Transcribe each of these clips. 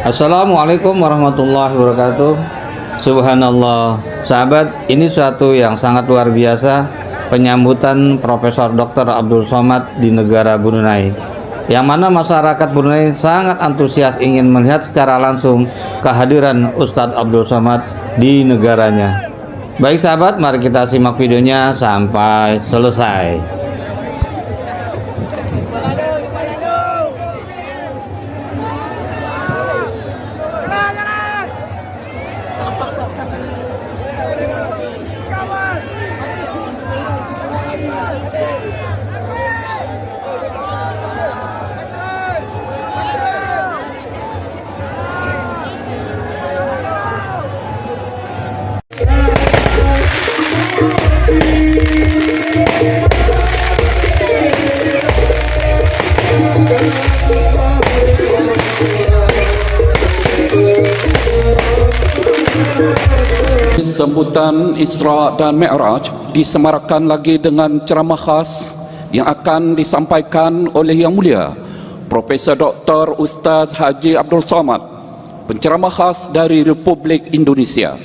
Assalamualaikum warahmatullahi wabarakatuh. Subhanallah, sahabat, ini suatu yang sangat luar biasa, penyambutan Profesor Dr. Abdul Somad di negara Brunei, yang mana masyarakat Brunei sangat antusias ingin melihat secara langsung kehadiran Ustadz Abdul Somad di negaranya. Baik sahabat, mari kita simak videonya sampai selesai. Sambutan Isra dan Mi'raj disemarakan lagi dengan ceramah khas yang akan disampaikan oleh Yang Mulia Profesor Dr. Ustaz Haji Abdul Somad, penceramah khas dari Republik Indonesia.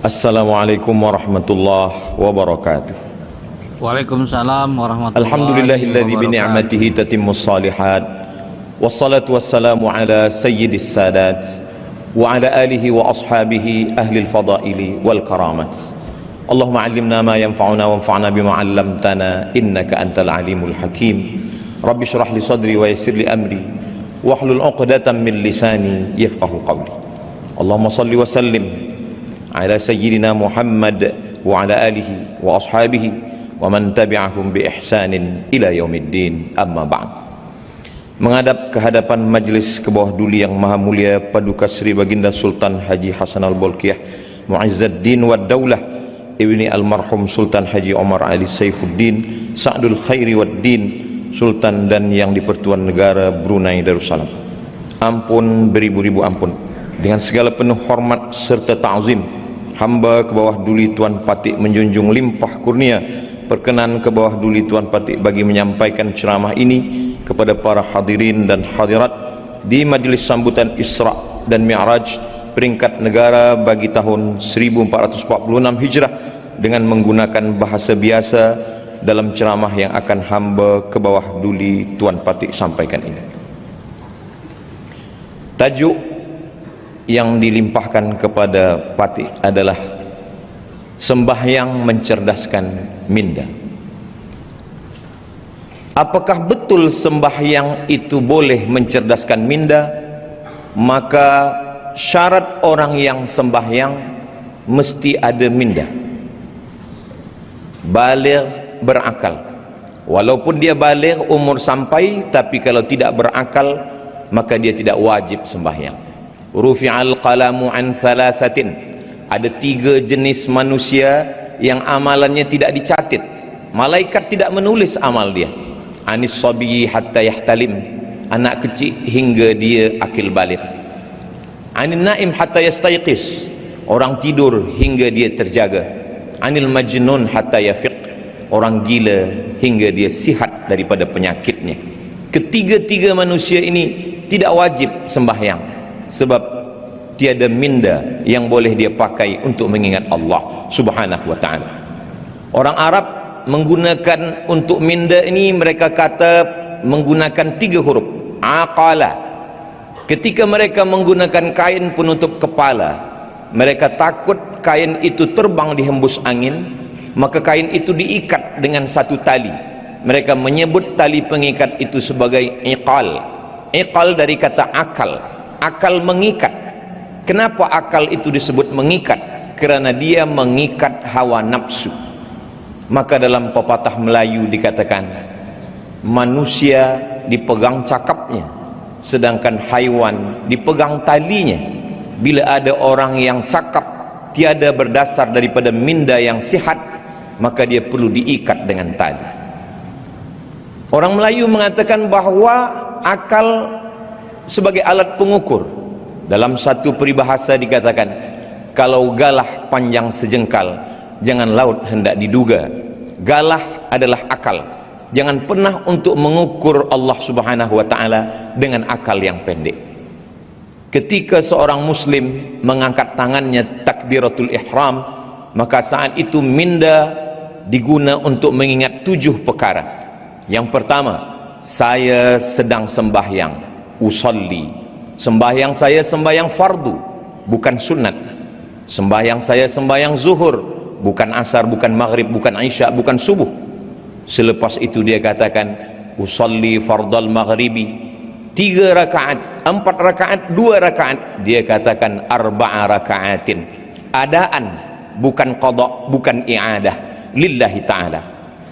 Assalamualaikum warahmatullahi wabarakatuh. Waalaikumsalam warahmatullahi Alhamdulillahilladzi bi wabarakatuh. ni'matihi tatimmus shalihat. Wassalatu wassalamu ala sayyidis sadat wa ala alihi wa ashabihi ahlil fadaili wal karamat. Allahumma 'allimna ma yanfa'una wanfa'na bima 'allamtana innaka antal alimul hakim. Rabbi shrah li sadri wa yassir li amri wahlul 'uqdatam min lisani yafqahu qawli. Allahumma shalli wa sallim ala sayyidina Muhammad wa ala alihi wa ashabihi wa man tabi'ahum bi ihsanin ila yaumiddin, amma ba'd. Menghadap ke hadapan majlis ke bawah duli yang maha mulia Paduka Sri Baginda Sultan Haji Hasan Al-Bolkiah Mu'izzuddin wa Daulah Ibni Almarhum Sultan Haji Omar Ali Saifuddin Sa'dul Khairi wa Din, Sultan dan yang di-Pertuan Negara Brunei Darussalam. Ampun beribu-ribu ampun, dengan segala penuh hormat serta ta'zim, hamba ke bawah duli Tuan Patik menjunjung limpah kurnia perkenan ke bawah duli Tuan Patik bagi menyampaikan ceramah ini kepada para hadirin dan hadirat di majlis sambutan Isra dan Mi'raj peringkat negara bagi tahun 1446 Hijrah dengan menggunakan bahasa biasa dalam ceramah yang akan hamba ke bawah duli Tuan Patik sampaikan ini. Tajuk yang dilimpahkan kepada Patik adalah sembahyang mencerdaskan minda. Apakah betul sembahyang itu boleh mencerdaskan minda? Maka syarat orang yang sembahyang mesti ada minda, baligh, berakal. Walaupun dia baligh, umur sampai, tapi kalau tidak berakal maka dia tidak wajib sembahyang. Rufi'al qalamu an thalathatin, ada 3 jenis manusia yang amalannya tidak dicatat, malaikat tidak menulis amal dia. Anis sabiyi hatta yahtalim, anak kecil hingga dia akil baligh. Anin naim hatta yastayqis, orang tidur hingga dia terjaga. Anil majnun hatta yafiq, orang gila hingga dia sihat daripada penyakitnya. Ketiga-tiga manusia ini tidak wajib sembahyang, sebab tiada minda yang boleh dia pakai untuk mengingat Allah Subhanahu wa ta'ala. Orang Arab menggunakan untuk minda ini, mereka kata menggunakan 3 huruf, aqala. Ketika mereka menggunakan kain penutup kepala, mereka takut kain itu terbang dihembus angin, maka kain itu diikat dengan satu tali. Mereka menyebut tali pengikat itu sebagai iqal. Iqal dari kata akal, akal mengikat. Kenapa akal itu disebut mengikat? Kerana dia mengikat hawa nafsu. Maka dalam pepatah Melayu dikatakan, manusia dipegang cakapnya, sedangkan haiwan dipegang talinya. Bila ada orang yang cakap tiada berdasar daripada minda yang sihat, maka dia perlu diikat dengan tali. Orang Melayu mengatakan bahawa akal sebagai alat pengukur. Dalam satu peribahasa dikatakan, kalau galah panjang sejengkal, jangan laut hendak diduga. Galah adalah akal. Jangan pernah untuk mengukur Allah Subhanahu wa taala dengan akal yang pendek. ketika seorang muslim mengangkat tangannya takbiratul ihram, maka saat itu minda diguna untuk mengingat 7 perkara. Yang pertama, saya sedang sembahyang, usalli. Sembahyang saya sembahyang fardu, bukan sunat. Sembahyang saya sembahyang zuhur, bukan asar, bukan maghrib, bukan isya, bukan subuh. Selepas itu dia katakan usalli fardal maghribi, 3 rakaat, 4 rakaat, 2 rakaat. Dia katakan arba'a rakaatin. Adaan, bukan qada, bukan i'adah, lillahi ta'ala.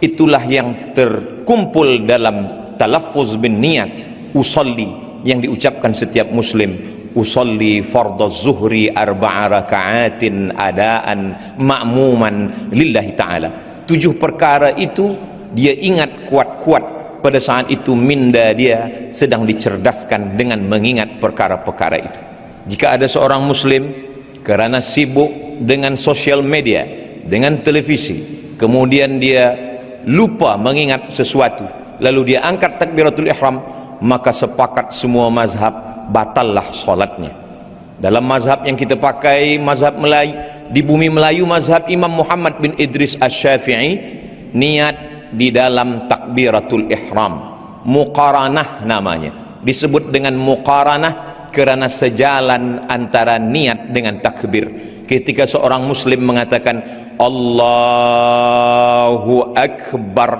Itulah yang terkumpul dalam talaffuz bin niat usalli yang diucapkan setiap muslim. Usalli fardaz zuhri arba'a rakaatin adaan ma'muman lillahi ta'ala. 7 perkara itu dia ingat kuat-kuat. Pada saat itu minda dia sedang dicerdaskan dengan mengingat perkara-perkara itu. Jika ada seorang muslim kerana sibuk dengan sosial media, dengan televisi, kemudian dia lupa mengingat sesuatu, lalu dia angkat takbiratul ihram, maka sepakat semua mazhab batallah solatnya. Dalam mazhab yang kita pakai, mazhab Melayu, di bumi Melayu, mazhab Imam Muhammad bin Idris Asy-Syafi'i, niat di dalam takbiratul ihram, muqaranah namanya, disebut dengan muqaranah kerana sejalan antara niat dengan takbir. Ketika seorang muslim mengatakan Allahu Akbar,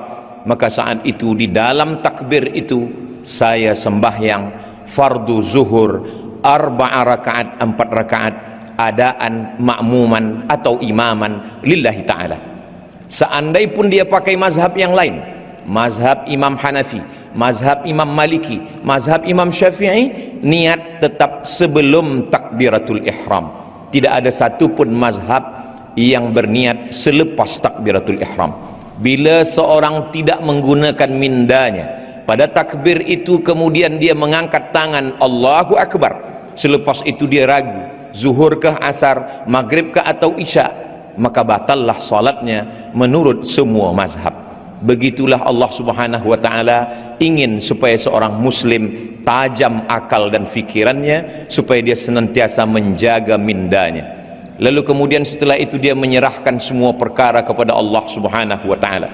maka saat itu di dalam takbir itu saya sembahyang fardu zuhur 4 rakaat, 4 rakaat adaan ma'muman atau imaman lillahi ta'ala. Seandai pun dia pakai mazhab yang lain, mazhab Imam Hanafi, mazhab Imam Maliki, mazhab Imam Syafi'i, niat tetap sebelum takbiratul ihram. Tidak ada satu pun mazhab yang berniat selepas takbiratul ihram. Bila seorang tidak menggunakan mindanya pada takbir itu, kemudian dia mengangkat tangan Allahu Akbar, selepas itu dia ragu zuhur kah, asar, maghrib kah atau isya, maka batallah salatnya menurut semua mazhab. Begitulah Allah Subhanahu wa taala ingin supaya seorang muslim tajam akal dan fikirannya, supaya dia senantiasa menjaga mindanya. Lalu kemudian setelah itu dia menyerahkan semua perkara kepada Allah Subhanahu wa taala.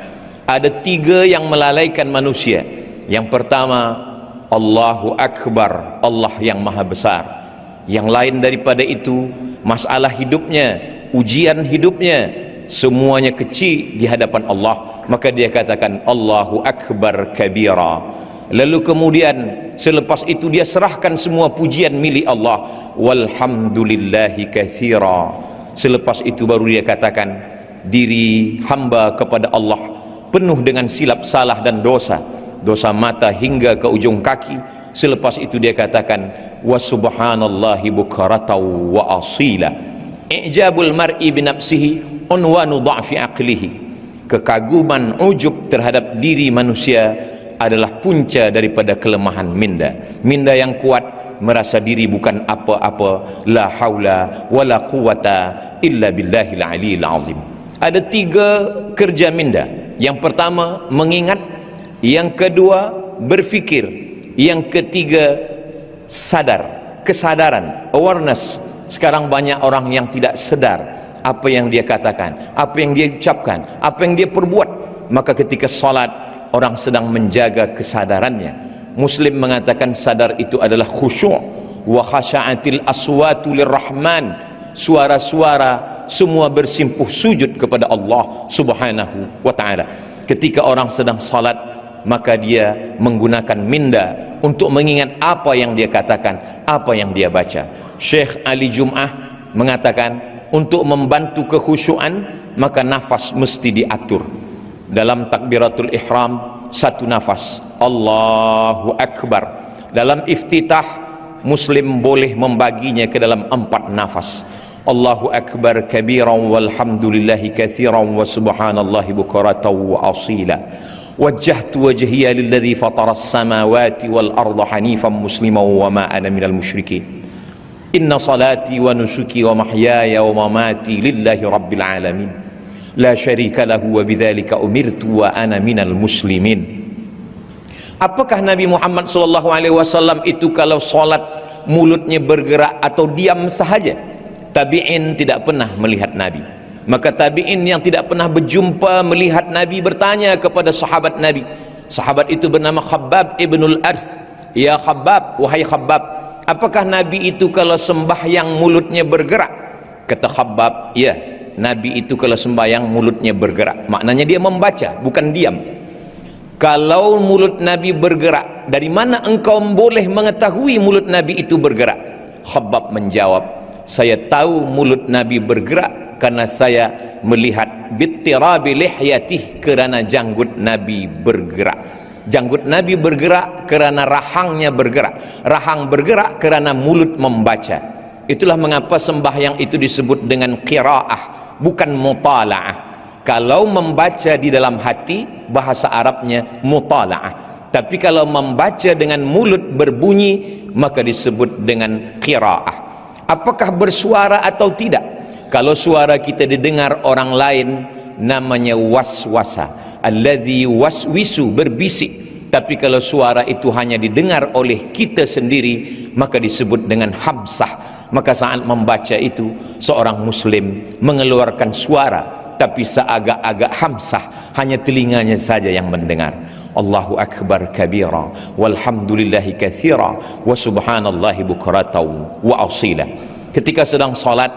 Ada 3 yang melalaikan manusia. Yang pertama, Allahu Akbar, Allah yang maha besar. Yang lain daripada itu, masalah hidupnya, ujian hidupnya, semuanya kecil di hadapan Allah, maka dia katakan Allahu Akbar kabira. Lalu kemudian selepas itu dia serahkan semua pujian milik Allah, walhamdulillahi katsira. Selepas itu baru dia katakan diri hamba kepada Allah penuh dengan silap salah dan dosa, dosa mata hingga ke ujung kaki. Selepas itu dia katakan wa subhanallahi bukratan wa asila. I'jabul mar'i binafsihi unwanu dha'fi aqlihi. Kekaguman, ujub terhadap diri manusia adalah punca daripada kelemahan minda. Minda yang kuat merasa diri bukan apa-apa, la haula wala quwata illa billahil aliyil azim. Ada 3 kerja minda. Yang pertama mengingat, yang kedua berfikir, yang ketiga sadar, kesadaran, awareness. Sekarang banyak orang yang tidak sedar apa yang dia katakan, apa yang dia ucapkan, apa yang dia perbuat. Maka ketika salat, orang sedang menjaga kesadarannya. Muslim mengatakan sadar itu adalah khusyuk. Wa khasha'atil aswatu lirrahman. Suara-suara semua bersimpuh sujud kepada Allah Subhanahu wa ta'ala. Ketika orang sedang salat, maka dia menggunakan minda untuk mengingat apa yang dia katakan, apa yang dia baca. Syekh Ali Jum'ah mengatakan untuk membantu kekhusyuan, maka nafas mesti diatur. Dalam takbiratul ihram 1 nafas Allahu Akbar. Dalam iftitah muslim boleh membaginya ke dalam 4 nafas. Allahu Akbar kabiran walhamdulillahi katsiran wa subhanallahi bukratan wa asila. Wajjahtu wajhiya lilladzi fatara as-samawati wal arda hanifan musliman wa ma ana minal musyrikin. Inna salati wa nusuki wa mahyaya wa mamati lillahi rabbil alamin. La syarika lahu wa bidzalika umirtu wa ana minal muslimin. Apakah Nabi Muhammad sallallahu alaihi wasallam itu kalau salat mulutnya bergerak atau diam sahaja. Tabi'in tidak pernah melihat Nabi. Maka tabi'in yang tidak pernah berjumpa melihat Nabi bertanya kepada sahabat Nabi. Sahabat itu bernama Khabbab ibnul Arth. Ya Khabbab, wahai Khabbab, apakah Nabi itu kalau sembahyang mulutnya bergerak? Kata Khabbab, ya, Nabi itu kalau sembahyang mulutnya bergerak. Maknanya dia membaca, bukan diam. Kalau mulut Nabi bergerak, dari mana engkau boleh mengetahui mulut Nabi itu bergerak? Khabbab menjawab, saya tahu mulut Nabi bergerak karena saya melihat bittirabi lihyatih, kerana janggut Nabi bergerak. Janggut Nabi bergerak kerana rahangnya bergerak. Rahang bergerak kerana mulut membaca. Itulah mengapa sembahyang itu disebut dengan qiraah, bukan mutala'ah. Kalau membaca di dalam hati, bahasa Arabnya mutala'ah. Tapi kalau membaca dengan mulut berbunyi, maka disebut dengan qiraah. Apakah bersuara atau tidak? Kalau suara kita didengar orang lain, namanya waswasa. Alladzi waswisu, berbisik. Tapi kalau suara itu hanya didengar oleh kita sendiri, maka disebut dengan hamsah. Maka saat membaca itu, seorang muslim mengeluarkan suara, tapi seagak-agak hamsah, hanya telinganya saja yang mendengar. Allahu akbar kabira, walhamdulillahi katsira, wa subhanallahi bukratan wa asila. Ketika sedang salat,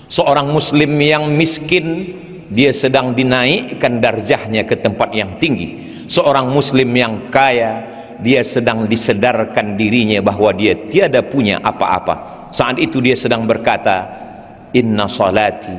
seorang muslim yang miskin, dia sedang dinaikkan darjahnya ke tempat yang tinggi. Seorang muslim yang kaya, dia sedang disedarkan dirinya bahwa dia tiada punya apa-apa. Saat itu dia sedang berkata, inna salati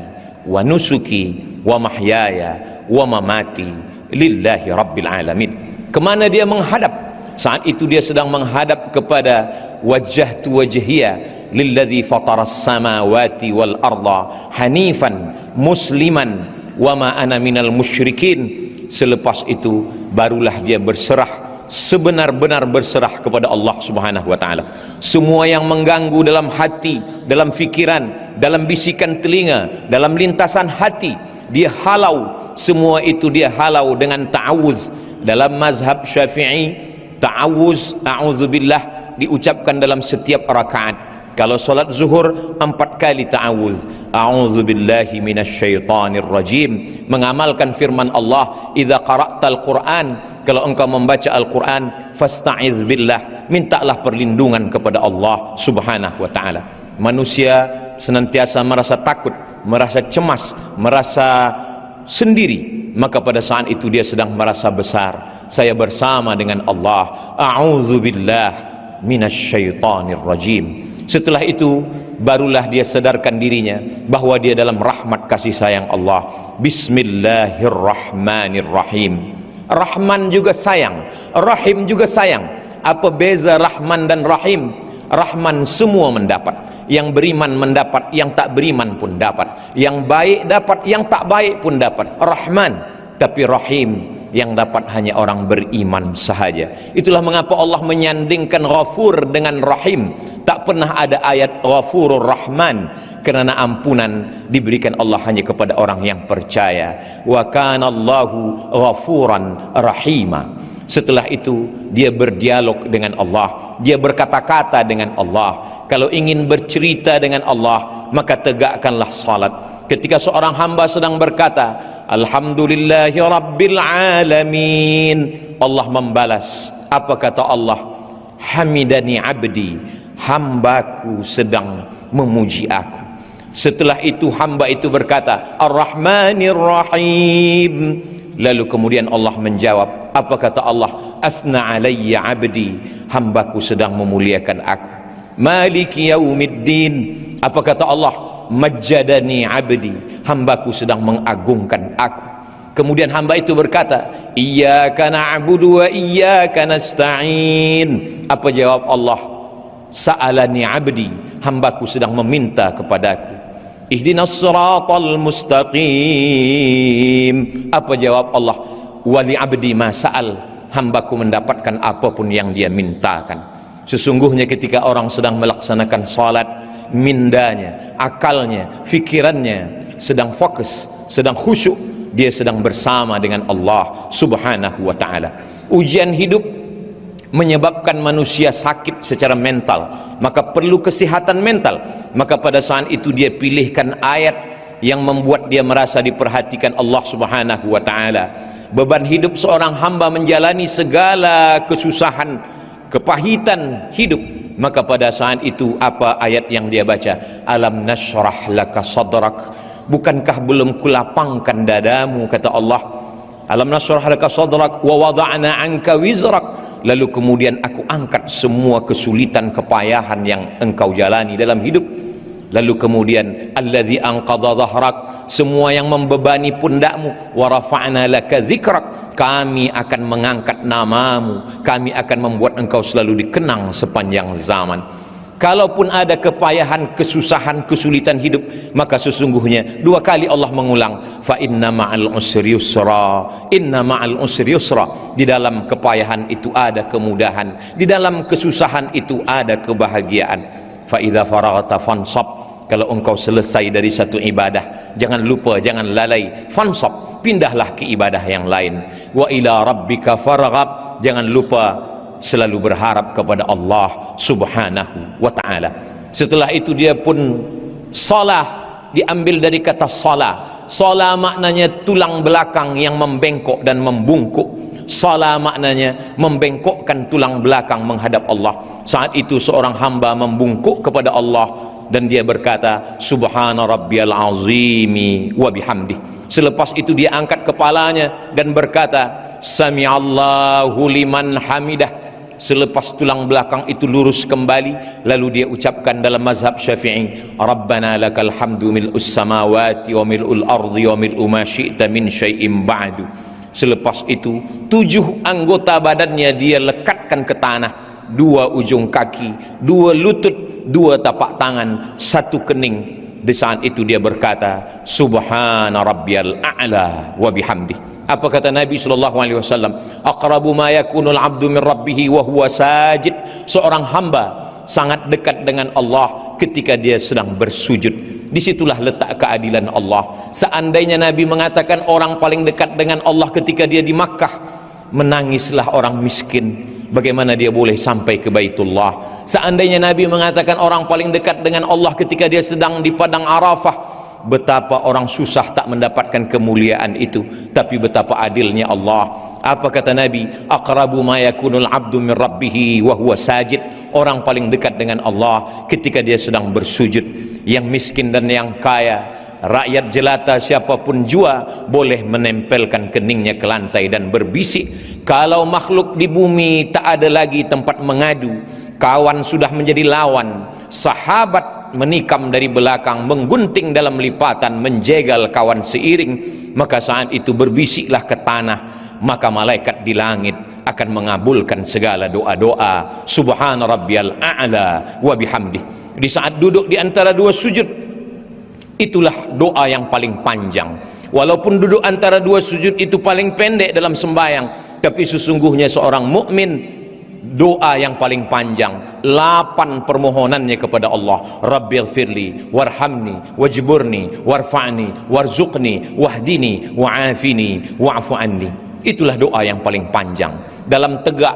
wa nusuki wa mahyaya wa mamati lillahi rabbil alamin. Kemana dia menghadap? Saat itu dia sedang menghadap kepada wajjahtu wajhiya lilladzi fataras samawati wal arda hanifan musliman wa ma ana minal musyrikin. Selepas itu barulah dia berserah, sebenar-benar berserah kepada Allah Subhanahu wa taala. Semua yang mengganggu dalam hati, dalam fikiran, dalam bisikan telinga, dalam lintasan hati, dia halau. Semua itu dia halau dengan ta'awuz. Dalam mazhab Syafi'i, ta'awuz, a'udzubillah, diucapkan dalam setiap rakaat. Kalau solat zuhur 4 kali ta'awuz. A'udzubillahi minasyaitonir rajim. Mengamalkan firman Allah, idza qara'tal Qur'an, kalau engkau membaca Al-Quran, fasta'iz billah, mintalah perlindungan kepada Allah Subhanahu wa taala. Manusia senantiasa merasa takut, merasa cemas, merasa sendiri, maka pada saat itu dia sedang merasa besar. Saya bersama dengan Allah. A'udzubillah minasyaitonir rajim. Setelah itu barulah dia sadarkan dirinya bahwa dia dalam rahmat kasih sayang Allah. Bismillahirrahmanirrahim. Rahman juga sayang, Rahim juga sayang. Apa beza Rahman dan Rahim? Rahman semua mendapat, yang beriman mendapat, yang tak beriman pun dapat, yang baik dapat, yang tak baik pun dapat. Rahman. Tapi Rahim, yang dapat hanya orang beriman sahaja. Itulah mengapa Allah menyandingkan Ghafur dengan Rahim. Tak pernah ada ayat Ghafurur Rahman, kerana ampunan diberikan Allah hanya kepada orang yang percaya. Wa kana Allahu Ghafuran Rahima. Setelah itu dia berdialog dengan Allah, dia berkata-kata dengan Allah. Kalau ingin bercerita dengan Allah, maka tegakkanlah salat. Ketika seorang hamba sedang berkata, alhamdulillahi rabbil alamin, Allah membalas. Apa kata Allah? Hamidani abdi, hambaku sedang memuji aku. Setelah itu hamba itu berkata, Ar-Rahmanir Rahim. Lalu kemudian Allah menjawab, apa kata Allah? Asna alayya abdi, hambaku sedang memuliakan aku. Maliki yaumiddin. Apa kata Allah? Majjadani abdi, hambaku sedang mengagungkan aku. Kemudian hamba itu berkata, iyyaka na'budu wa iyyaka nasta'in. Apa jawab Allah? Sa'alani abdi, hambaku sedang meminta kepadaku. Ihdinas siratal mustaqim. Apa jawab Allah? Wali abdi ma sa'al, hambaku mendapatkan apapun yang dia mintakan. Sesungguhnya ketika orang sedang melaksanakan salat, mindanya, akalnya, fikirannya sedang fokus, sedang khusyuk, dia sedang bersama dengan Allah Subhanahu wa taala. Ujian hidup menyebabkan manusia sakit secara mental, maka perlu kesihatan mental. Maka pada saat itu dia pilihkan ayat yang membuat dia merasa diperhatikan Allah Subhanahu wa taala. Beban hidup seorang hamba menjalani segala kesusahan, kepahitan hidup, maka pada saat itu apa ayat yang dia baca? Alam nashrah laka sadrak, bukankah belum kulapangkan dadamu, kata Allah. Alam nashrah laka sadrak wa wada'na anka wizrak, lalu kemudian aku angkat semua kesulitan, kepayahan yang engkau jalani dalam hidup. Lalu kemudian alladzi anqadha dhahrak, semua yang membebani pundakmu, wa rafa'na laka dzikrak, kami akan mengangkat namamu, kami akan membuat engkau selalu dikenang sepanjang zaman. Kalaupun ada kepayahan, kesusahan, kesulitan hidup, maka sesungguhnya dua kali Allah mengulang, fa inna ma'al usri yusra, inna ma'al usri yusra. Di dalam kepayahan itu ada kemudahan, di dalam kesusahan itu ada kebahagiaan. Fa idza faraghta fansab, kalau engkau selesai dari satu ibadah, jangan lupa, jangan lalai, fansab, pindahlah ke ibadah yang lain. Wa ila rabbika farghab, jangan lupa selalu berharap kepada Allah Subhanahu wa ta'ala. Setelah itu dia pun salah, diambil dari kata salah. Salah maknanya tulang belakang yang membengkok dan membungkuk. Salah maknanya membengkokkan tulang belakang menghadap Allah. Saat itu seorang hamba membungkuk kepada Allah dan dia berkata, subhana rabbiyal azimi wa bihamdih. Selepas itu dia angkat kepalanya dan berkata, sami'allahu liman hamidah. Selepas tulang belakang itu lurus kembali, lalu dia ucapkan dalam mazhab Syafi'i, Rabbana lakal hamdu mil'us samawati wa mil'ul ardi wa mil'u ma syi'ta min syai'im ba'du. Selepas itu 7 anggota badannya dia lekatkan ke tanah, 2 ujung kaki, 2 lutut, 2 tapak tangan, 1 kening. Di saat itu dia berkata, subhana rabbiyal a'la wa bihamdih. Apa kata Nabi SAW? Aqrabu ma yakunul abdu min rabbih wa huwa sajid. Seorang hamba sangat dekat dengan Allah ketika dia sedang bersujud. Disitulah letak keadilan Allah. Seandainya Nabi mengatakan orang paling dekat dengan Allah ketika dia di Makkah, menangislah orang miskin. Bagaimana dia boleh sampai ke Baitullah? Seandainya Nabi mengatakan orang paling dekat dengan Allah ketika dia sedang di padang Arafah, betapa orang susah tak mendapatkan kemuliaan itu. Tapi betapa adilnya Allah. Apa kata Nabi? Aqrabu ma yakunul abdu min rabbih wa huwa sajid. Orang paling dekat dengan Allah ketika dia sedang bersujud. Yang miskin dan yang kaya, rakyat jelata, siapapun jua, boleh menempelkan keningnya ke lantai dan berbisik. Kalau makhluk di bumi tak ada lagi tempat mengadu, kawan sudah menjadi lawan, sahabat menikam dari belakang, menggunting dalam lipatan, menjegal kawan seiring, maka saat itu berbisiklah ke tanah, maka malaikat di langit akan mengabulkan segala doa-doa. Subhana rabbiyal a'la wa bihamdih. Di saat duduk di antara 2 sujud, itulah doa yang paling panjang. Walaupun duduk antara 2 sujud itu paling pendek dalam sembahyang, tapi sesungguhnya seorang mukmin doa yang paling panjang, 8 permohonannya kepada Allah. Rabbighfirli warhamni wajburni warfa'ni warzuqni wahdini wa'afini wa'fu anni. Itulah doa yang paling panjang. Dalam tegak,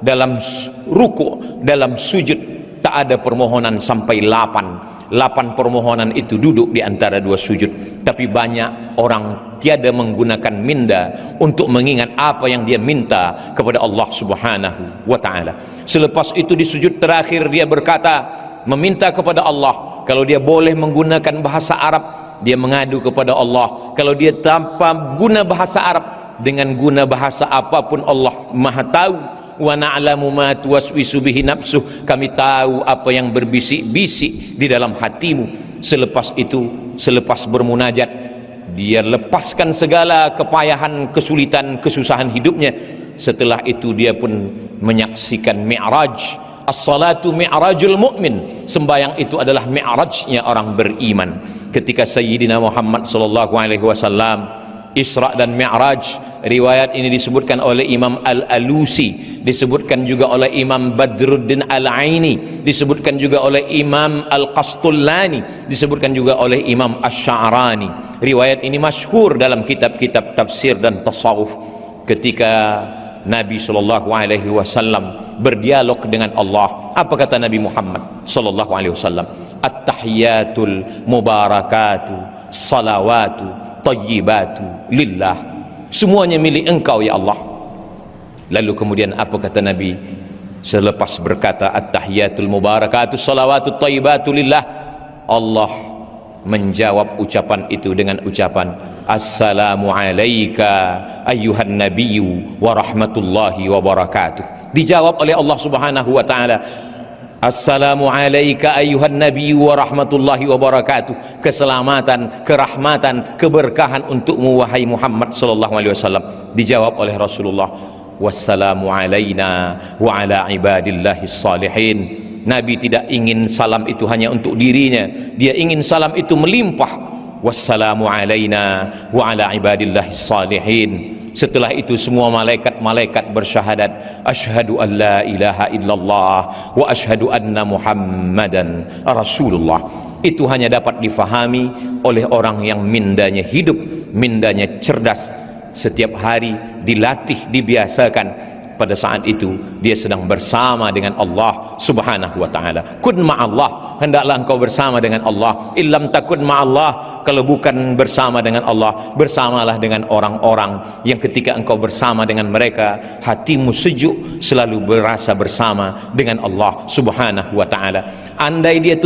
dalam ruku', dalam sujud, tak ada permohonan sampai 8 permohonan itu duduk di antara 2 sujud. Tapi banyak orang tiada menggunakan minda untuk mengingat apa yang dia minta kepada Allah Subhanahu wa ta'ala. Selepas itu di sujud terakhir dia berkata, meminta kepada Allah. Kalau dia boleh menggunakan bahasa Arab, dia mengadu kepada Allah. Kalau dia tanpa guna bahasa Arab, dengan guna bahasa apapun Allah Maha tahu. Wa na'lamu ma tuwaswisu bihi nafsuh, kami tahu apa yang berbisik-bisik di dalam hatimu. Selepas itu, selepas bermunajat, dia lepaskan segala kepayahan, kesulitan, kesusahan hidupnya. Setelah itu dia pun menyaksikan mi'raj. As-salatu mi'rajul mu'min. Sembahyang itu adalah mi'rajnya orang beriman. Ketika Sayyidina Muhammad sallallahu alaihi wasallam Isra dan Mi'raj, riwayat ini disebutkan oleh Imam Al-Alusi, disebutkan juga oleh Imam Badruddin Al-Aini, disebutkan juga oleh Imam Al-Qastullani, disebutkan juga oleh Imam Ash-Sha'rani. Riwayat ini masyhur dalam kitab-kitab tafsir dan tasawuf. Ketika Nabi sallallahu alaihi wasallam berdialog dengan Allah. Apa kata Nabi Muhammad sallallahu alaihi wasallam? At-tahiyatul mubarakatu salawatu tayyibatu lillah. Semuanya milik Engkau ya Allah. Lalu kemudian apa kata Nabi selepas berkata at-tahiyatul mubarakatu salawatu tayyibatu lillah? Allah menjawab ucapan itu dengan ucapan Assalamu alayka ayyuhan nabiyyu wa rahmatullahi wa barakatuh. Dijawab oleh Allah Subhanahu wa taala, Assalamu alayka ayyuhan nabiyyu wa rahmatullahi wa barakatuh. Keselamatan, kerahmatan, keberkahan untukmu wahai Muhammad sallallahu alaihi wasallam. Dijawab oleh Rasulullah, wassalamu alayna wa ala ibadillahis salihin. Nabi tidak ingin salam itu hanya untuk dirinya, dia ingin salam itu melimpah. Wassalamu alayna wa ala ibadillahis salihin. Setelah itu semua malaikat-malaikat bersyahadat asyhadu an la ilaha illallah wa asyhadu anna muhammadan rasulullah. Itu hanya dapat difahami oleh orang yang mindanya hidup, mindanya cerdas, setiap hari dilatih, dibiasakan. Pada saat itu dia sedang bersama dengan Allah Subhanahu wa taala. Kun ma'allah, hendaklah engkau bersama dengan Allah. Illam takun ma'allah, kalau bukan bersama dengan Allah, bersamalah dengan orang-orang yang ketika engkau bersama dengan mereka hatimu sejuk, selalu berasa bersama dengan Allah Subhanahu wa taala. Andai dia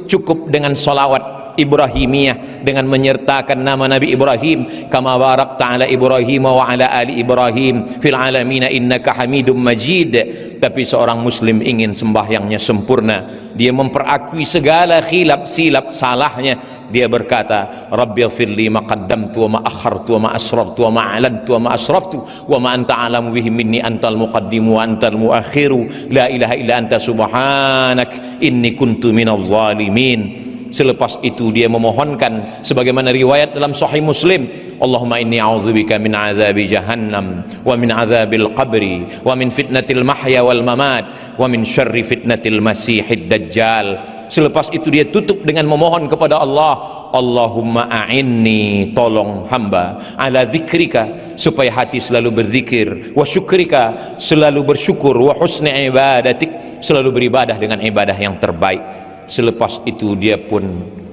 cukup dengan salawat Ibrahimiyah, dengan menyertakan nama Nabi Ibrahim, kama barakta ala Ibrahim wa ala ali Ibrahim fil alamin innaka Hamidum Majid. Tapi seorang muslim ingin sembahyangnya sempurna, dia memperakui segala silap salahnya. Dia berkata, Rabbighfirli ma qaddamtu wa ma akhartu wa ma asrartu wa ma alantu wa ma asraftu wa ma anta alamu bihi minni antal muqaddimu wa antal muakhiru la ilaha illa anta subhanak inni kuntu minadh zalimin. Selepas itu dia memohonkan sebagaimana riwayat dalam Sahih Muslim, Allahumma inni a'udzubika min azabi jahannam wa min azabil qabri wa min fitnatil mahya wal mamat wa min syarri fitnatil masihid dajjal. Selepas itu dia tutup dengan memohon kepada Allah, Allahumma a'inni, tolong hamba, ala zikrika, supaya hati selalu berzikir, wa syukrika, selalu bersyukur, wa husni ibadatik, selalu beribadah dengan ibadah yang terbaik. Selepas itu dia pun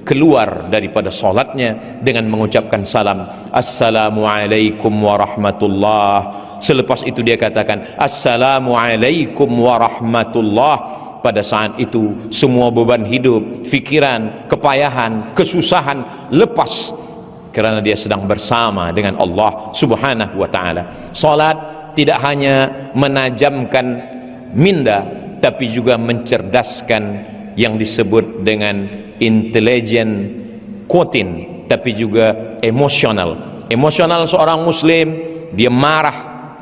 keluar daripada solatnya dengan mengucapkan salam, Assalamualaikum warahmatullah. Selepas itu dia katakan Assalamualaikum warahmatullah. Pada saat itu semua beban hidup, fikiran, kepayahan, kesusahan lepas, kerana dia sedang bersama dengan Allah Subhanahu wa taala. Salat tidak hanya menajamkan minda, tapi juga mencerdaskan yang disebut dengan intelligent quotient, tapi juga emosional. Emosional seorang muslim, dia marah,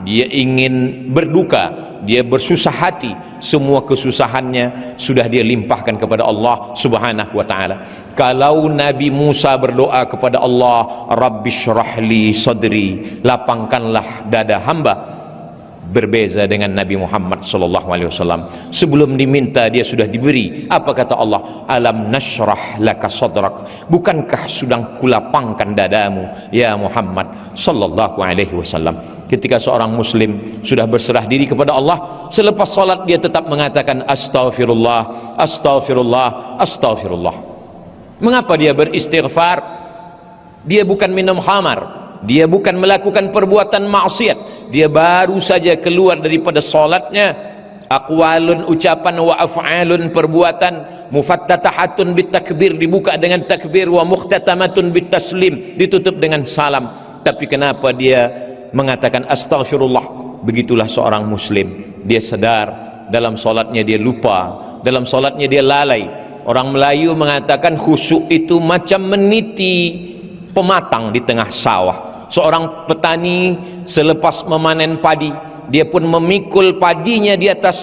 dia ingin berduka, dia bersusah hati, semua kesusahannya sudah dia limpahkan kepada Allah Subhanahu wa taala. Kalau Nabi Musa berdoa kepada Allah, Rabbi syrahli sadri, lapangkanlah dada hamba, berbeza dengan Nabi Muhammad sallallahu alaihi wasallam. Sebelum diminta dia sudah diberi. Apa kata Allah? Alam nashrah laka sadrak, bukankah sudah kulapangkan dadamu ya Muhammad sallallahu alaihi wasallam. Ketika seorang muslim sudah berserah diri kepada Allah, selepas salat dia tetap mengatakan astaghfirullah, astaghfirullah, astaghfirullah. Mengapa dia beristighfar? Dia bukan minum khamar, dia bukan melakukan perbuatan maksiat, dia baru saja keluar daripada salatnya, aqwalun, ucapan, wa af'alun, perbuatan, mufattatahatun bitakbir, dibuka dengan takbir, wa muhtatamatun bitaslim, ditutup dengan salam. Tapi kenapa dia mengatakan astaghfirullah? Begitulah seorang muslim, dia sadar dalam salatnya dia lupa, dalam salatnya dia lalai. Orang Melayu mengatakan khusyuk itu macam meniti pematang di tengah sawah. Seorang petani selepas memanen padi, dia pun memikul padinya di atas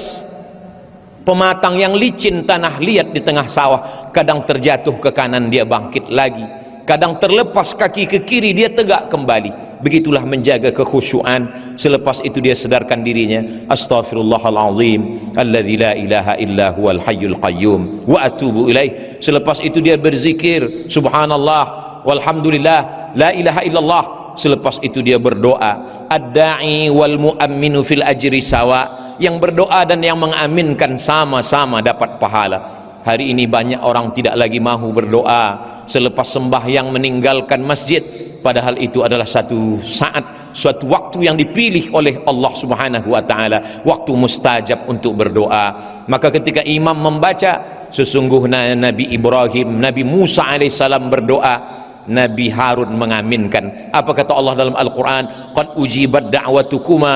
pematang yang licin, tanah liat di tengah sawah. Kadang terjatuh ke kanan, dia bangkit lagi. Kadang terlepas kaki ke kiri, dia tegak kembali. Begitulah menjaga kekhusyuan. Selepas itu dia sedarkan dirinya, astaghfirullahalazim alladzi la ilaha illa huwal hayyul qayyum wa atubu ilaih. Selepas itu dia berzikir subhanallah walhamdulillah la ilaha illallah. Selepas itu dia berdoa, ad-da'i wal mu'amminu fil ajri sawa. Yang berdoa dan yang mengaminkan sama-sama dapat pahala. Hari ini banyak orang tidak lagi mahu berdoa selepas sembahyang meninggalkan masjid, padahal itu adalah satu saat, suatu waktu yang dipilih oleh Allah Subhanahu wa taala, waktu mustajab untuk berdoa. Maka ketika imam membaca, sesungguhnya Nabi Ibrahim, Nabi Musa alaihissalam berdoa, Nabi Harun mengaminkan. Apa kata Allah dalam Al-Quran? Qad ujibat da'watukuma,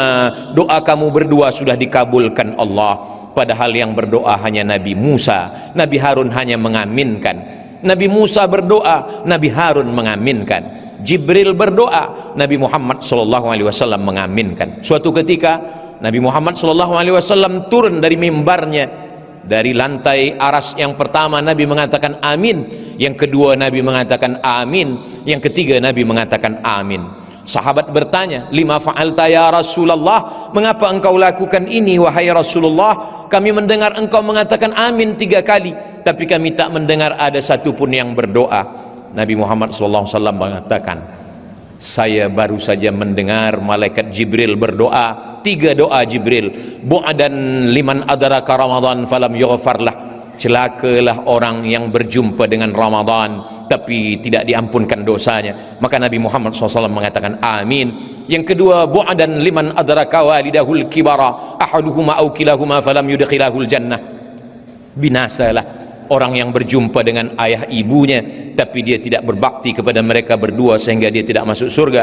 doa kamu berdua sudah dikabulkan Allah. Padahal yang berdoa hanya Nabi Musa, Nabi Harun hanya mengaminkan. Nabi Musa berdoa, Nabi Harun mengaminkan. Jibril berdoa, Nabi Muhammad SAW mengaminkan. Suatu ketika Nabi Muhammad SAW turun dari mimbarnya. Dari lantai aras yang pertama Nabi mengatakan amin, yang kedua Nabi mengatakan amin, yang ketiga Nabi mengatakan amin. Sahabat bertanya, lima fa'alta ya Rasulullah, mengapa engkau lakukan ini wahai Rasulullah? Kami mendengar engkau mengatakan amin 3 kali, tapi kami tak mendengar ada satupun yang berdoa. Nabi Muhammad SAW mengatakan, saya baru saja mendengar malaikat Jibril berdoa, 3 doa Jibril. Bu'adan liman adraka Ramadan falam yughfarlah, celakalah orang yang berjumpa dengan Ramadan tapi tidak diampunkan dosanya. Maka Nabi Muhammad SAW mengatakan amin. Yang kedua, bu'adan liman adraka walidahul kibara ahaduhuma aw kilahuma falam yudkhilahul jannah, binasalah orang yang berjumpa dengan ayah ibunya tapi dia tidak berbakti kepada mereka berdua sehingga dia tidak masuk surga.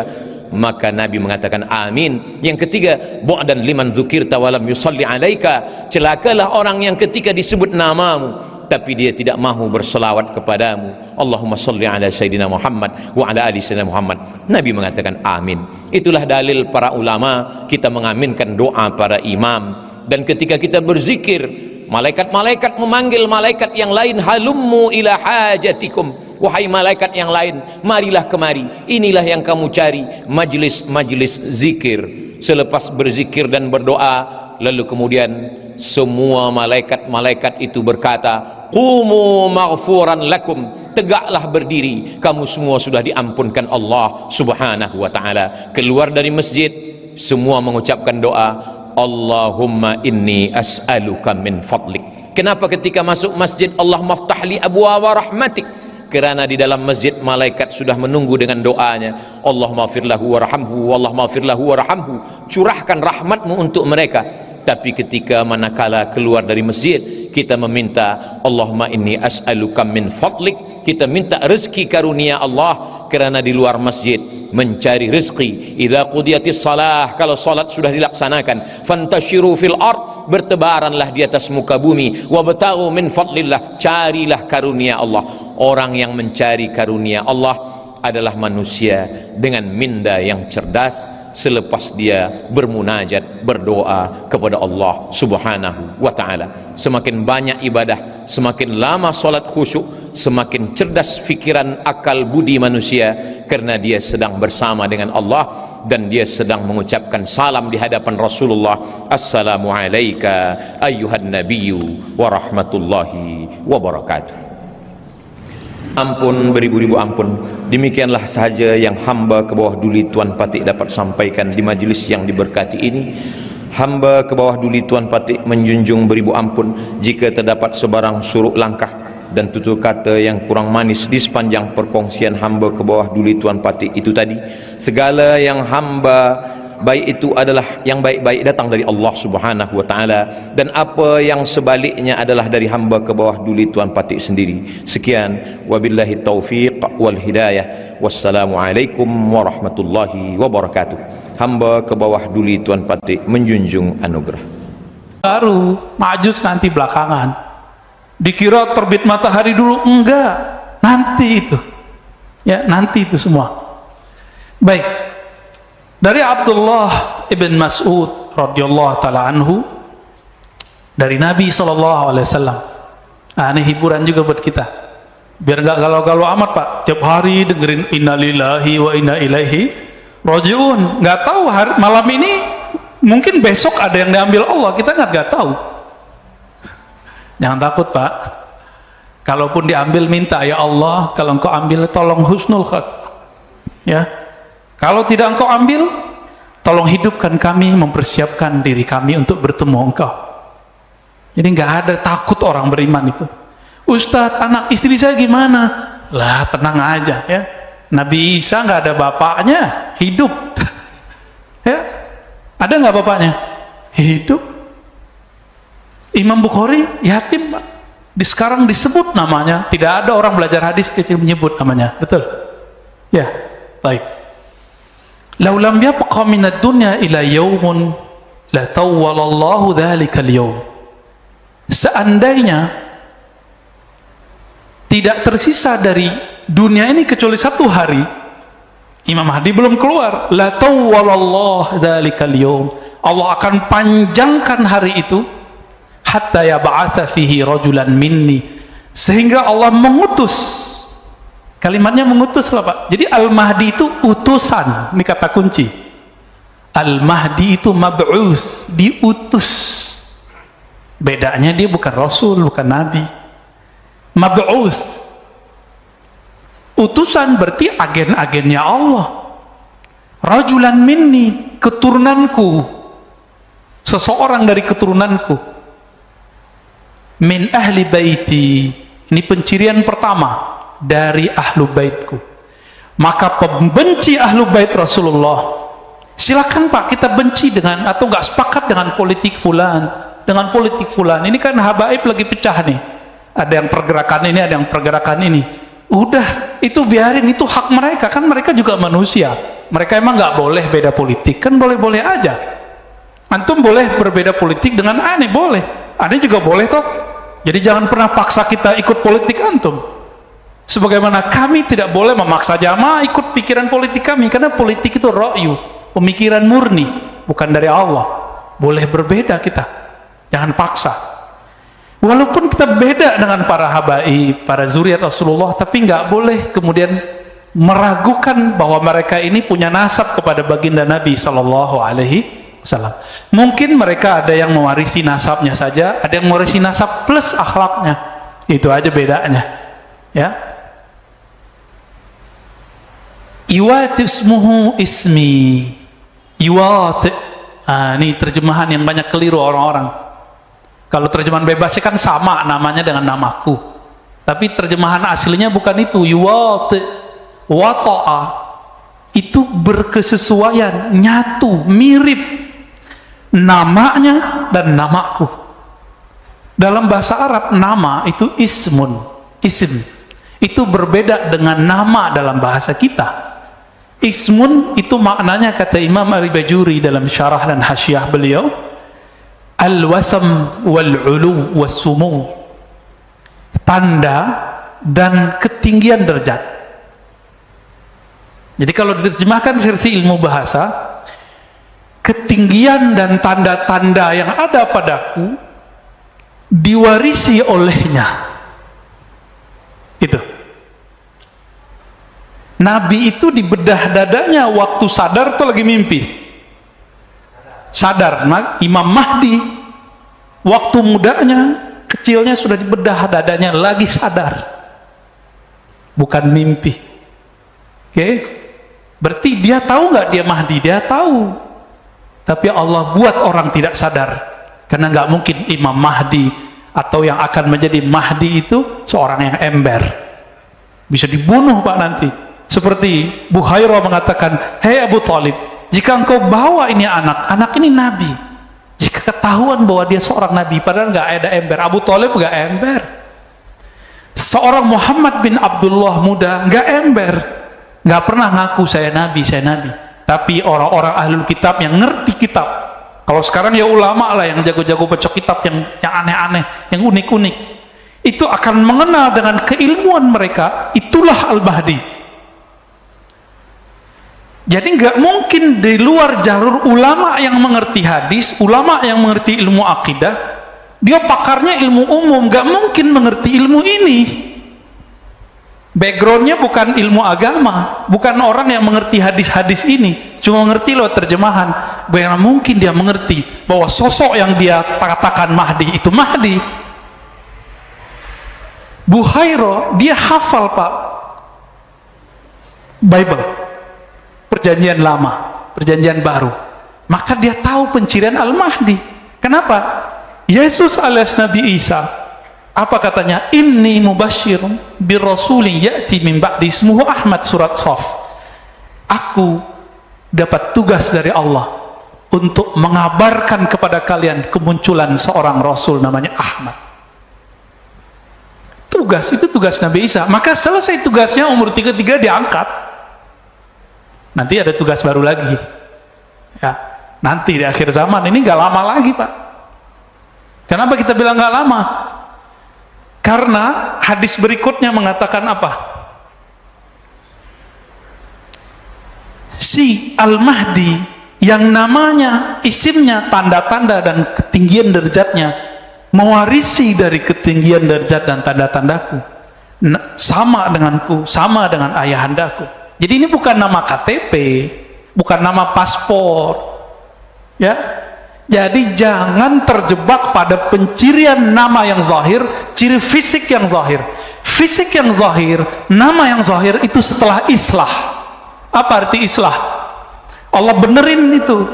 Maka Nabi mengatakan amin. Yang ketiga, bu'dan liman dzukirta wa lam yusalli alaika, celakalah orang yang ketika disebut namamu tapi dia tidak mahu berselawat kepadamu. Allahumma salli ala sayyidina Muhammad wa ala ali sayyidina Muhammad. Nabi mengatakan amin. Itulah dalil para ulama kita mengaminkan doa para imam. Dan ketika kita berzikir, malaikat-malaikat memanggil malaikat yang lain, halummu ila hajatikum, wahai malaikat yang lain, marilah kemari, inilah yang kamu cari, majlis-majlis zikir. Selepas berzikir dan berdoa, lalu kemudian semua malaikat-malaikat itu berkata, qumu maghfuran lakum, tegaklah berdiri, kamu semua sudah diampunkan Allah Subhanahu wa taala. Keluar dari masjid, semua mengucapkan doa, Allahumma inni as'aluka min fadlik. Kenapa ketika masuk masjid Allah maftahli abwaaba rahmatik? Kerana di dalam masjid malaikat sudah menunggu dengan doanya, Allahumma firlahu warhamhu, Allahumma firlahu warhamhu, curahkan rahmatmu untuk mereka. Tapi ketika manakala keluar dari masjid, kita meminta Allahumma inni as'aluka min fadlik, kita minta rezeki karunia Allah. Kerana di luar masjid mencari rezeki, idza qudiyatis salah, kalau salat sudah dilaksanakan, fantashiru fil ard, bertebaranlah di atas muka bumi, wabtaghu min fadlillah, carilah karunia Allah. Orang yang mencari karunia Allah adalah manusia dengan minda yang cerdas selepas dia bermunajat, berdoa kepada Allah Subhanahu wa taala. Semakin banyak ibadah, semakin lama salat khusyuk, semakin cerdas fikiran akal budi manusia, karena dia sedang bersama dengan Allah dan dia sedang mengucapkan salam di hadapan Rasulullah, assalamu alayka ayyuhan nabiyyu wa rahmatullahi wa barakatuh. Ampun beribu-ribu ampun. Demikianlah sahaja yang hamba ke bawah duli Tuan Patik dapat sampaikan di majlis yang diberkati ini. Hamba ke bawah duli Tuan Patik menjunjung beribu ampun jika terdapat sebarang suruk langkah dan tutur kata yang kurang manis di sepanjang perkongsian hamba ke bawah duli Tuan Patik itu tadi. Segala yang hamba baik itu adalah yang baik-baik datang dari Allah Subhanahu wa taala, dan apa yang sebaliknya adalah dari hamba ke bawah duli Tuan Patik sendiri. Sekian, wabillahi taufiq wal hidayah. Wassalamualaikum warahmatullahi wabarakatuh. Hamba ke bawah duli Tuan Patik menjunjung anugerah. Baru majus nanti belakangan. Dikira terbit matahari dulu, enggak, nanti itu. Ya, nanti itu semua. Baik. Dari Abdullah ibn Mas'ud radhiyallahu taala anhu, dari Nabi SAW. Nah, ini hiburan juga buat kita, biar nggak galau-galau amat Pak, tiap hari dengerin innalillahi wa inna ilaihi rajiun. Nggak tahu malam ini mungkin besok ada yang diambil Allah, kita nggak tahu. Jangan takut Pak, kalaupun diambil minta, ya Allah kalau engkau ambil tolong husnul khatimah, ya. Kalau tidak engkau ambil, tolong hidupkan kami, mempersiapkan diri kami untuk bertemu Engkau. Jadi nggak ada takut orang beriman itu. Ustadz, anak istri saya gimana? Lah, tenang aja ya. Nabi Isa nggak ada bapaknya, hidup. Ya, ada nggak bapaknya? Hidup. Imam Bukhari yatim, Pak. Sekarang disebut namanya, tidak ada orang belajar hadis kecil menyebut namanya, betul? Ya, baik. Lau lam yabqa minad dunya ila yaumun la tawwalallahu dhalikal yaum. Seandainya tidak tersisa dari dunia ini kecuali satu hari, Imam Mahdi belum keluar, la tawwalallahu dhalikal yaum. Allah akan panjangkan hari itu hatta yab'atsa fihi rajulan minni, sehingga Allah mengutus. Kalimatnya mengutus lah, Pak. Jadi Al-Mahdi itu utusan, ini kata kunci. Al-Mahdi itu mab'us, diutus. Bedanya dia bukan Rasul, bukan Nabi. Mab'us, utusan berarti agen-agennya Allah. Rajulan minni, keturunanku, seseorang dari keturunanku. Min ahli baiti, ini pencirian pertama dari ahlu baitku. Maka pembenci ahlu bait Rasulullah, silakan Pak, kita benci dengan atau nggak sepakat dengan politik fulan, dengan politik fulan. Ini kan habaib lagi pecah nih, ada yang pergerakan ini, ada yang pergerakan ini. Udah, itu biarin, itu hak mereka, kan mereka juga manusia. Mereka emang nggak boleh beda politik, kan boleh-boleh aja. Antum boleh berbeda politik dengan aneh, boleh. Aneh juga boleh toh. Jadi jangan pernah paksa kita ikut politik antum. Sebagaimana kami tidak boleh memaksa jamaah ikut pikiran politik kami, karena politik itu ra'yu, pemikiran murni, bukan dari Allah. Boleh berbeda kita, jangan paksa. Walaupun kita beda dengan para habaib, para zuriat Rasulullah, tapi nggak boleh kemudian meragukan bahwa mereka ini punya nasab kepada baginda Nabi Sallallahu Alaihi Wasallam. Mungkin mereka ada yang mewarisi nasabnya saja, ada yang mewarisi nasab plus akhlaknya. Itu aja bedanya. Ya. Iwat ismuhu ismi. Iwat. Ini terjemahan yang banyak keliru orang-orang. Kalau terjemahan bebasnya kan sama namanya dengan namaku. Tapi terjemahan aslinya bukan itu. Iwat. Wata'a. Itu berkesesuaian, nyatu, mirip namanya dan namaku. Dalam bahasa Arab nama itu ismun, isim. Itu berbeda dengan nama dalam bahasa kita. Ismun itu maknanya, kata Imam Al-Bajuri dalam syarah dan hasyiah beliau, al-wasam wal-ulu was-sumu, tanda dan ketinggian derajat. Jadi kalau diterjemahkan versi ilmu bahasa, ketinggian dan tanda-tanda yang ada padaku diwarisi olehnya. Itu. Nabi itu di bedah dadanya waktu sadar tuh lagi mimpi. Sadar. Imam Mahdi waktu mudanya, kecilnya sudah di bedah dadanya lagi sadar. Bukan mimpi. Oke? Berarti dia tahu nggak dia Mahdi? Dia tahu. Tapi Allah buat orang tidak sadar, karena nggak mungkin Imam Mahdi atau yang akan menjadi Mahdi itu seorang yang ember, bisa dibunuh Pak nanti. Seperti Buhairah mengatakan, hei Abu Talib, jika engkau bawa ini anak ini Nabi, jika ketahuan bahwa dia seorang Nabi, padahal nggak ada ember. Abu Talib nggak ember. Seorang Muhammad bin Abdullah muda nggak ember, nggak pernah ngaku saya Nabi. Tapi orang-orang ahlul kitab yang ngerti kitab, kalau sekarang ya ulama lah yang jago-jago baca kitab yang aneh-aneh, yang unik-unik, itu akan mengenal dengan keilmuan mereka, itulah Al-Mahdi. Jadi nggak mungkin di luar jalur ulama yang mengerti hadis, ulama yang mengerti ilmu akidah, dia pakarnya ilmu umum, nggak mungkin mengerti ilmu ini. Backgroundnya bukan ilmu agama, bukan orang yang mengerti hadis-hadis ini, cuma mengerti lewat terjemahan. Bagaimana mungkin dia mengerti bahwa sosok yang dia katakan Mahdi itu Mahdi? Buhairah dia hafal Pak Bible, perjanjian lama, perjanjian baru. maka dia tahu pencirian Al-Mahdi. Kenapa? Yesus alias Nabi Isa, apa katanya? Inni mubasyirun birrasulin ya'ti min ba'di ismuhu Ahmad, surat Shaf. Aku dapat tugas dari Allah untuk mengabarkan kepada kalian kemunculan seorang rasul namanya Ahmad. Tugas itu tugas Nabi Isa. Maka selesai tugasnya umur 33 diangkat. Nanti ada tugas baru lagi. Ya, nanti di akhir zaman ini gak lama lagi, Pak. Kenapa kita bilang gak lama? Karena hadis berikutnya mengatakan apa? Si Al-Mahdi yang namanya, isimnya, tanda-tanda dan ketinggian derajatnya mewarisi dari ketinggian derajat dan tanda-tandaku, sama denganku, sama dengan ayahandaku. Jadi ini bukan nama KTP, bukan nama paspor, ya. Jadi jangan terjebak pada pencirian nama yang zahir, ciri fisik yang zahir. Fisik yang zahir, nama yang zahir itu setelah islah. Apa arti islah? Allah benerin itu.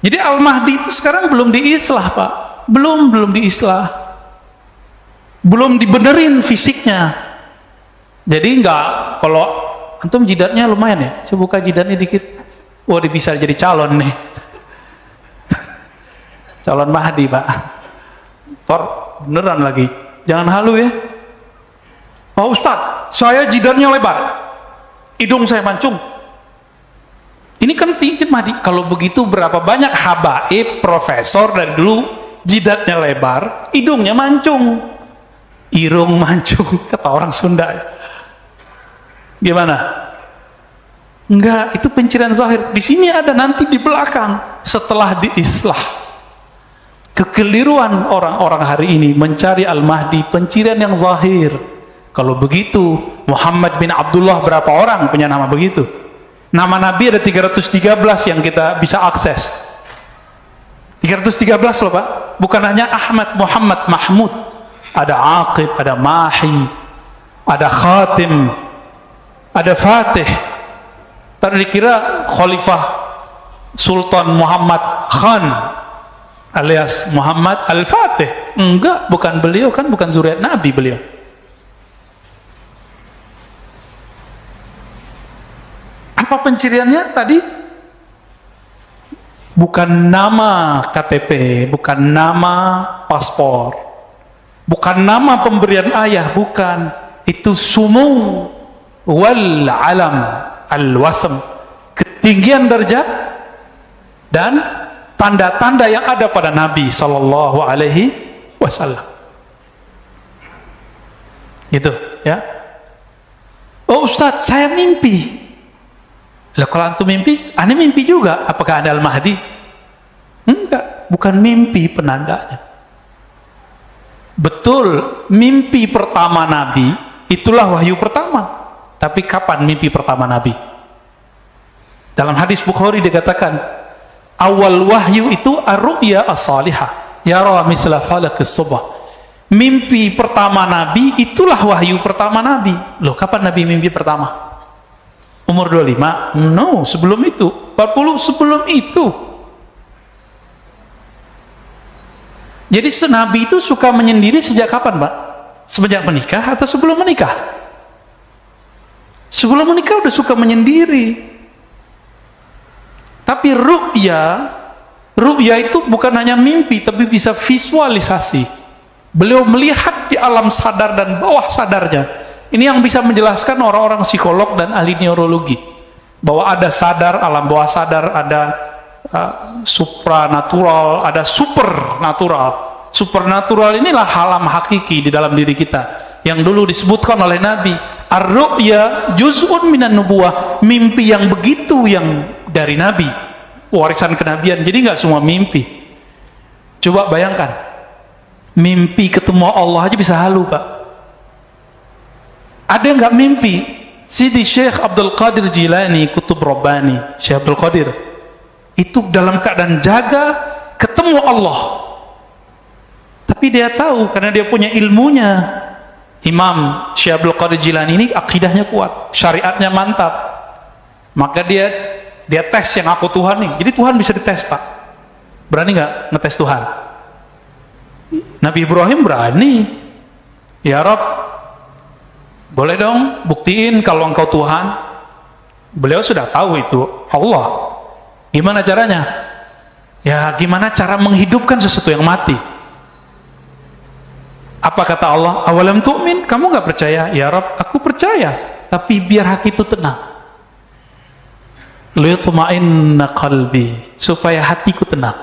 Jadi Al-Mahdi itu sekarang belum diislah, Pak. Belum diislah. Belum dibenerin fisiknya. Jadi enggak, kalau antum jidatnya lumayan ya. Coba buka jidatnya dikit. Wah, dia bisa jadi calon nih. Calon Mahdi, Pak. Tor, beneran lagi. Jangan halu ya. Pak Ustadz, saya jidatnya lebar. Hidung saya mancung. Ini kan tinggi Mahdi. Kalau begitu berapa banyak habaib, profesor dari dulu jidatnya lebar, hidungnya mancung. Irung mancung, kata orang Sunda. Gimana? Enggak, itu pencirian zahir. Di sini ada, nanti di belakang setelah diislah. Kekeliruan orang-orang hari ini mencari Al-Mahdi pencirian yang zahir. Kalau begitu, Muhammad bin Abdullah berapa orang punya nama begitu? Nama Nabi ada 313 yang kita bisa akses. 313 loh, Pak. Bukan hanya Ahmad, Muhammad, Mahmud. Ada Aqib, ada Mahi, ada Khatim, ada Fatih. Tadi dikira Khalifah Sultan Muhammad Khan alias Muhammad Al-Fatih. Enggak, bukan beliau, kan bukan zuriat Nabi beliau. Apa penciriannya tadi? Bukan nama KTP, bukan nama paspor, bukan nama pemberian ayah, bukan. Itu sumu wal alam al-wasm, ketinggian derajat dan tanda-tanda yang ada pada Nabi sallallahu alaihi wasallam. Gitu, ya. Oh Ustadz, saya mimpi. Lah kalau antum mimpi, aneh mimpi juga. Apakah ada Al-Mahdi? Enggak, bukan mimpi penandanya. Betul, mimpi pertama Nabi itulah wahyu pertama. Tapi kapan mimpi pertama Nabi? Dalam hadis Bukhari dikatakan, awal wahyu itu ar-ru'ya as-salihah, yara misla falakis subah. Mimpi pertama Nabi itulah wahyu pertama Nabi. Loh, kapan Nabi mimpi pertama? Umur 25? No, sebelum itu. 40 sebelum itu. Jadi Nabi itu suka menyendiri sejak kapan, Pak? Semenjak menikah atau sebelum menikah? Sebelum menikah udah suka menyendiri. Tapi ru'ya itu bukan hanya mimpi, tapi bisa visualisasi. Beliau melihat di alam sadar dan bawah sadarnya. Ini yang bisa menjelaskan orang-orang psikolog dan ahli neurologi, bahwa ada sadar, alam bawah sadar, ada supranatural, ada supernatural. Supernatural inilah alam hakiki di dalam diri kita, yang dulu disebutkan oleh Nabi, ar-ru'ya juz'un minan nubuwah, mimpi yang begitu yang dari Nabi, warisan kenabian. Jadi nggak semua mimpi. Coba bayangkan, mimpi ketemu Allah aja bisa halu, Pak. Ada yang nggak mimpi? Sidi Syekh Abdul Qadir Jilani, Kutub Rabbani, Syekh Abdul Qadir itu dalam keadaan jaga ketemu Allah, tapi dia tahu karena dia punya ilmunya. Imam Syekh Abdul Qadir Jilani ini akidahnya kuat, syariatnya mantap, maka dia dia tes yang aku Tuhan nih. Jadi Tuhan bisa dites, Pak. Berani nggak ngetes Tuhan? Nabi Ibrahim berani. Ya Rob, boleh dong buktiin kalau engkau Tuhan. Beliau sudah tahu itu Allah. Gimana caranya? Ya gimana cara menghidupkan sesuatu yang mati? Apa kata Allah? Awalam tu'min? Kamu nggak percaya? Ya Rob, aku percaya, tapi biar hati itu tenang. Liyutma'inna qalbi, supaya hatiku tenang.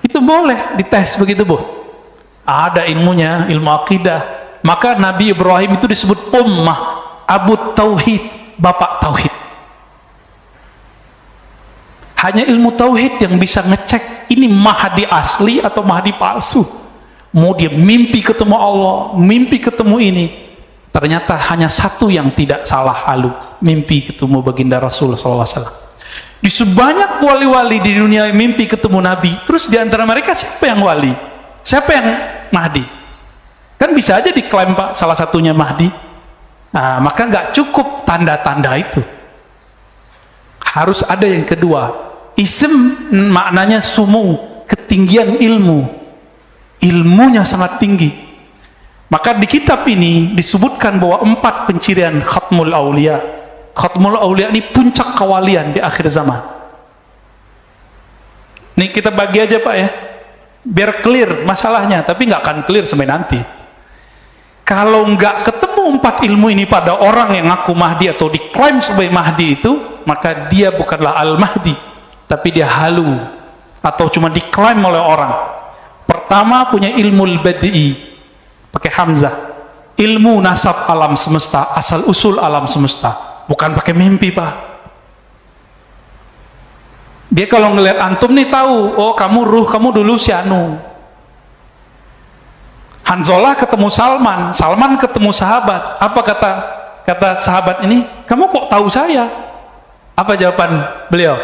Itu boleh dites begitu, Bu. Ada ilmunya, ilmu akidah. Maka Nabi Ibrahim itu disebut ummah, Abu Tauhid, bapak tauhid. Hanya ilmu tauhid yang bisa ngecek ini Mahdi asli atau Mahdi palsu. Mau dia mimpi ketemu Allah, mimpi ketemu ini, ternyata hanya satu yang tidak salah halu, mimpi ketemu baginda Rasul SAW. Di sebanyak wali-wali di dunia mimpi ketemu Nabi, terus di antara mereka siapa yang wali? Siapa yang Mahdi? Kan bisa aja diklaim Pak salah satunya Mahdi. Nah, maka nggak cukup tanda-tanda itu, harus ada yang kedua. Ism maknanya sumu, ketinggian ilmu. Ilmunya sangat tinggi. Maka di kitab ini disebutkan bahwa 4 pencirian Khatmul Aulia. Khatmul Aulia ini puncak kewalian di akhir zaman. Nih kita bagi aja Pak ya, biar clear masalahnya, tapi nggak akan clear sampai nanti. Kalau nggak ketemu 4 ilmu ini pada orang yang ngaku Mahdi atau diklaim sebagai Mahdi itu, maka dia bukanlah Al-Mahdi, tapi dia halu atau cuma diklaim oleh orang. Pertama punya ilmu al-badi'i, pakai hamzah, ilmu nasab alam semesta, asal usul alam semesta, bukan pakai mimpi Pak. Dia kalau ngelihat antum nih tahu, oh kamu ruh kamu dulu si anu. Hanzalah ketemu Salman, Salman ketemu sahabat. Apa kata sahabat ini? Kamu kok tahu saya? Apa jawaban beliau?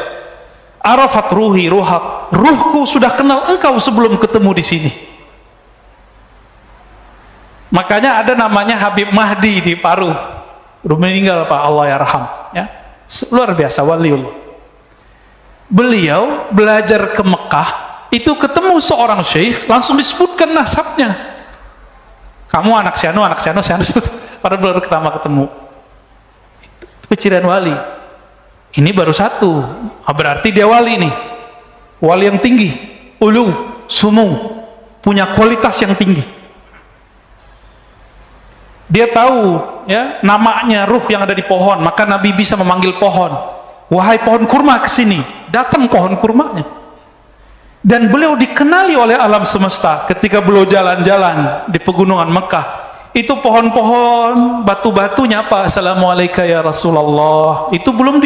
Arafat ruhi ruhak, ruhku sudah kenal engkau sebelum ketemu di sini. Makanya ada namanya Habib Mahdi di Paru. Udah meninggal Pak, Allah yarham ya. Luar biasa waliullah. Beliau belajar ke Mekah, itu ketemu seorang syekh, langsung disebutkan nasabnya. Kamu anak si anu, pada baru pertama ketemu. Itu pencirian wali. Ini baru satu, berarti dia wali nih, wali yang tinggi, ulu, sumu, punya kualitas yang tinggi. Dia tahu ya namanya ruh yang ada di pohon, maka Nabi bisa memanggil pohon, wahai pohon kurma kesini, datang pohon kurmanya. Dan beliau dikenali oleh alam semesta ketika beliau jalan-jalan di pegunungan Mekah. Itu pohon-pohon, batu-batunya apa? Assalamualaikum ya Rasulullah. Itu belum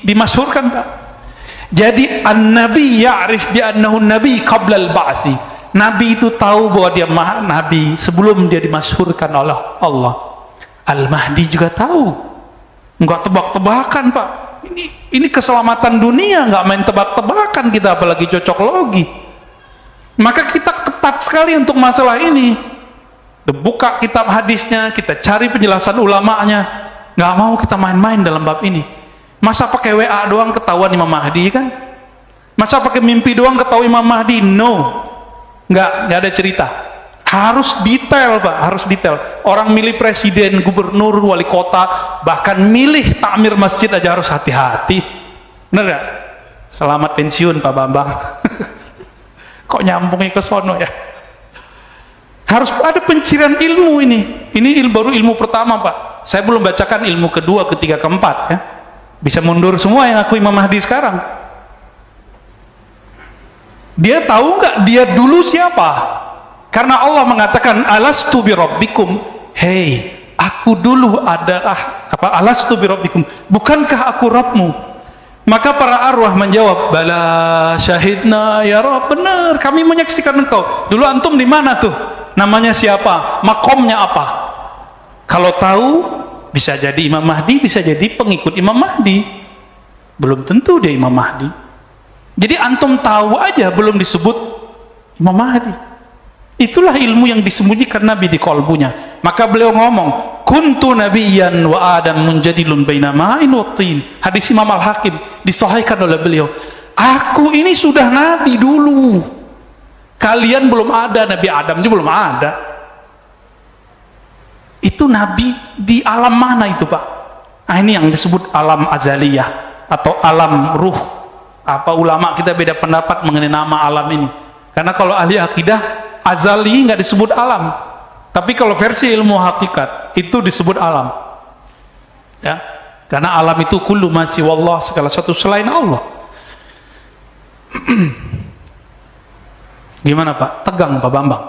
dimasyhurkan Pak. Jadi an-nabi ya'rif bi annahu nabi qabla al-ba'si. Nabi itu tahu bahwa dia nabi sebelum dia dimasyhurkan oleh Allah. Al-Mahdi juga tahu. Enggak tebak-tebakan Pak. Ini keselamatan dunia, enggak main tebak-tebakan kita, apalagi cocok logi. Maka kita ketat sekali untuk masalah ini. Buka kitab hadisnya, kita cari penjelasan ulamanya. Nggak mau kita main-main dalam bab ini. Masa pakai WA doang ketahuan Imam Mahdi kan? Masa pakai mimpi doang ketahuan Imam Mahdi? No, nggak ada cerita. Harus detail Pak, harus detail. Orang milih presiden, gubernur, wali kota, bahkan milih takmir masjid aja harus hati-hati. Bener nggak? Selamat pensiun Pak Bambang. Kok nyambungnya ke sono ya? Harus ada pencirian ilmu ini. Ini baru ilmu pertama Pak. Saya belum bacakan ilmu kedua, ketiga, keempat ya. Bisa mundur semua yang aku Imam Mahdi sekarang. Dia tahu nggak dia dulu siapa? Karena Allah mengatakan alastu bi rabbikum. Hei, aku dulu adalah apa? Alastu bi rabbikum. Bukankah aku Rabbmu? Maka para arwah menjawab, bala syahidna ya Rabb, benar kami menyaksikan engkau. Dulu antum di mana tuh? Namanya siapa? Makomnya apa? Kalau tahu, bisa jadi Imam Mahdi, bisa jadi pengikut Imam Mahdi. Belum tentu dia Imam Mahdi. Jadi antum tahu aja belum disebut Imam Mahdi. Itulah ilmu yang disembunyikan Nabi di kolbunya. Maka beliau ngomong, kuntu nabiyyan wa adam munjadilun baina ma'in wa tin. Hadis Imam Al-Hakim disahihkan oleh beliau. Aku ini sudah nabi dulu. Kalian belum ada, Nabi Adam juga belum ada. Itu nabi di alam mana itu, Pak? Nah, ini yang disebut alam azaliyah atau alam ruh. Apa ulama kita beda pendapat mengenai nama alam ini. Karena kalau ahli akidah, azali nggak disebut alam. Tapi kalau versi ilmu hakikat, itu disebut alam. Ya, karena alam itu kullu ma siwallah, segala sesuatu selain Allah. Gimana Pak? Tegang Pak Bambang?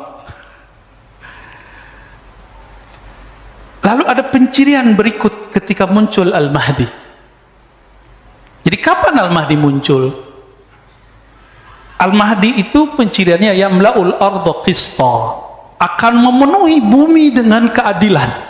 Lalu ada pencirian berikut ketika muncul Al-Mahdi. Jadi kapan Al-Mahdi muncul? Al-Mahdi itu penciriannya yamla'ul arda qista, akan memenuhi bumi dengan keadilan.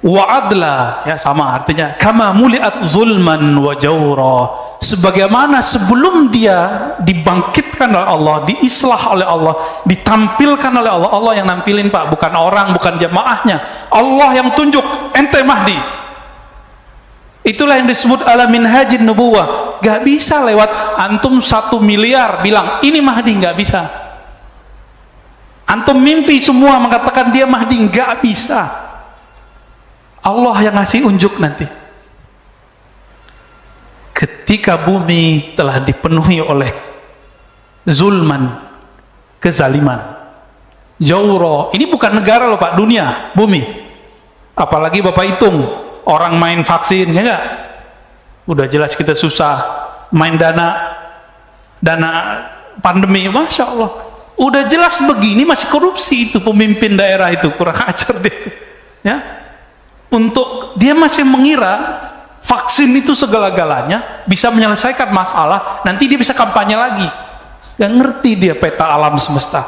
Wa adla, ya sama artinya, kama muliat zulman wa jawra, sebagaimana sebelum dia dibangkitkan oleh Allah, diislah oleh Allah, ditampilkan oleh Allah. Allah yang nampilin Pak, bukan orang, bukan jamaahnya. Allah yang tunjuk, ente Mahdi. Itulah yang disebut ala minhajin nubuwah. Gak bisa lewat antum 1 miliar bilang ini Mahdi, gak bisa. Antum mimpi semua mengatakan dia Mahdi, gak bisa. Allah yang ngasih unjuk nanti. Ketika bumi telah dipenuhi oleh zulman, kezaliman, jawro, ini bukan negara loh Pak, dunia, bumi. Apalagi Bapak hitung orang main vaksin, ya enggak? Udah jelas kita susah main dana pandemi, Masya Allah. Udah jelas begini masih korupsi itu pemimpin daerah itu, kurang ajar deh itu. Ya, untuk dia masih mengira vaksin itu segala-galanya bisa menyelesaikan masalah, nanti dia bisa kampanye lagi. Gak ngerti dia peta alam semesta.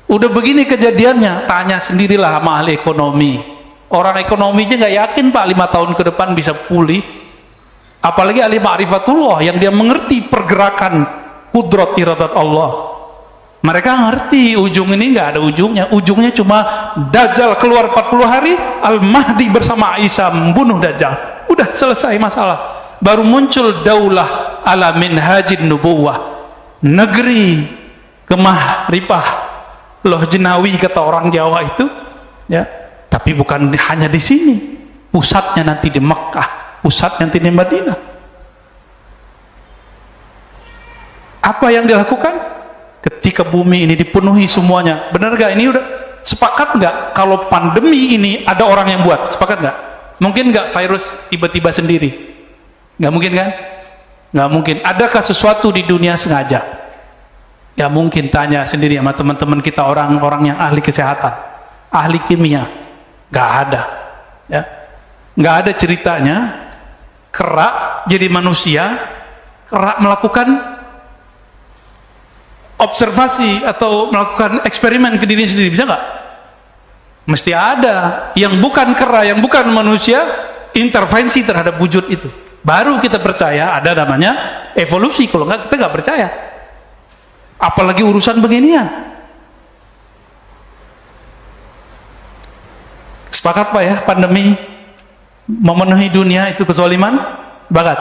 Udah begini kejadiannya, tanya sendirilah sama ahli ekonomi. Orang ekonominya gak yakin Pak 5 tahun ke depan bisa pulih. Apalagi ahli ma'rifatullah yang dia mengerti pergerakan kudrat iradat Allah. Mereka ngerti ujung ini gak ada ujungnya. Ujungnya cuma Dajjal keluar 40 hari, Al-Mahdi bersama Isa membunuh Dajjal. Udah selesai masalah. Baru muncul daulah ala minhajin nubuwah, negeri kemah ripah loh jenawi kata orang Jawa itu, ya. Tapi bukan hanya di sini, pusatnya nanti di Mekkah, pusatnya nanti di Madinah. Apa yang dilakukan ketika bumi ini dipenuhi semuanya? Benar gak ini? Udah sepakat nggak kalau pandemi ini ada orang yang buat? Sepakat nggak? Mungkin nggak virus tiba-tiba sendiri? Nggak mungkin kan? Nggak mungkin. Adakah sesuatu di dunia sengaja? Nggak mungkin. Tanya sendiri sama teman-teman kita, orang-orang yang ahli kesehatan, ahli kimia. Nggak ada. Ya. Nggak ada ceritanya kera jadi manusia, kera melakukan observasi atau melakukan eksperimen ke diri sendiri. Bisa nggak? Mesti ada yang bukan kera, yang bukan manusia intervensi terhadap wujud itu, baru kita percaya ada namanya evolusi. Kalau nggak, kita nggak percaya. Apalagi urusan beginian. Sepakat Pak ya, pandemi memenuhi dunia itu kezaliman banget.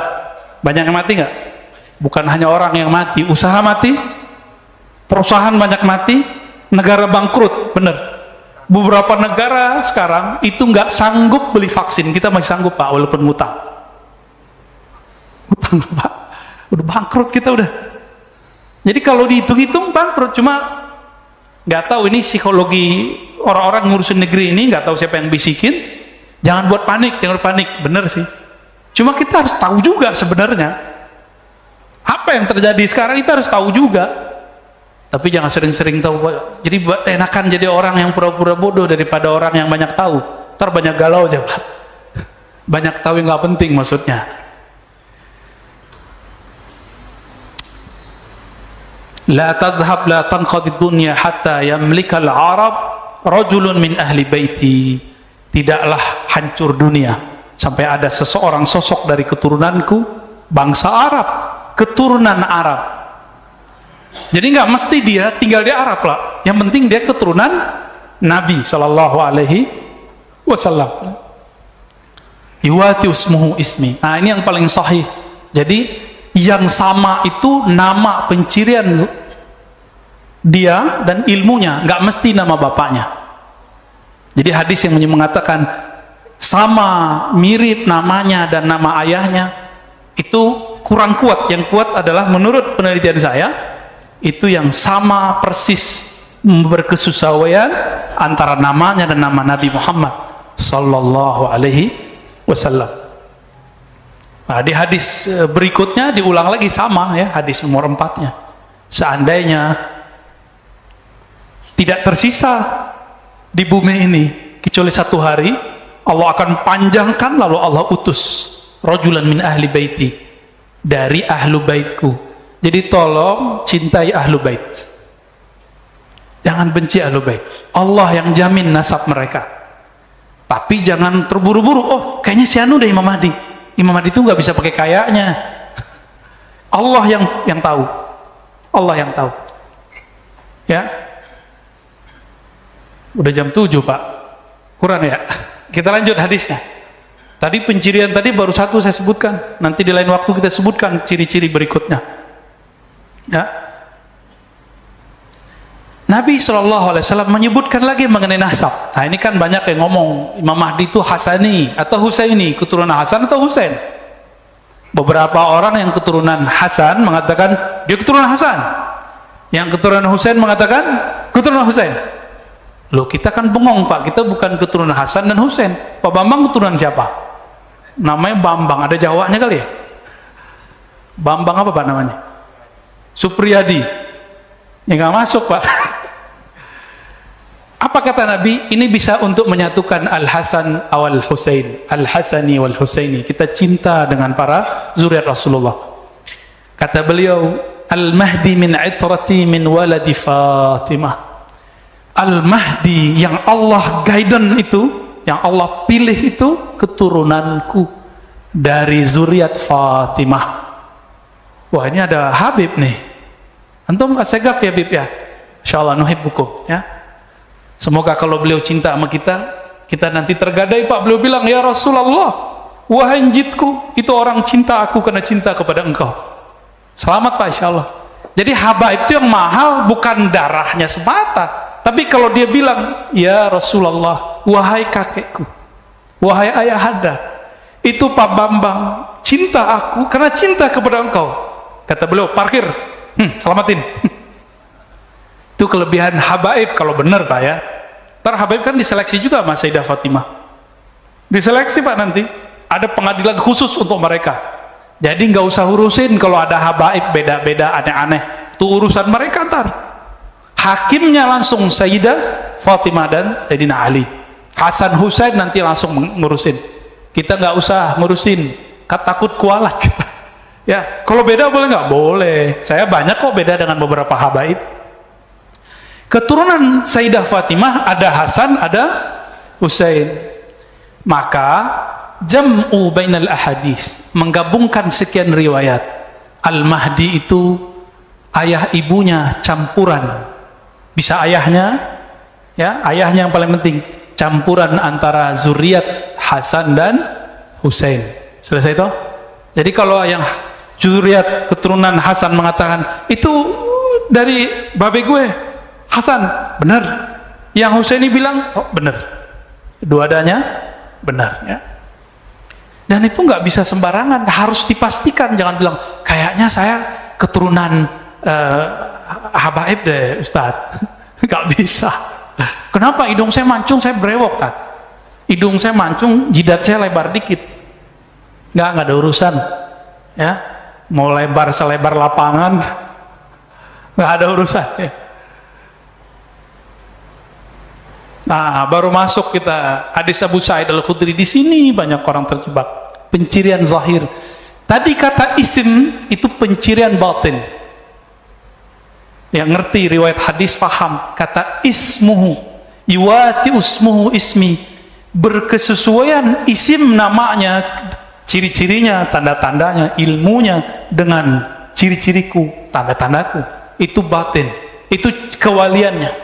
Banyak yang mati nggak? Bukan hanya orang yang mati, usaha mati, perusahaan banyak mati, negara bangkrut, bener. Beberapa negara sekarang itu nggak sanggup beli vaksin. Kita masih sanggup Pak, walaupun ngutang. Utang Pak, udah bangkrut kita udah. Jadi kalau dihitung-hitung bangkrut, cuma nggak tahu ini psikologi orang-orang ngurusin negeri ini, nggak tahu siapa yang bisikin. Jangan buat panik, jangan panik, bener sih. Cuma kita harus tahu juga sebenarnya apa yang terjadi sekarang, kita harus tahu juga. Tapi jangan sering-sering tahu. Jadi enakan jadi orang yang pura-pura bodoh daripada orang yang banyak tahu. Ntar banyak galau aja Pak. Banyak tahu yang nggak penting maksudnya. La tazhab la tanqadid dunya hatta yamlikal Arab rajulun min ahli baiti. Tidaklah hancur dunia sampai ada seseorang sosok dari keturunanku, bangsa Arab, keturunan Arab. Jadi nggak mesti dia tinggal di Arab lah. Yang penting dia keturunan Nabi Shallallahu Alaihi Wasallam. Yuwati usmuhu ismi. Nah, ini yang paling sahih. Jadi yang sama itu nama pencirian dia dan ilmunya, nggak mesti nama bapaknya. Jadi hadis yang mengatakan sama mirip namanya dan nama ayahnya itu kurang kuat. Yang kuat adalah menurut penelitian saya itu yang sama persis berkesesuaian antara namanya dan nama Nabi Muhammad Sallallahu Alaihi Wasallam. Nah, di hadis berikutnya diulang lagi sama ya, hadis nomor 4-nya. Seandainya tidak tersisa di bumi ini kecuali 1 hari, Allah akan panjangkan, lalu Allah utus rajulan min ahli baiti, dari ahlu baitku. Jadi tolong cintai ahlu bait, jangan benci ahlu bait. Allah yang jamin nasab mereka, tapi jangan terburu-buru. Oh, kayaknya si anu deh Imam Mahdi. Imam Mahdi itu nggak bisa pakai kayaknya. Allah yang tahu. Allah yang tahu. Ya. Udah jam 7, Pak. Kurang ya? Kita lanjut hadisnya. Tadi pencirian tadi baru 1 saya sebutkan. Nanti di lain waktu kita sebutkan ciri-ciri berikutnya. Ya. Nabi SAW menyebutkan lagi mengenai nasab. Nah, ini kan banyak yang ngomong Imam Mahdi itu Hasani atau Husaini, keturunan Hasan atau Husain. Beberapa orang yang keturunan Hasan mengatakan dia keturunan Hasan, yang keturunan Husain mengatakan keturunan Husain. Loh, kita kan bengong, Pak, kita bukan keturunan Hasan dan Husain. Pak Bambang keturunan siapa? Namanya Bambang, ada Jawanya kali ya? Bambang apa Pak namanya? Supriyadi. Ya nggak masuk, Pak. Apa kata Nabi? Ini bisa untuk menyatukan Al-Hasan wal Husain, Al-Hasani wal Husaini. Kita cinta dengan para zuriat Rasulullah. Kata beliau, Al-Mahdi min itrati min waladi Fatimah. Al-Mahdi yang Allah guidance itu, yang Allah pilih itu keturunanku dari zuriat Fatimah. Wah, ini ada Habib nih. Antum asegaf ya Habib ya? Insyaallah nuhibbukum ya. Semoga kalau beliau cinta sama kita, kita nanti tergadai, Pak. Beliau bilang, ya Rasulullah, wahai jitku, itu orang cinta aku karena cinta kepada engkau. Selamat, Pak, insyaallah. Jadi habaib itu yang mahal bukan darahnya semata, tapi kalau dia bilang, ya Rasulullah, wahai kakekku, wahai ayahanda, itu Pak Bambang cinta aku karena cinta kepada engkau. Kata beliau, parkir, selamatin. Itu kelebihan habaib kalau benar, Pak ya. Ntar habaib kan diseleksi juga sama Sayyidah Fatimah. Diseleksi, Pak, nanti ada pengadilan khusus untuk mereka. Jadi nggak usah urusin kalau ada habaib beda-beda aneh-aneh. Itu urusan mereka ntar. Hakimnya langsung Sayyidah Fatimah dan Sayyidina Ali. Hasan Husain nanti langsung ngurusin. Kita nggak usah ngurusin, takut kualat kita. Ya, kalau beda boleh nggak? Boleh. Saya banyak kok beda dengan beberapa habaib. Keturunan Sayyidah Fatimah ada Hasan, ada Husain. Maka jam'u bainal ahadis, menggabungkan sekian riwayat. Al-Mahdi itu ayah ibunya campuran. Bisa ayahnya, ya, ayahnya yang paling penting, campuran antara zuriat Hasan dan Husain. Selesai itu? Jadi kalau yang zuriat keturunan Hasan mengatakan itu dari babe gue Hasan, benar. Yang Husaini bilang, oh benar. Dua-duanya benar ya. Dan itu nggak bisa sembarangan, harus dipastikan. Jangan bilang, kayaknya saya keturunan habaib deh Ustadz. Nggak bisa. Kenapa? Hidung saya mancung, saya brewok kan. Hidung saya mancung, jidat saya lebar dikit. Nggak ada urusan. Ya, mau lebar selebar lapangan, nggak ada urusan. Ya. Nah, baru masuk kita hadis Abu Sa'id Al-Khudri. Di sini banyak orang terjebak. Pencirian zahir. Tadi kata isim itu pencirian batin. Yang ngerti riwayat hadis paham. Kata ismuhu, yuwati usmuhu ismi, berkesesuaian isim namanya, ciri-cirinya, tanda-tandanya, ilmunya dengan ciri-ciriku, tanda-tandaku. Itu batin. Itu kewaliannya.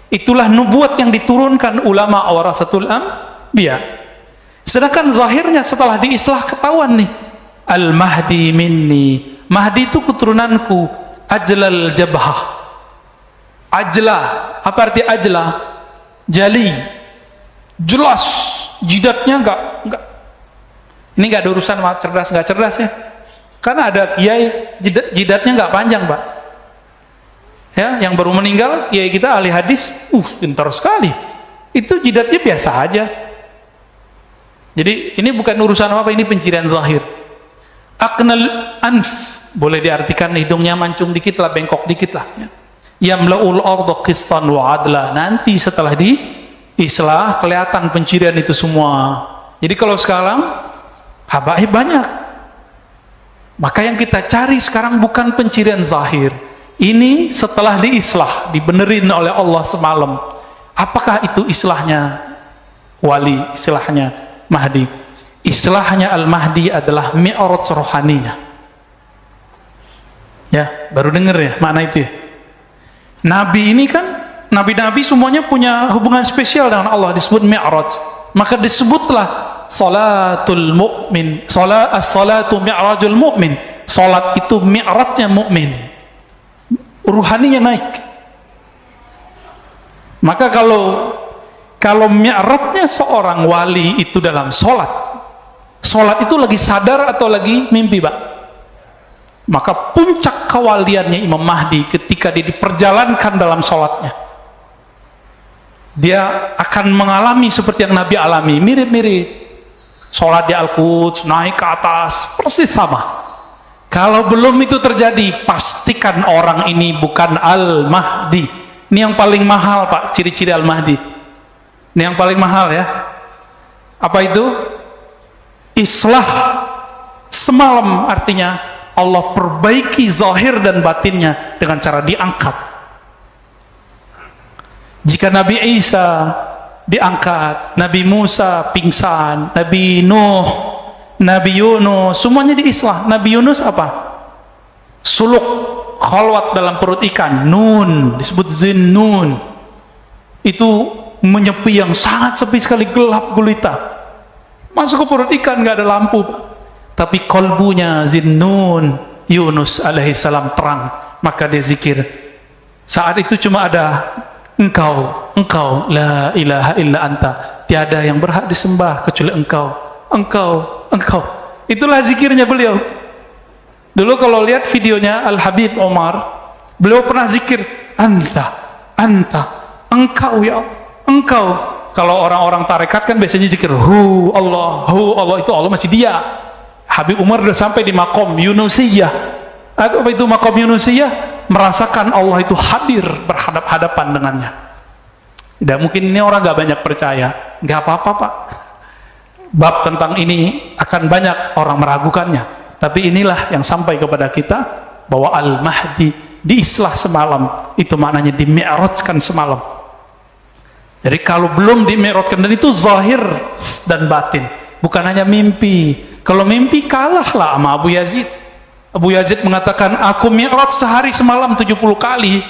Itulah nubuat yang diturunkan ulama warasatul anbiya. Sedangkan zahirnya setelah diislah ketahuan nih, al-mahdi minni, mahdi itu keturunanku, ajlal jabhah. Ajla, apa arti ajla? Jali, jelas, jidatnya enggak ini enggak ada urusan sama cerdas enggak cerdas ya. Karena ada kiai jidatnya enggak panjang, Pak. Ya, yang baru meninggal kiai kita ahli hadis, pintar sekali. Itu jidatnya biasa aja. Jadi ini bukan urusan apa, ini pencirian zahir. Aqnal anf, boleh diartikan hidungnya mancung dikit lah, bengkok dikit lah ya. Yamla'ul arda qistan wa adla. Nanti setelah diislah kelihatan pencirian itu semua. Jadi kalau sekarang habaib banyak. Maka yang kita cari sekarang bukan pencirian zahir. Ini setelah diislah, dibenerin oleh Allah semalam. Apakah itu islahnya wali, islahnya mahdi? Islahnya al-mahdi adalah mi'raj rohaninya. Ya, baru denger ya makna itu ya. Nabi ini kan, nabi-nabi semuanya punya hubungan spesial dengan Allah, disebut mi'raj. Maka disebutlah salatul mu'min, as-salatu mi'rajul mu'min. Salat itu mi'rajnya mu'min, ruhaninya naik. Maka kalau mi'rajnya seorang wali itu dalam salat itu lagi sadar atau lagi mimpi, Pak? Maka puncak kewaliannya Imam Mahdi ketika dia diperjalankan dalam sholatnya, dia akan mengalami seperti yang Nabi alami, mirip-mirip. Sholat di Al-Quds, naik ke atas, persis sama. Kalau belum itu terjadi, pastikan orang ini bukan Al-Mahdi. Ini yang paling mahal, Pak, ciri-ciri Al-Mahdi. Ini yang paling mahal ya. Apa itu? Islah semalam, artinya Allah perbaiki zahir dan batinnya dengan cara diangkat. Jika Nabi Isa diangkat, Nabi Musa pingsan, Nabi Nuh, Nabi Yunus, semuanya diislah. Nabi Yunus apa? Suluk, khalwat dalam perut ikan, nun, disebut zinnun. Itu menyepi yang sangat sepi sekali, gelap gulita. Masuk ke perut ikan, nggak ada lampu, Pak. Tapi kolbunya zinnun, Yunus alaihissalam terang. Maka dia zikir. Saat itu cuma ada engkau, la ilaha illa anta, tiada yang berhak disembah kecuali engkau. Itulah zikirnya beliau. Dulu kalau lihat videonya Al-Habib Omar, beliau pernah zikir anta, engkau ya engkau. Kalau orang-orang tarekat kan biasanya zikir hu Allah, itu Allah masih dia. Habib Umar sudah sampai di makom Yunusiyah. Atau apa itu makom Yunusiyah? Merasakan Allah itu hadir berhadap-hadapan dengannya. Tidak mungkin ini orang gak banyak percaya. Gak apa-apa, Pak. Bab tentang ini akan banyak orang meragukannya. Tapi inilah yang sampai kepada kita, bahwa Al-Mahdi diislah semalam. Itu maknanya dimi'rajkan semalam. Jadi kalau belum dimi'rajkan, dan itu zahir dan batin, bukan hanya mimpi. Kalau mimpi kalahlah sama Abu Yazid. Abu Yazid mengatakan, aku mi'raj sehari semalam 70 kali.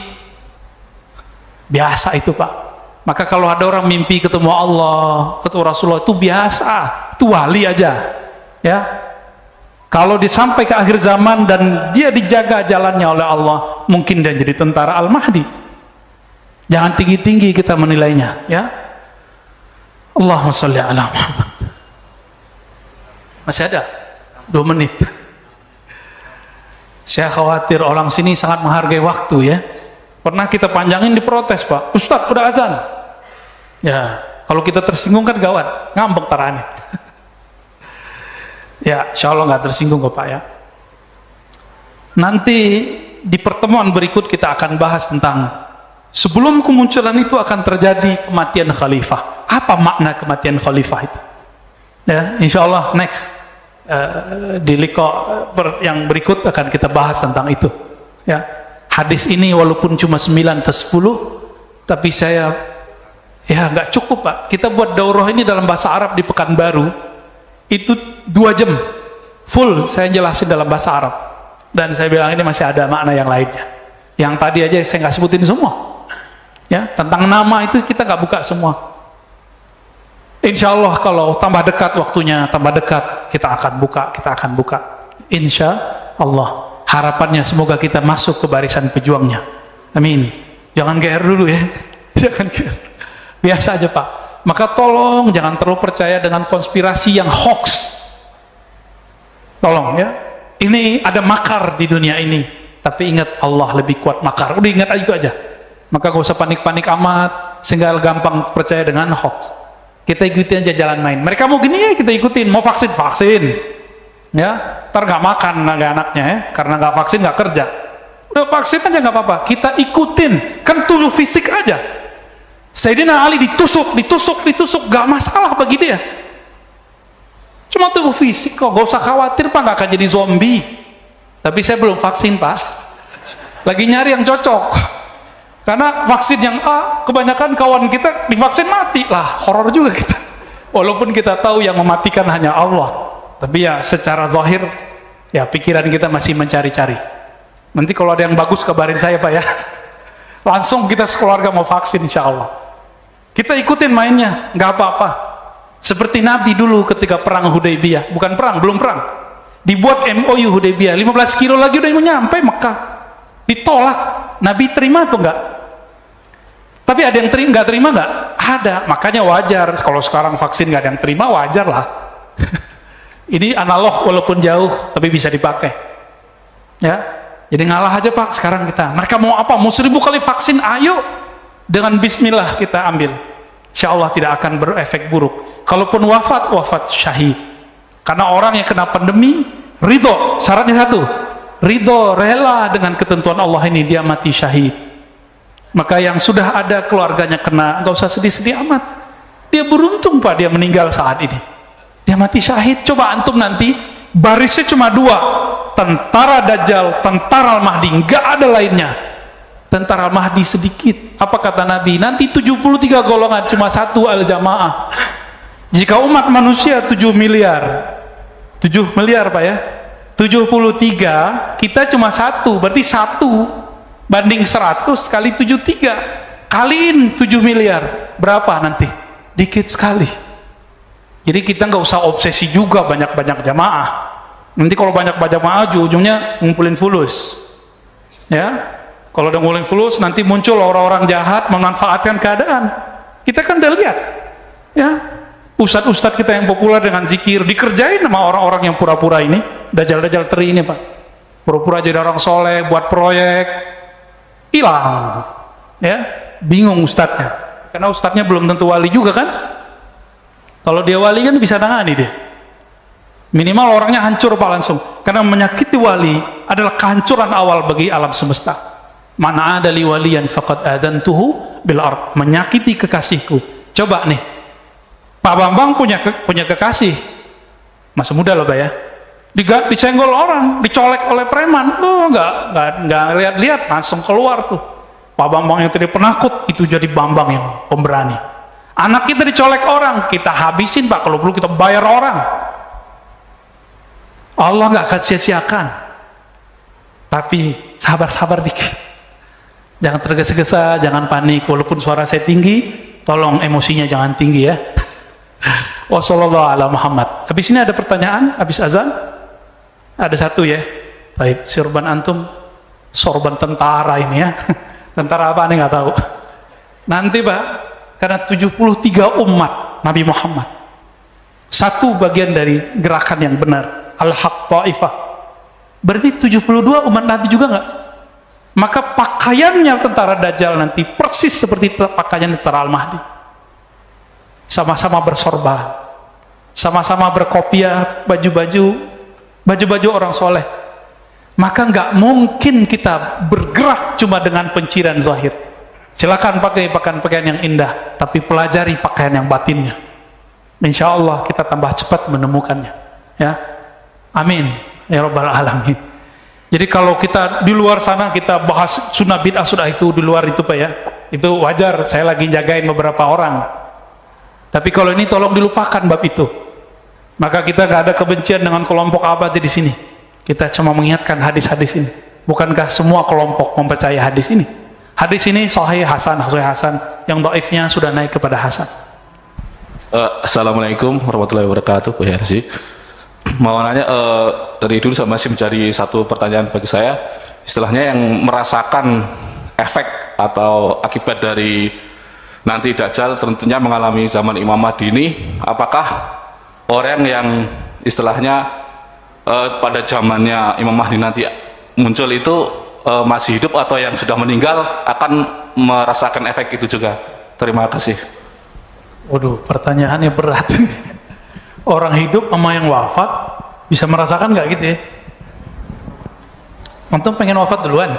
Biasa itu, Pak. Maka kalau ada orang mimpi ketemu Allah, ketemu Rasulullah, itu biasa, itu wali aja ya. Kalau disampai ke akhir zaman dan dia dijaga jalannya oleh Allah, mungkin dia jadi tentara Al-Mahdi. Jangan tinggi-tinggi kita menilainya ya. Allahumma sholli ala Muhammad. Masih ada 2 menit. Saya khawatir orang sini sangat menghargai waktu ya. Pernah kita panjangin, diprotes, Pak. Ustadz udah azan. Ya, kalau kita tersinggung kan gawat, ngambek tarane. Ya, insya Allah nggak tersinggung kok, Pak ya. Nanti di pertemuan berikut kita akan bahas tentang sebelum kemunculan itu akan terjadi kematian khalifah. Apa makna kematian khalifah itu? Ya, insya Allah next. Di liqa yang berikut akan kita bahas tentang itu ya. Hadis ini walaupun cuma 9 atau 10, tapi saya ya nggak cukup, Pak. Kita buat daurah ini dalam bahasa Arab di Pekanbaru itu 2 jam full saya jelasin dalam bahasa Arab, dan saya bilang ini masih ada makna yang lainnya. Yang tadi aja saya nggak sebutin semua. Ya, tentang nama itu kita nggak buka semua. Insya Allah kalau tambah dekat waktunya, tambah dekat, kita akan buka. Insya Allah. Harapannya semoga kita masuk ke barisan pejuangnya. Amin. Jangan GR dulu ya. Jangan GR. Biasa aja Pak. Maka tolong jangan terlalu percaya dengan konspirasi yang hoax. Tolong ya. Ini ada makar di dunia ini. Tapi ingat, Allah lebih kuat makar. Udah ingat itu aja. Maka gak usah panik-panik amat, sehingga gampang percaya dengan hoax. Kita ikutin aja jalan main. Mereka mau gini ya kita ikutin. Mau vaksin, ya. Ntar nggak makan anaknya ya, karena nggak vaksin nggak kerja. Udah vaksin aja nggak apa-apa. Kita ikutin. Kan tubuh fisik aja. Sayyidina Ali ditusuk, nggak masalah bagi dia. Cuma tubuh fisik kok, gak usah khawatir Pak, nggak akan jadi zombie. Tapi saya belum vaksin Pak. Lagi nyari yang cocok. Karena vaksin yang A, kebanyakan kawan kita divaksin mati lah, horor juga kita. Walaupun kita tahu yang mematikan hanya Allah, tapi ya secara zahir, ya pikiran kita masih mencari-cari. Nanti kalau ada yang bagus kabarin saya Pak ya. Langsung kita sekeluarga mau vaksin insya Allah. Kita ikutin mainnya, nggak apa-apa. Seperti Nabi dulu ketika perang Hudaybiyah, bukan perang, belum perang. Dibuat MOU Hudaybiyah, 15 kilo lagi udah mau nyampe Mekah. Ditolak, Nabi terima atau enggak? Tapi ada yang nggak terima nggak? Ada, makanya wajar. Kalau sekarang vaksin nggak ada yang terima, wajar lah. Ini analog walaupun jauh, tapi bisa dipakai. Ya, jadi ngalah aja Pak. Sekarang kita, mereka mau apa? Mau 1000 kali vaksin, ayo. Dengan Bismillah kita ambil. Insya Allah tidak akan berefek buruk. Kalaupun wafat syahid. Karena orang yang kena pandemi, ridho. Syaratnya satu, ridho, rela dengan ketentuan Allah ini, dia mati syahid. Maka yang sudah ada keluarganya kena, nggak usah sedih-sedih amat. Dia beruntung Pak, dia meninggal saat ini. Dia mati syahid. Coba antum nanti barisnya cuma 2, tentara Dajjal, tentara Al-Mahdi, nggak ada lainnya. Tentara Al-Mahdi sedikit. Apa kata Nabi? Nanti 73 golongan, cuma 1 al-jamaah. Jika umat manusia 7 miliar, 7 miliar Pak ya, 73, kita cuma 1, berarti 1 banding 100 kali 73, kaliin 7 miliar, berapa nanti? Dikit sekali. Jadi kita nggak usah obsesi juga banyak-banyak jamaah. Nanti kalau banyak-banyak jamaah, ujungnya ngumpulin fulus. Ya, kalau udah ngumpulin fulus, nanti muncul orang-orang jahat memanfaatkan keadaan. Kita kan udah lihat, ya, ustadz-ustadz kita yang populer dengan zikir dikerjain sama orang-orang yang pura-pura ini, dajjal-dajjal teri ini Pak. Pura-pura jadi orang soleh, buat proyek, hilang, ya, bingung ustadznya, karena ustadznya belum tentu wali juga kan. Kalau dia wali kan bisa tangani dia, minimal orangnya hancur Pak langsung, karena menyakiti wali adalah kehancuran awal bagi alam semesta. Mana ada li waliyan faqad adzantuhu bil ard, menyakiti kekasihku. Coba nih, Pak Bambang punya kekasih, masih muda loh Pak ya, disenggol orang, dicolek oleh preman, nggak lihat-lihat, langsung keluar tuh. Pak Bambang yang tadi penakut, itu jadi Bambang yang pemberani. Anak kita dicolek orang, kita habisin Pak, kalau perlu kita bayar orang. Allah nggak akan sia-siakan. Tapi sabar-sabar dikit, jangan tergesa-gesa, jangan panik. Walaupun suara saya tinggi, tolong emosinya jangan tinggi ya. Wassalamualaikum ala Muhammad. Habis ini ada pertanyaan, habis azan? Ada satu ya. Baik, sorban antum, sorban tentara ini ya. Tentara apa nih nggak tahu. Nanti Pak, karena 73 umat Nabi Muhammad, satu bagian dari gerakan yang benar, Al-Haq Ta'ifah. Berarti 72 umat Nabi juga nggak? Maka pakaiannya tentara Dajjal nanti persis seperti pakaian tentara Al-Mahdi. Sama-sama bersorban, sama-sama berkopiah, baju-baju orang soleh. Maka nggak mungkin kita bergerak cuma dengan penciran zahir. Silakan pakai pakaian yang indah, tapi pelajari pakaian yang batinnya. Insya Allah kita tambah cepat menemukannya. Ya, amin ya Rabbal Alamin. Jadi kalau kita di luar sana kita bahas sunnah bid'ah sudah itu di luar itu Pak ya, itu wajar. Saya lagi jagain beberapa orang. Tapi kalau ini tolong dilupakan bab itu. Maka kita nggak ada kebencian dengan kelompok abadi di sini. Kita cuma mengingatkan hadis-hadis ini. Bukankah semua kelompok mempercayai hadis ini? Hadis ini sahih Hasan, yang dhaifnya sudah naik kepada Hasan. Assalamualaikum warahmatullahi wabarakatuh, Bu Hersi. Mau nanya, dari dulu saya masih mencari satu pertanyaan bagi saya, istilahnya yang merasakan efek atau akibat dari nanti Dajjal tentunya mengalami zaman Imam Mahdi ini, apakah orang yang istilahnya pada zamannya Imam Mahdi nanti muncul itu masih hidup atau yang sudah meninggal akan merasakan efek itu juga? Terima kasih. Waduh, pertanyaannya berat. Orang hidup sama yang wafat bisa merasakan nggak gitu ya? Antum pengen wafat duluan?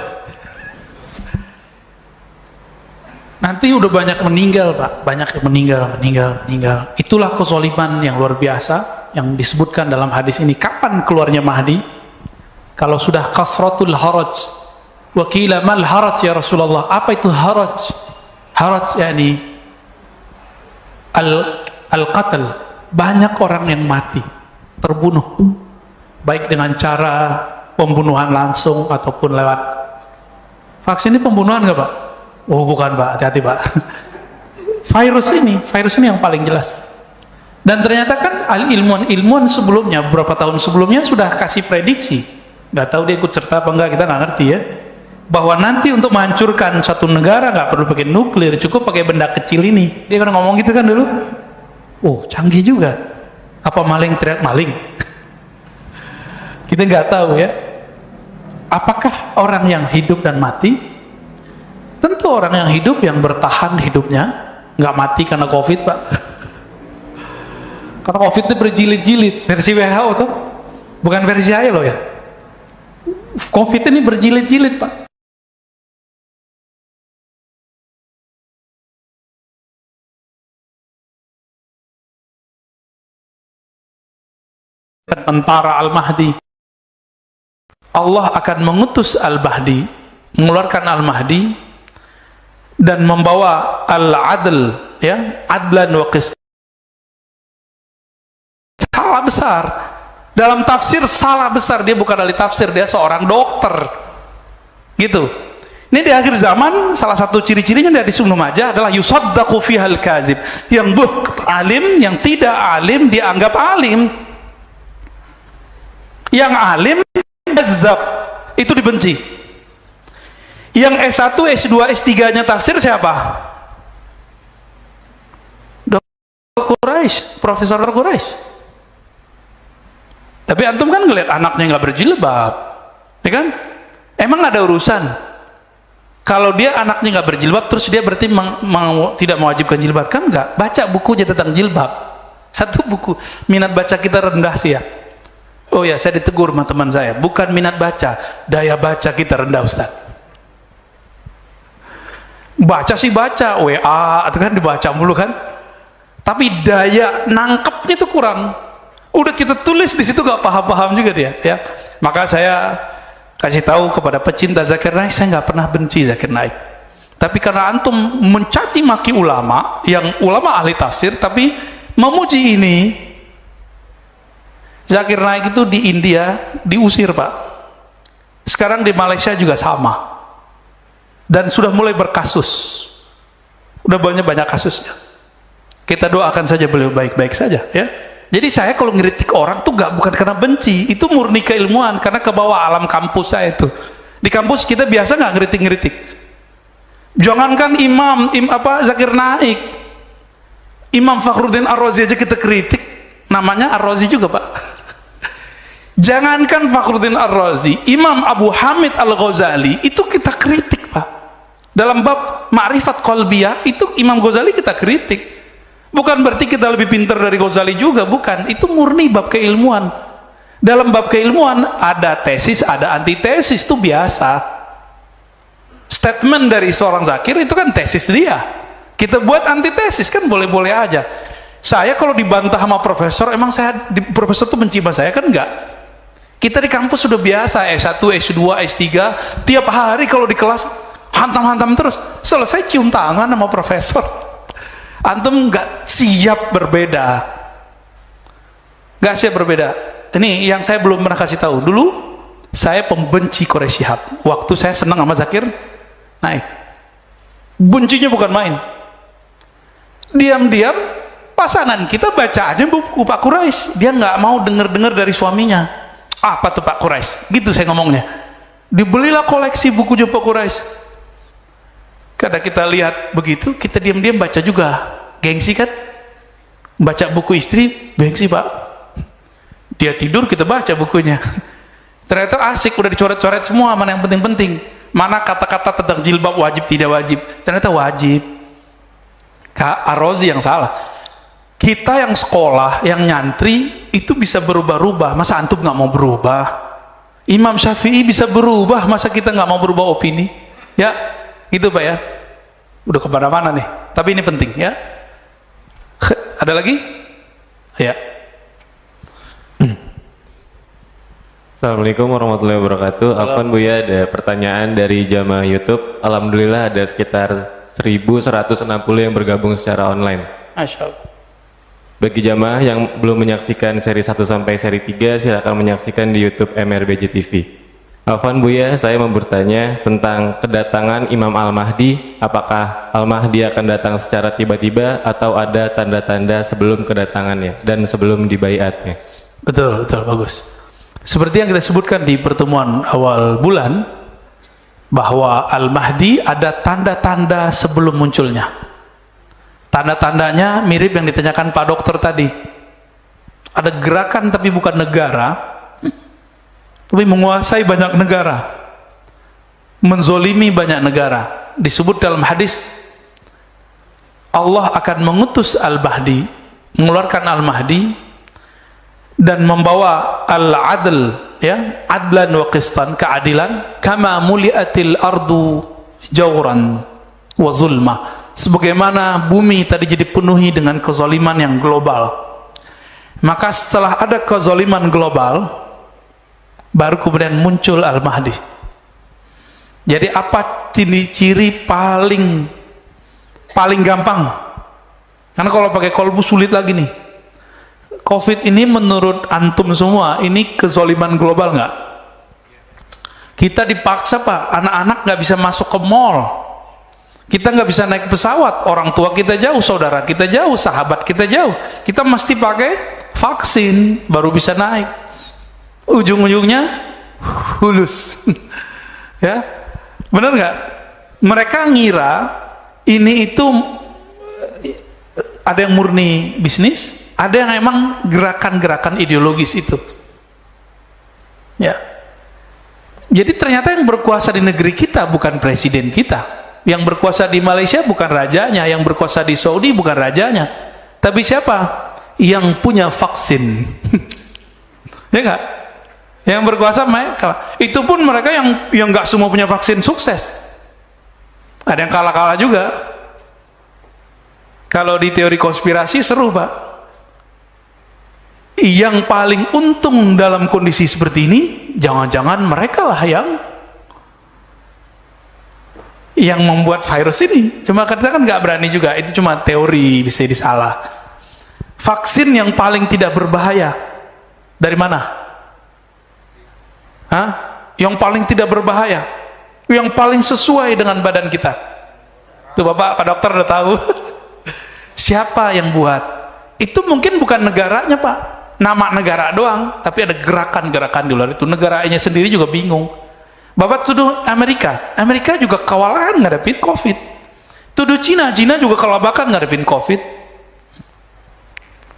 Nanti udah banyak meninggal, Pak. Banyak yang meninggal. Itulah kezaliman yang luar biasa yang disebutkan dalam hadis ini. Kapan keluarnya Mahdi? Kalau sudah kasratul haraj. Wa qila mal haraj ya Rasulullah. Apa itu haraj? Haraj yakni al-qatl, banyak orang yang mati, terbunuh, baik dengan cara pembunuhan langsung ataupun lewat vaksin. Ini pembunuhan nggak, Pak? Oh bukan, Pak, hati-hati, Pak. virus ini yang paling jelas. Dan ternyata kan ilmuwan sebelumnya, beberapa tahun sebelumnya sudah kasih prediksi, nggak tahu dia ikut serta apa enggak, kita nggak ngerti ya, bahwa nanti untuk menghancurkan suatu negara nggak perlu pakai nuklir, cukup pakai benda kecil ini. Dia pernah ngomong gitu kan dulu. Oh, canggih juga. Apa maling teriak maling? Kita nggak tahu ya. Apakah orang yang hidup dan mati? Tentu orang yang hidup, yang bertahan hidupnya, nggak mati karena COVID, Pak. Karena COVID itu berjilid-jilid, versi WHO tuh, bukan versi saya loh ya. COVID ini berjilid-jilid, Pak. Tentara Al-Mahdi, Allah akan mengutus Al-Mahdi, mengeluarkan Al-Mahdi dan membawa Al-Adl, ya, adlan wa qist. Salah besar dalam tafsir, salah besar. Dia bukan ahli tafsir, dia seorang dokter gitu. Ini di akhir zaman salah satu ciri-cirinya dari Ibnu Majah adalah yusaddaqu fihal kazib, yang alim, yang tidak alim dianggap alim. Yang alim kazzab, itu dibenci. Yang S1, S2, S3 nya tafsir siapa? Dr. Quraisy, Profesor Quraisy. Tapi antum kan ngeliat anaknya nggak berjilbab, ya kan? Emang ada urusan? Kalau dia anaknya nggak berjilbab, terus dia berarti tidak mewajibkan jilbab? Kan nggak. Baca buku aja tentang jilbab. Satu buku. Minat baca kita rendah sih ya. Oh ya, saya ditegur sama teman saya, bukan minat baca, daya baca kita rendah, Ustaz. Baca sih baca, WA itu kan dibaca mulu kan, tapi daya nangkepnya itu kurang. Udah kita tulis di situ gak paham-paham juga dia, ya. Maka saya kasih tahu kepada pecinta Zakir Naik, saya nggak pernah benci Zakir Naik. Tapi karena antum mencaci maki ulama, yang ulama ahli tafsir, tapi memuji ini, Zakir Naik itu di India diusir, Pak. Sekarang di Malaysia juga sama. Dan sudah mulai berkasus. Udah banyak kasusnya. Kita doakan saja beliau baik-baik saja, ya. Jadi saya kalau ngeritik orang tuh bukan karena benci, itu murni keilmuan, karena kebawa alam kampus saya itu. Di kampus kita biasa nggak ngeritik-ngeritik. Jangankan Zakir Naik, Imam Fakhruddin Ar-Razi aja kita kritik. Namanya Ar-Razi juga, Pak. Jangankan Fakhruddin Ar-Razi, Imam Abu Hamid Al-Ghazali itu kita kritik, Pak. Dalam bab ma'rifat qalbiyah itu Imam Ghazali kita kritik. Bukan berarti kita lebih pintar dari Ghazali juga, bukan. Itu murni bab keilmuan. Dalam bab keilmuan ada tesis, ada antitesis, itu biasa. Statement dari seorang zakir itu kan tesis dia. Kita buat antitesis kan boleh-boleh aja. Saya kalau dibantah sama profesor, emang profesor tuh benci sama saya? Kan enggak. Kita di kampus sudah biasa, S1, S2, S3, tiap hari kalau di kelas hantam-hantam terus, selesai cium tangan sama profesor. Antum nggak siap berbeda, nggak siap berbeda. Ini yang saya belum pernah kasih tahu. Dulu saya pembenci Quraisy Shihab, waktu saya senang sama Zakir Naik. Buncinya bukan main. Diam-diam pasangan kita baca aja buku Pak Quraisy, dia nggak mau dengar-dengar dari suaminya. Apa tuh Pak Quraisy? Gitu saya ngomongnya. Dibelilah koleksi buku Pak Quraisy. Kadang kita lihat begitu, kita diam-diam baca juga. Gengsi kan? Baca buku istri, gengsi Pak. Dia tidur, kita baca bukunya. Ternyata asik, udah dicoret-coret semua, mana yang penting-penting. Mana kata-kata tentang jilbab wajib, tidak wajib. Ternyata wajib. Kak Ar-Razi yang salah. Kita yang sekolah, yang nyantri, itu bisa berubah-ubah. Masa antum nggak mau berubah? Imam Syafi'i bisa berubah, masa kita nggak mau berubah opini? Ya, gitu Pak ya. Udah kemana-mana nih. Tapi ini penting ya. Ada lagi? Ya. Assalamualaikum warahmatullahi wabarakatuh. Afwan Buya, ada pertanyaan dari jamaah YouTube. Alhamdulillah ada sekitar 1160 yang bergabung secara online. Masya Allah. Bagi jamaah yang belum menyaksikan seri 1 sampai seri 3, silakan menyaksikan di YouTube MRBJ TV. Afwan Buya, saya mau bertanya tentang kedatangan Imam Al-Mahdi. Apakah Al-Mahdi akan datang secara tiba-tiba atau ada tanda-tanda sebelum kedatangannya dan sebelum dibaiatnya? Betul, betul, bagus. Seperti yang kita sebutkan di pertemuan awal bulan, bahwa Al-Mahdi ada tanda-tanda sebelum munculnya. Tanda-tandanya mirip yang ditanyakan Pak Dokter tadi. Ada gerakan tapi bukan negara, tapi menguasai banyak negara, menzolimi banyak negara. Disebut dalam hadis, Allah akan mengutus Al-Mahdi, mengeluarkan Al-Mahdi, dan membawa al-adl, ya, adlan wa qistan, keadilan, kama muliatil ardu jawran wa zulma, sebagaimana bumi tadi jadi penuhi dengan kezaliman yang global. Maka setelah ada kezaliman global, baru kemudian muncul Al-Mahdi. Jadi apa ciri-ciri paling gampang? Karena kalau pakai kolbu sulit lagi nih. Covid ini menurut antum semua, ini kezaliman global nggak? Kita dipaksa Pak, anak-anak nggak bisa masuk ke mall, kita nggak bisa naik pesawat, orang tua kita jauh, saudara kita jauh, sahabat kita jauh, kita mesti pakai vaksin baru bisa naik. Ujung-ujungnya hulus. Ya, benar nggak? Mereka ngira ini itu ada yang murni bisnis, ada yang emang gerakan-gerakan ideologis itu. Ya. Jadi ternyata yang berkuasa di negeri kita bukan presiden kita, yang berkuasa di Malaysia bukan rajanya, yang berkuasa di Saudi bukan rajanya, tapi siapa? Yang punya vaksin. Ya enggak? Yang berkuasa mereka. Itu pun mereka yang nggak semua punya vaksin sukses. Ada yang kalah-kalah juga. Kalau di teori konspirasi seru Pak. Yang paling untung dalam kondisi seperti ini, jangan-jangan mereka lah yang membuat virus ini. Cuma kita kan nggak berani juga, itu cuma teori, bisa disalah. Vaksin yang paling tidak berbahaya dari mana? Hah? Yang paling tidak berbahaya, yang paling sesuai dengan badan kita. Tuh Bapak, Pak Dokter udah tahu. Siapa yang buat? Itu mungkin bukan negaranya Pak, nama negara doang, tapi ada gerakan-gerakan di luar itu. Negaranya sendiri juga bingung. Bapak tuduh Amerika, Amerika juga kewalahan ngadepin COVID. Tuduh Cina, Cina juga kelabakan ngadepin COVID.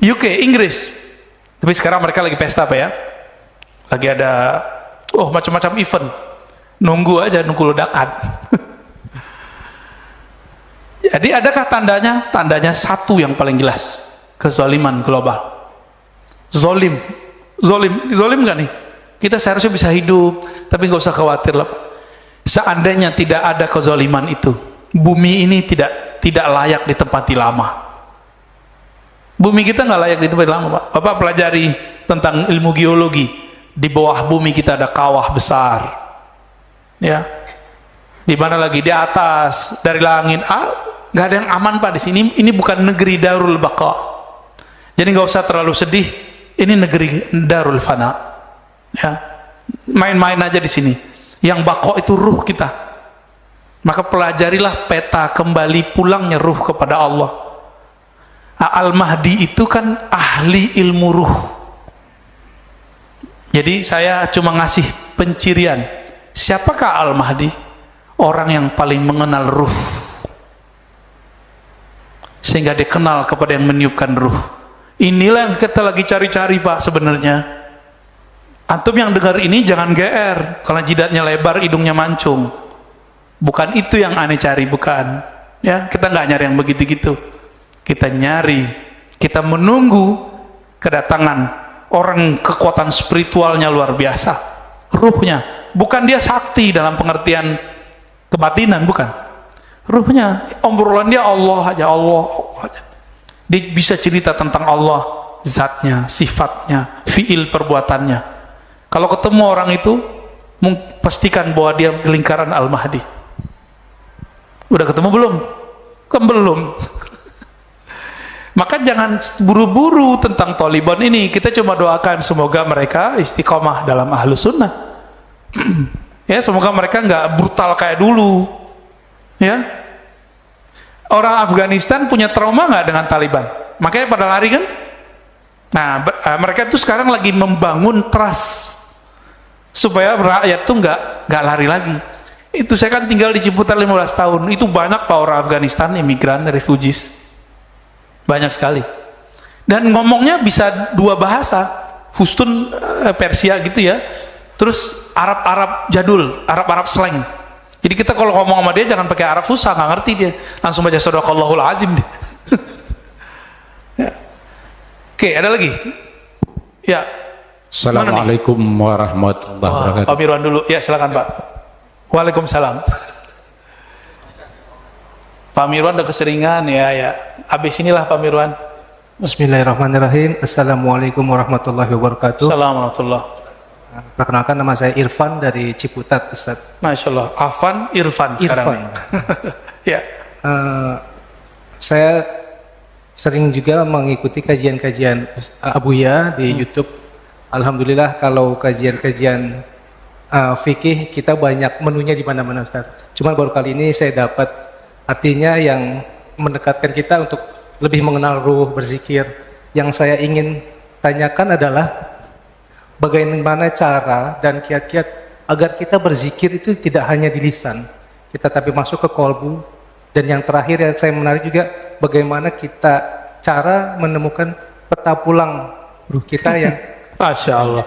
UK, Inggris, tapi sekarang mereka lagi pesta Pak ya, lagi ada macam-macam event, nunggu aja, nunggu ledakan. Jadi adakah tandanya? Tandanya satu yang paling jelas, kezaliman global. Zolim gak nih? Kita seharusnya bisa hidup, tapi nggak usah khawatir lah. Seandainya tidak ada kezaliman itu, bumi ini tidak layak ditempati lama. Bumi kita nggak layak ditempati lama Pak. Bapak pelajari tentang ilmu geologi. Di bawah bumi kita ada kawah besar, ya. Di mana lagi? Di atas, dari langit. Nggak ada yang aman Pak di sini. Ini bukan negeri Darul Baqa. Jadi nggak usah terlalu sedih. Ini negeri Darul Fana. Ya, main-main aja di sini. Yang bako itu ruh kita. Maka pelajarilah peta kembali pulangnya ruh kepada Allah. Al-Mahdi itu kan ahli ilmu ruh. Jadi saya cuma ngasih pencirian. Siapakah Al-Mahdi? Orang yang paling mengenal ruh, sehingga dia kenal kepada yang meniupkan ruh. Inilah yang kita lagi cari-cari Pak sebenarnya. Antum yang dengar ini jangan GR kalau jidatnya lebar, hidungnya mancung. Bukan itu yang aneh cari, bukan. Ya, kita nggak nyari yang begitu-gitu. Kita nyari, kita menunggu kedatangan orang kekuatan spiritualnya luar biasa. Ruhnya, bukan dia sakti dalam pengertian kebatinan, bukan. Ruhnya, obrolan dia Allah aja, Allah aja. Dia bisa cerita tentang Allah, zatnya, sifatnya, fiil perbuatannya. Kalau ketemu orang itu, pastikan bahwa dia lingkaran Al-Mahdi. Udah ketemu belum? Kan belum. Maka jangan buru-buru tentang Taliban ini. Kita cuma doakan semoga mereka istiqomah dalam Ahlus Sunnah. Ya, semoga mereka nggak brutal kayak dulu. Ya, orang Afghanistan punya trauma nggak dengan Taliban? Makanya pada lari kan? Nah, mereka itu sekarang lagi membangun trust supaya rakyat tuh nggak lari lagi. Itu saya kan tinggal di Ciputat 15 tahun. Itu banyak Pak orang Afghanistan, imigran, refugees. Banyak sekali. Dan ngomongnya bisa dua bahasa. Hustun Persia gitu ya. Terus Arab-Arab jadul, Arab-Arab slang. Jadi kita kalau ngomong sama dia jangan pakai Arab Fusha, nggak ngerti dia. Langsung baca Shadaqallahul Azim dia. Ya. Oke, ada lagi? Ya. Assalamualaikum warahmatullahi wabarakatuh. Pak Mirwan dulu. Ya, silakan Pak. Waalaikumsalam. Pak Mirwan udah keseringan ya. Habis inilah Pak Mirwan. Bismillahirrahmanirrahim. Assalamualaikum warahmatullahi wabarakatuh. Assalamualaikum. Perkenalkan, nama saya Irfan dari Ciputat, Ustaz. Masya Allah. Afan Irfan sekarang. Ya. Saya sering juga mengikuti kajian-kajian Abuya di YouTube. Alhamdulillah kalau kajian-kajian fikih kita banyak menunya di mana-mana, Ustaz. Cuma baru kali ini saya dapat artinya yang mendekatkan kita untuk lebih mengenal ruh, berzikir. Yang saya ingin tanyakan adalah bagaimana cara dan kiat-kiat agar kita berzikir itu tidak hanya di lisan, kita tapi masuk ke kolbu. Dan yang terakhir yang saya menarik juga, bagaimana kita cara menemukan peta pulang ruh kita yang Masya Allah.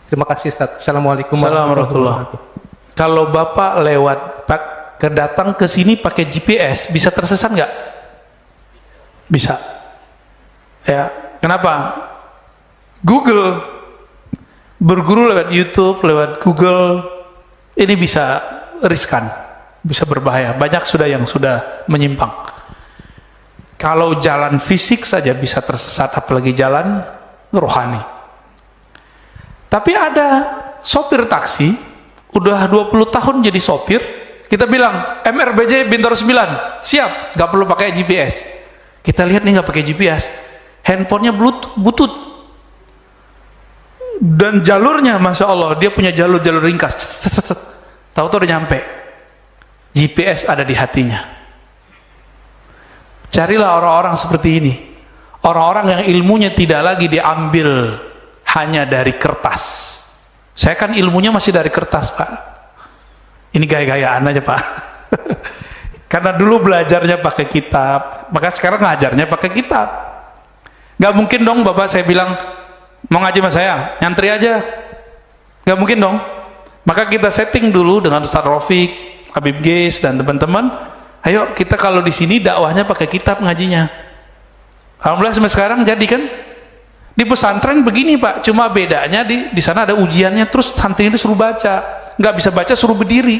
Terima kasih Ustaz. Assalamualaikum warahmatullahi wabarakatuh. Kalau Bapak lewat kedatang ke sini pakai GPS, bisa tersesat nggak? Bisa. Ya, kenapa? Google, berguru lewat YouTube, lewat Google, ini bisa riskan, bisa berbahaya. Banyak sudah yang sudah menyimpang. Kalau jalan fisik saja bisa tersesat, apalagi jalan rohani. Tapi ada sopir taksi, udah 20 tahun jadi sopir, kita bilang, MRBJ Bintaro 9, siap, nggak perlu pakai GPS. Kita lihat nih nggak pakai GPS, handphonenya butut, dan jalurnya, Masya Allah, dia punya jalur ringkas, tahu-tahu udah nyampe. GPS ada di hatinya. Carilah orang-orang seperti ini, orang-orang yang ilmunya tidak lagi diambil hanya dari kertas. Saya kan ilmunya masih dari kertas, Pak. Ini gaya-gayaan aja, Pak. Karena dulu belajarnya pakai kitab, maka sekarang ngajarnya pakai kitab. Gak mungkin dong Bapak saya bilang, mau ngaji sama saya, nyantri aja. Gak mungkin dong. Maka kita setting dulu dengan Ustaz Rafiq, Habib Geis, dan teman-teman. Ayo kita kalau di sini dakwahnya pakai kitab ngajinya. Alhamdulillah sampai sekarang jadi kan. Di pesantren begini Pak, cuma bedanya di sana ada ujiannya, terus santri itu suruh baca, nggak bisa baca suruh berdiri.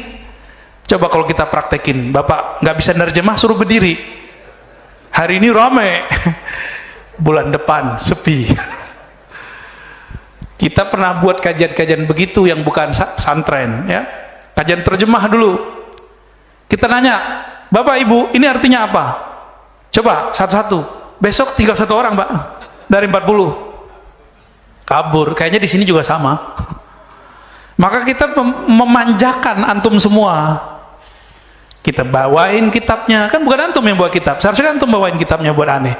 Coba kalau kita praktekin, Bapak nggak bisa nerjemah suruh berdiri. Hari ini rame, bulan depan sepi. Kita pernah buat kajian-kajian begitu yang bukan pesantren, ya. Kajian terjemah dulu. Kita nanya, Bapak Ibu, ini artinya apa? Coba satu-satu. Besok tinggal satu orang, Pak, dari 40. Kabur. Kayaknya di sini juga sama. Maka kita memanjakan antum semua. kita bawain kitabnya, kan bukan antum yang bawa kitab, seharusnya kan antum bawain kitabnya buat aneh.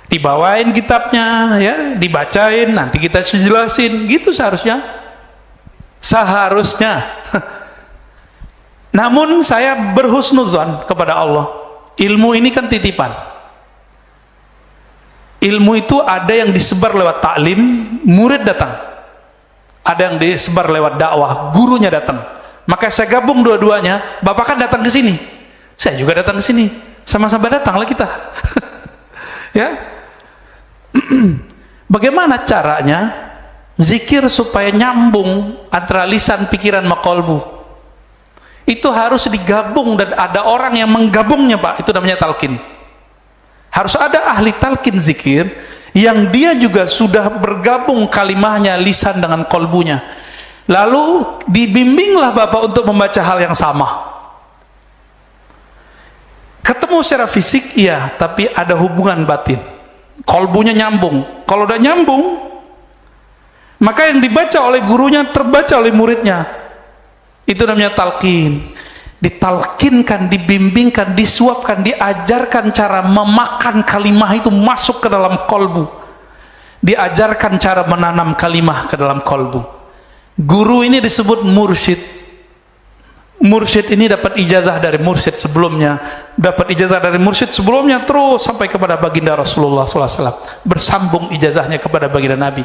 Dibawain kitabnya, ya, dibacain, nanti kita jelasin, gitu seharusnya. Namun saya berhusnuzon kepada Allah, ilmu ini kan titipan. Ilmu itu ada yang disebar lewat taklim, murid datang. Ada yang disebar lewat dakwah, gurunya datang. Maka saya gabung dua-duanya. Bapak kan datang ke sini, saya juga datang ke sini, sama-sama datanglah kita. Ya, bagaimana caranya zikir supaya nyambung antara lisan, pikiran, sama qalbu? Itu harus digabung dan ada orang yang menggabungnya, Pak. Itu namanya talqin. Harus ada ahli talqin zikir yang dia juga sudah bergabung kalimahnya, lisan dengan qalbunya. Lalu dibimbinglah Bapak untuk membaca hal yang sama. Ketemu secara fisik, iya, tapi ada hubungan batin. Qalbunya nyambung. Kalau udah nyambung, maka yang dibaca oleh gurunya terbaca oleh muridnya. Itu namanya talqin. Ditalkinkan, dibimbingkan, disuapkan, diajarkan cara memakan kalimah itu masuk ke dalam qalbu. Diajarkan cara menanam kalimah ke dalam qalbu. Guru ini disebut mursyid. Mursyid ini dapat ijazah dari mursyid sebelumnya, dapat ijazah dari mursyid sebelumnya, terus sampai kepada baginda Rasulullah SAW, bersambung ijazahnya kepada baginda Nabi.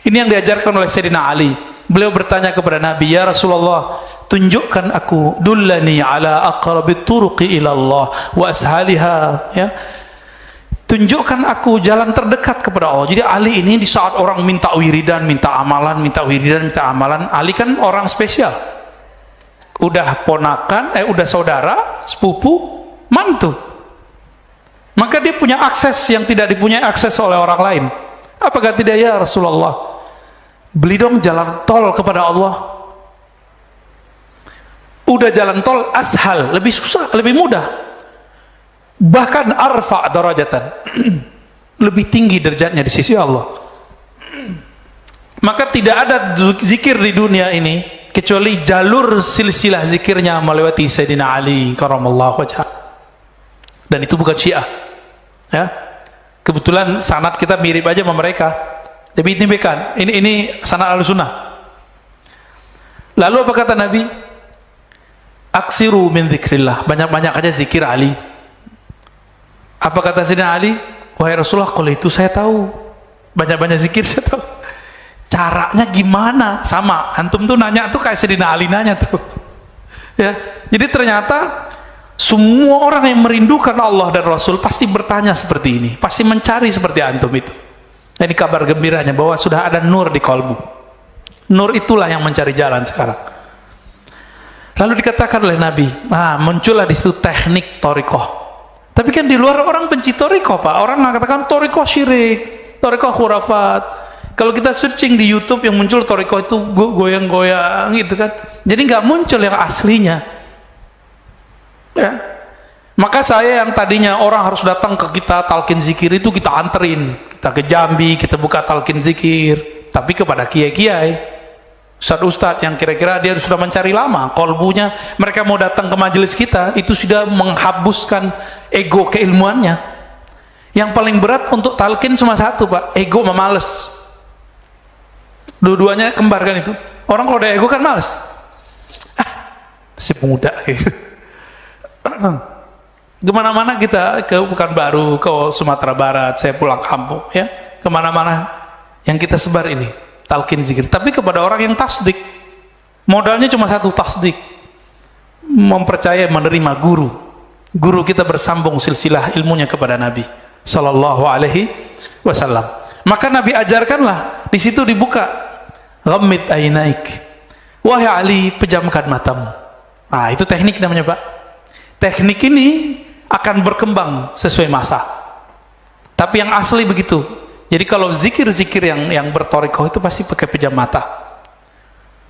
Ini yang diajarkan oleh Sayyidina Ali. Beliau bertanya kepada Nabi, ya Rasulullah, tunjukkan aku, dullani ala aqrabit turuqi ilallah wa ashaliha, ya, tunjukkan aku jalan terdekat kepada Allah. Jadi Ali ini di saat orang minta wiridan, minta amalan, minta wiridan, minta amalan, Ali kan orang spesial. Udah ponakan, udah saudara, sepupu, mantu. Maka dia punya akses yang tidak dipunyai akses oleh orang lain. Apakah tidak, ya Rasulullah, beli dong jalan tol kepada Allah. Udah jalan tol ashal, lebih susah, lebih mudah, bahkan arfa darajatan, lebih tinggi derajatnya di sisi Allah. Maka tidak ada zikir di dunia ini kecuali jalur silsilah zikirnya melewati Sayyidina Ali karamallahu wajhah. Dan itu bukan Syiah, ya. Kebetulan sanad kita mirip aja sama mereka, tapi ini bukan, ini sanad Ahlussunnah. Lalu apa kata Nabi? Aksiru min dzikrillah, banyak-banyak aja zikir Ali. Apa kata Sayyidina Ali? Wahai Rasulullah, kalau itu saya tahu, banyak-banyak zikir saya tahu. Caranya gimana? Sama, antum tuh nanya tuh kayak Sayyidina Ali nanya tuh. Ya, jadi ternyata semua orang yang merindukan Allah dan Rasul pasti bertanya seperti ini, pasti mencari seperti antum itu. Dan ini kabar gembiranya bahwa sudah ada nur di kalbu. Nur itulah yang mencari jalan sekarang. Lalu dikatakan oleh Nabi, muncullah di situ teknik thariqah. Tapi kan di luar orang benci thariqah, Pak. Orang mengatakan thariqah syirik, thariqah khurafat. Kalau kita searching di YouTube yang muncul thariqah itu goyang-goyang gitu kan. Jadi nggak muncul yang aslinya. Ya. Maka saya yang tadinya orang harus datang ke kita talqin zikir itu kita anterin, kita ke Jambi, kita buka talqin zikir, tapi kepada kiai-kiai, ustadz-ustadz yang kira-kira dia sudah mencari lama, kolbunya, mereka mau datang ke majelis kita, itu sudah menghabuskan ego keilmuannya. Yang paling berat untuk talqin cuma satu, Pak, ego sama males. Dua-duanya kembar kan itu. Orang kalau ada ego kan males. Si pemuda gitu. Kemana-mana kita ke Pekanbaru, ke Sumatera Barat, saya pulang kampung, ya, kemana-mana yang kita sebar ini talqin zikir. Tapi kepada orang yang tasdik, modalnya cuma satu, tasdik, mempercayai, menerima guru. Guru kita bersambung silsilah ilmunya kepada Nabi Sallallahu Alaihi Wasallam. Maka Nabi ajarkanlah, di situ dibuka, ghammid ainaik, wahai Ali, pejamkan matamu. Itu teknik namanya, Pak. Teknik ini akan berkembang sesuai masa, tapi yang asli begitu. Jadi kalau zikir-zikir yang berthariqah itu pasti pakai pejam mata.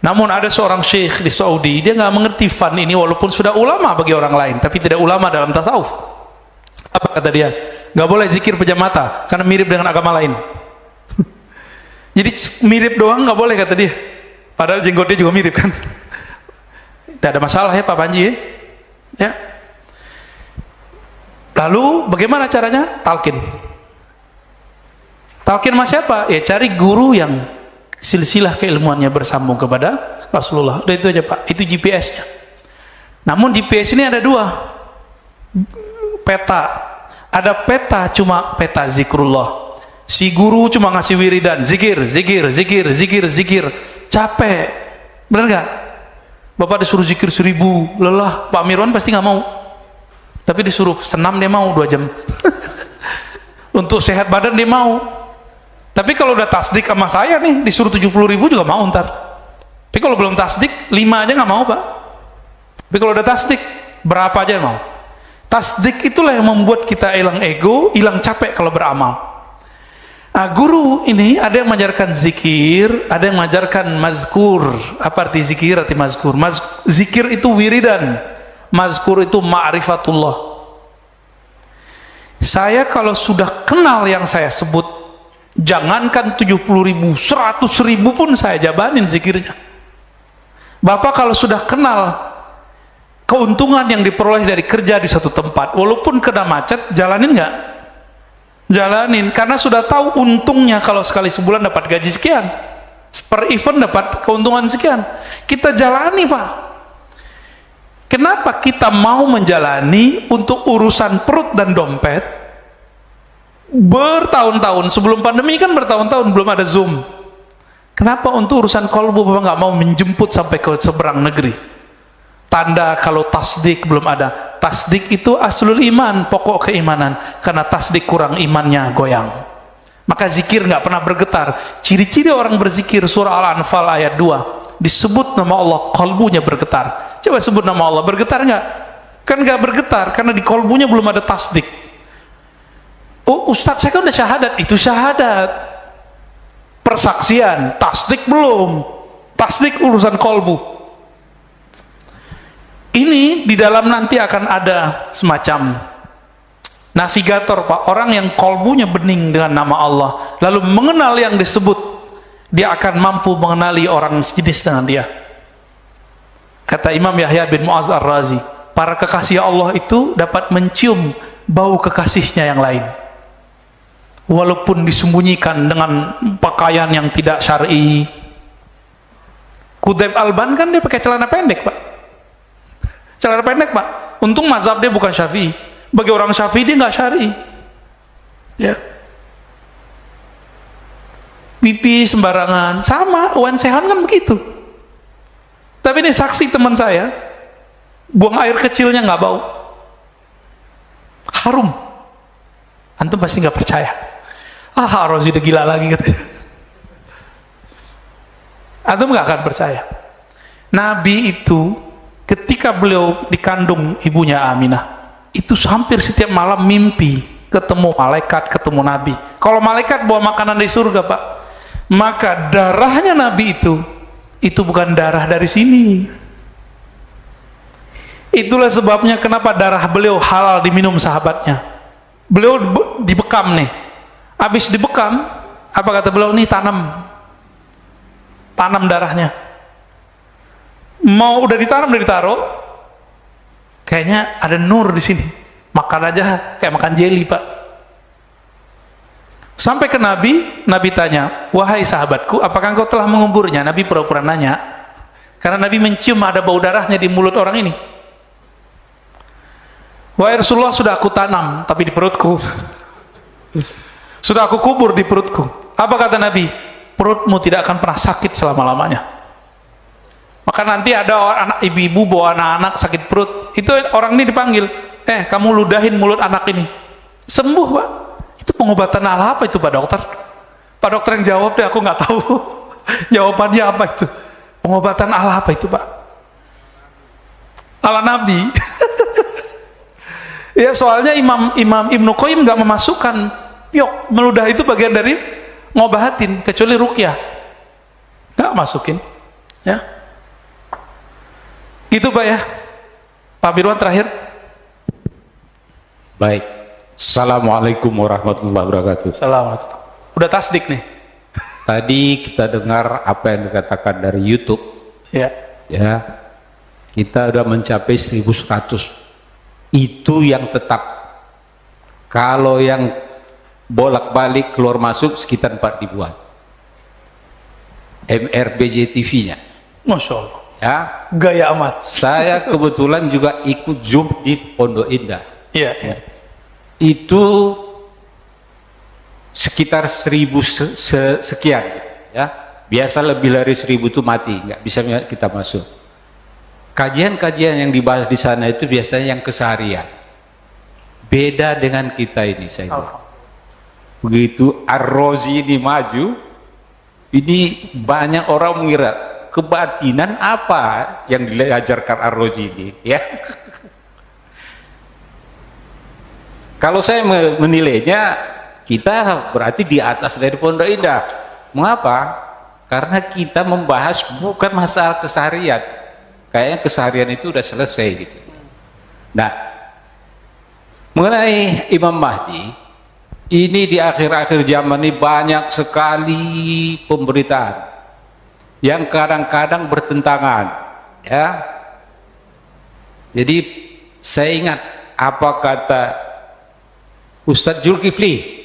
Namun ada seorang syekh di Saudi, dia nggak mengerti fan ini, walaupun sudah ulama bagi orang lain, tapi tidak ulama dalam tasawuf. Apa kata dia? Nggak boleh zikir pejam mata karena mirip dengan agama lain. Jadi mirip doang nggak boleh, kata dia. Padahal jenggotnya juga mirip kan. Tidak ada masalah ya Pak Panji ya? Ya. Lalu bagaimana caranya? Talqin. Talqin sama siapa? Ya cari guru yang silsilah keilmuannya bersambung kepada Rasulullah. Udah itu aja Pak, itu GPS-nya. Namun GPS ini ada dua peta. Ada peta cuma peta zikrullah. Si guru cuma ngasih wiridan, zikir, zikir, zikir, zikir, zikir. Capek. Benar nggak? Bapak disuruh zikir 1000, lelah. Pak Mirwan pasti nggak mau. Tapi disuruh senam dia mau 2 jam. Untuk sehat badan dia mau. Tapi kalau udah tasdik sama saya nih, disuruh 70.000 juga mau ntar. Tapi kalau belum tasdik, 5 aja nggak mau Pak. Tapi kalau udah tasdik, berapa aja mau. Tasdik itulah yang membuat kita hilang ego, hilang capek kalau beramal. Nah, guru ini ada yang mengajarkan zikir, ada yang mengajarkan mazkur. Apa arti zikir, arti mazkur? Zikir itu wiridan, mazkur itu ma'rifatullah. Saya kalau sudah kenal yang saya sebut, jangankan 70.000, 100.000 pun saya jabanin zikirnya. Bapak kalau sudah kenal keuntungan yang diperoleh dari kerja di satu tempat, walaupun kena macet, jalanin nggak? Jalanin, karena sudah tahu untungnya kalau sekali sebulan dapat gaji sekian, per event dapat keuntungan sekian. Kita jalani Pak. Kenapa kita mau menjalani untuk urusan perut dan dompet bertahun-tahun? Sebelum pandemi kan bertahun-tahun belum ada Zoom. Kenapa untuk urusan kolbu Bapak nggak mau menjemput sampai ke seberang negeri? Tanda kalau tasdik belum ada. Tasdik itu aslul iman, pokok keimanan. Karena tasdik kurang imannya goyang. Maka zikir nggak pernah bergetar. Ciri-ciri orang berzikir surah Al-Anfal ayat 2. Disebut nama Allah, kolbunya bergetar. Coba sebut nama Allah, bergetar nggak? Kan nggak bergetar, karena di kolbunya belum ada tasdik. Oh Ustadz saya kan udah syahadat. Itu syahadat. Persaksian, tasdik belum. Tasdik urusan kolbu. Ini di dalam nanti akan ada semacam navigator Pak, orang yang kolbunya bening dengan nama Allah, lalu mengenal yang disebut, dia akan mampu mengenali orang sejenis dengan dia. Kata Imam Yahya bin Mu'az Ar-Razi, para kekasih Allah itu dapat mencium bau kekasihnya yang lain, walaupun disembunyikan dengan pakaian yang tidak syar'i. Qutb Alban kan dia pakai celana pendek Pak, celana pendek Pak. Untung mazhab dia bukan Syafi'i. Bagi orang Syafi'i dia nggak syar'i. Ya. Pipi sembarangan, sama Wan Sehan kan begitu. Tapi ini saksi teman saya, buang air kecilnya nggak bau, harum. Antum pasti nggak percaya. Ah, Rozi udah gila lagi katanya. Antum nggak akan percaya. Nabi itu ketika beliau dikandung ibunya Aminah, itu hampir setiap malam mimpi ketemu malaikat, ketemu Nabi. Kalau malaikat bawa makanan dari surga Pak, maka darahnya Nabi itu bukan darah dari sini. Itulah sebabnya kenapa darah beliau halal diminum sahabatnya. Beliau dibekam nih, habis dibekam, apa kata beliau nih, tanam darahnya. Mau udah ditanam, udah ditaruh, kayaknya ada nur di sini, makan aja kayak makan jeli Pak. Sampai ke Nabi, Nabi tanya, wahai sahabatku, apakah engkau telah menguburnya? Nabi pura-pura nanya, karena Nabi mencium ada bau darahnya di mulut orang ini. Wahai Rasulullah, sudah aku tanam tapi di perutku, sudah aku kubur di perutku. Apa kata Nabi? Perutmu tidak akan pernah sakit selama-lamanya. Maka nanti ada anak ibu-ibu bawa anak-anak sakit perut, itu orang ini dipanggil, kamu ludahin mulut anak ini, sembuh Pak. Itu pengobatan ala apa itu Pak dokter? Pak dokter yang jawab deh, aku nggak tahu jawabannya apa itu. Pengobatan ala apa itu Pak? Ala Nabi. Ya soalnya Imam Ibnu Qayyim nggak memasukkan piok, meludah itu bagian dari ngobahatin, kecuali ruqyah nggak masukin, ya. Gitu Pak ya. Pak Birwan terakhir. Baik. Assalamualaikum warahmatullahi wabarakatuh. Assalamualaikum. Udah tasdik nih. Tadi kita dengar apa yang dikatakan dari YouTube. Ya. Ya. Kita udah mencapai 1100. itu yang tetap. Kalau yang bolak-balik keluar masuk sekitar 4 ribuan. MRBJ TV-nya. Masya Allah. Ya, Gaya amat. saya kebetulan juga ikut Zoom di Pondok Indah. Iya, iya. Itu sekitar 1000 sekian, ya. Biasa lebih dari 1000 itu mati, nggak bisa kita masuk. Kajian-kajian yang dibahas di sana itu biasanya yang keseharian. Beda dengan kita ini, saya bilang. Begitu Ar-Razi ini maju, ini banyak orang mengira kebatinan apa yang diajarkan Ar-Razi ini, ya. Kalau saya menilainya, kita berarti di atas dari Pondok Indah. Mengapa? Karena kita membahas bukan masalah keseharian. Kayaknya keseharian itu udah selesai gitu. Nah, mengenai Imam Mahdi, ini di akhir-akhir zaman ini banyak sekali pemberitaan yang kadang-kadang bertentangan, ya. Jadi saya ingat apa kata Ustadz Zulkifli,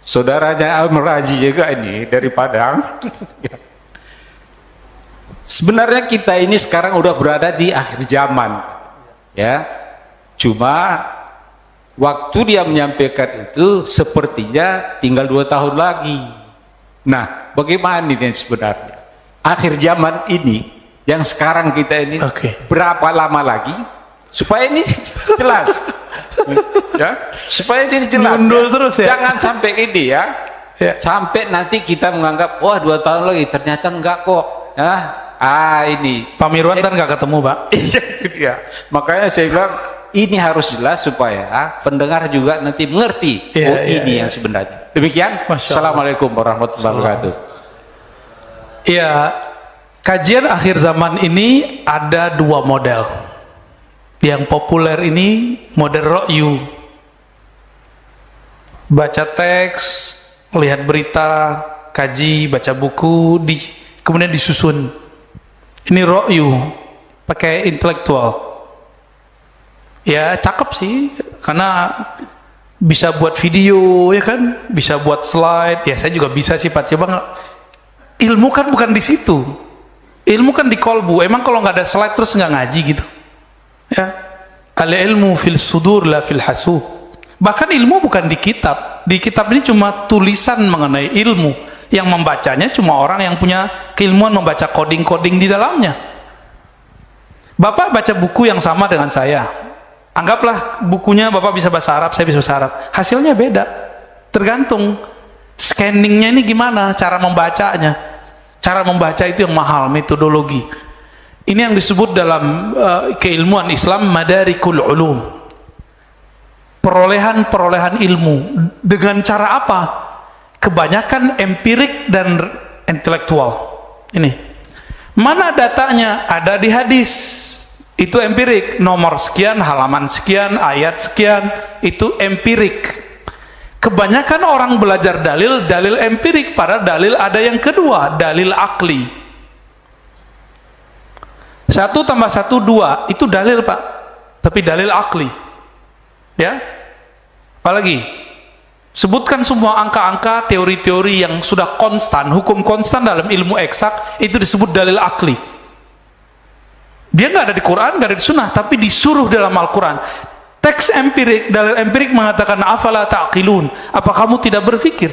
saudaranya Al-Meraji juga ini dari Padang. Sebenarnya kita ini sekarang udah berada di akhir zaman, ya. Cuma waktu dia menyampaikan itu sepertinya tinggal 2 tahun lagi. Nah, bagaimana ini sebenarnya? Akhir zaman ini, yang sekarang kita ini, berapa lama lagi supaya ini jelas? Ya, supaya ini jelas. Mundur terus ya. Jangan sampai ini ya. Sampai nanti kita menganggap wah 2 tahun lagi, ternyata enggak kok. Ya, ini. Pak Mirwan kan nggak ketemu, Pak. Iya, itu dia. Makanya saya bilang ini harus jelas supaya pendengar juga nanti mengerti ini yang sebenarnya. Demikian. Assalamualaikum warahmatullahi wabarakatuh. Iya, kajian akhir zaman ini ada 2 model. Yang populer ini model ro'yu. Baca teks, lihat berita, kaji, baca buku, kemudian disusun. Ini ro'yu, pakai intelektual. Ya cakep sih, karena bisa buat video, ya kan, bisa buat slide. Ya saya juga bisa sih, Pak. Coba nggak? Ilmu kan bukan di situ. Ilmu kan di kolbu. Emang kalau nggak ada slide terus nggak ngaji gitu? Ya, al-ilmu fil sudur la fil hasub. Bahkan ilmu bukan di kitab. Di kitab ini cuma tulisan mengenai ilmu. Yang membacanya cuma orang yang punya keilmuan membaca coding-coding di dalamnya. Bapak baca buku yang sama dengan saya. Anggaplah bukunya Bapak bisa bahasa Arab, saya bisa bahasa Arab. Hasilnya beda. Tergantung scanningnya ini gimana, cara membacanya. Cara membaca itu yang mahal, metodologi. Ini yang disebut dalam keilmuan Islam madarikul ulum. Perolehan-perolehan ilmu. Dengan cara apa? Kebanyakan empirik dan intelektual. Ini. Mana datanya? Ada di hadis. Itu empirik. Nomor sekian, halaman sekian, ayat sekian. Itu empirik. Kebanyakan orang belajar dalil empirik. Padahal dalil ada yang kedua. Dalil akli. 1 tambah 1, 2. Itu dalil, Pak. Tapi dalil akli. Ya. Apalagi? Sebutkan semua angka-angka, teori-teori yang sudah konstan, hukum konstan dalam ilmu eksak, itu disebut dalil akli. Dia nggak ada di Quran, nggak ada di Sunnah, tapi disuruh dalam Al-Quran. Teks empirik, dalil empirik mengatakan afala ta'qilun, apa kamu tidak berpikir?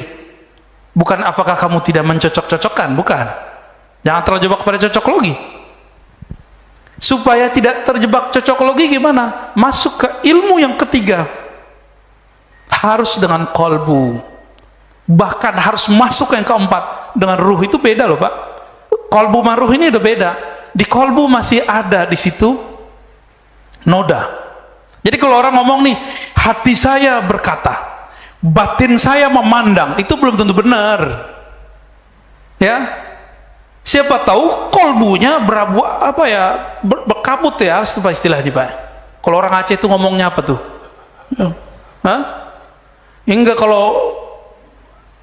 Bukan apakah kamu tidak mencocok-cocokkan, bukan. Jangan terjebak pada cocokologi. Supaya tidak terjebak cocokologi gimana? Masuk ke ilmu yang ketiga. Harus dengan kolbu, bahkan harus masuk yang keempat dengan ruh. Itu beda loh, Pak. Kolbu sama ruh ini udah beda. Di kolbu masih ada di situ noda. Jadi kalau orang ngomong nih, hati saya berkata, batin saya memandang, itu belum tentu benar. Ya, siapa tahu kolbunya berabu apa ya, berkabut ya, istilahnya, Pak. Kalau orang Aceh itu ngomongnya apa tuh? Hah? Enggak, kalau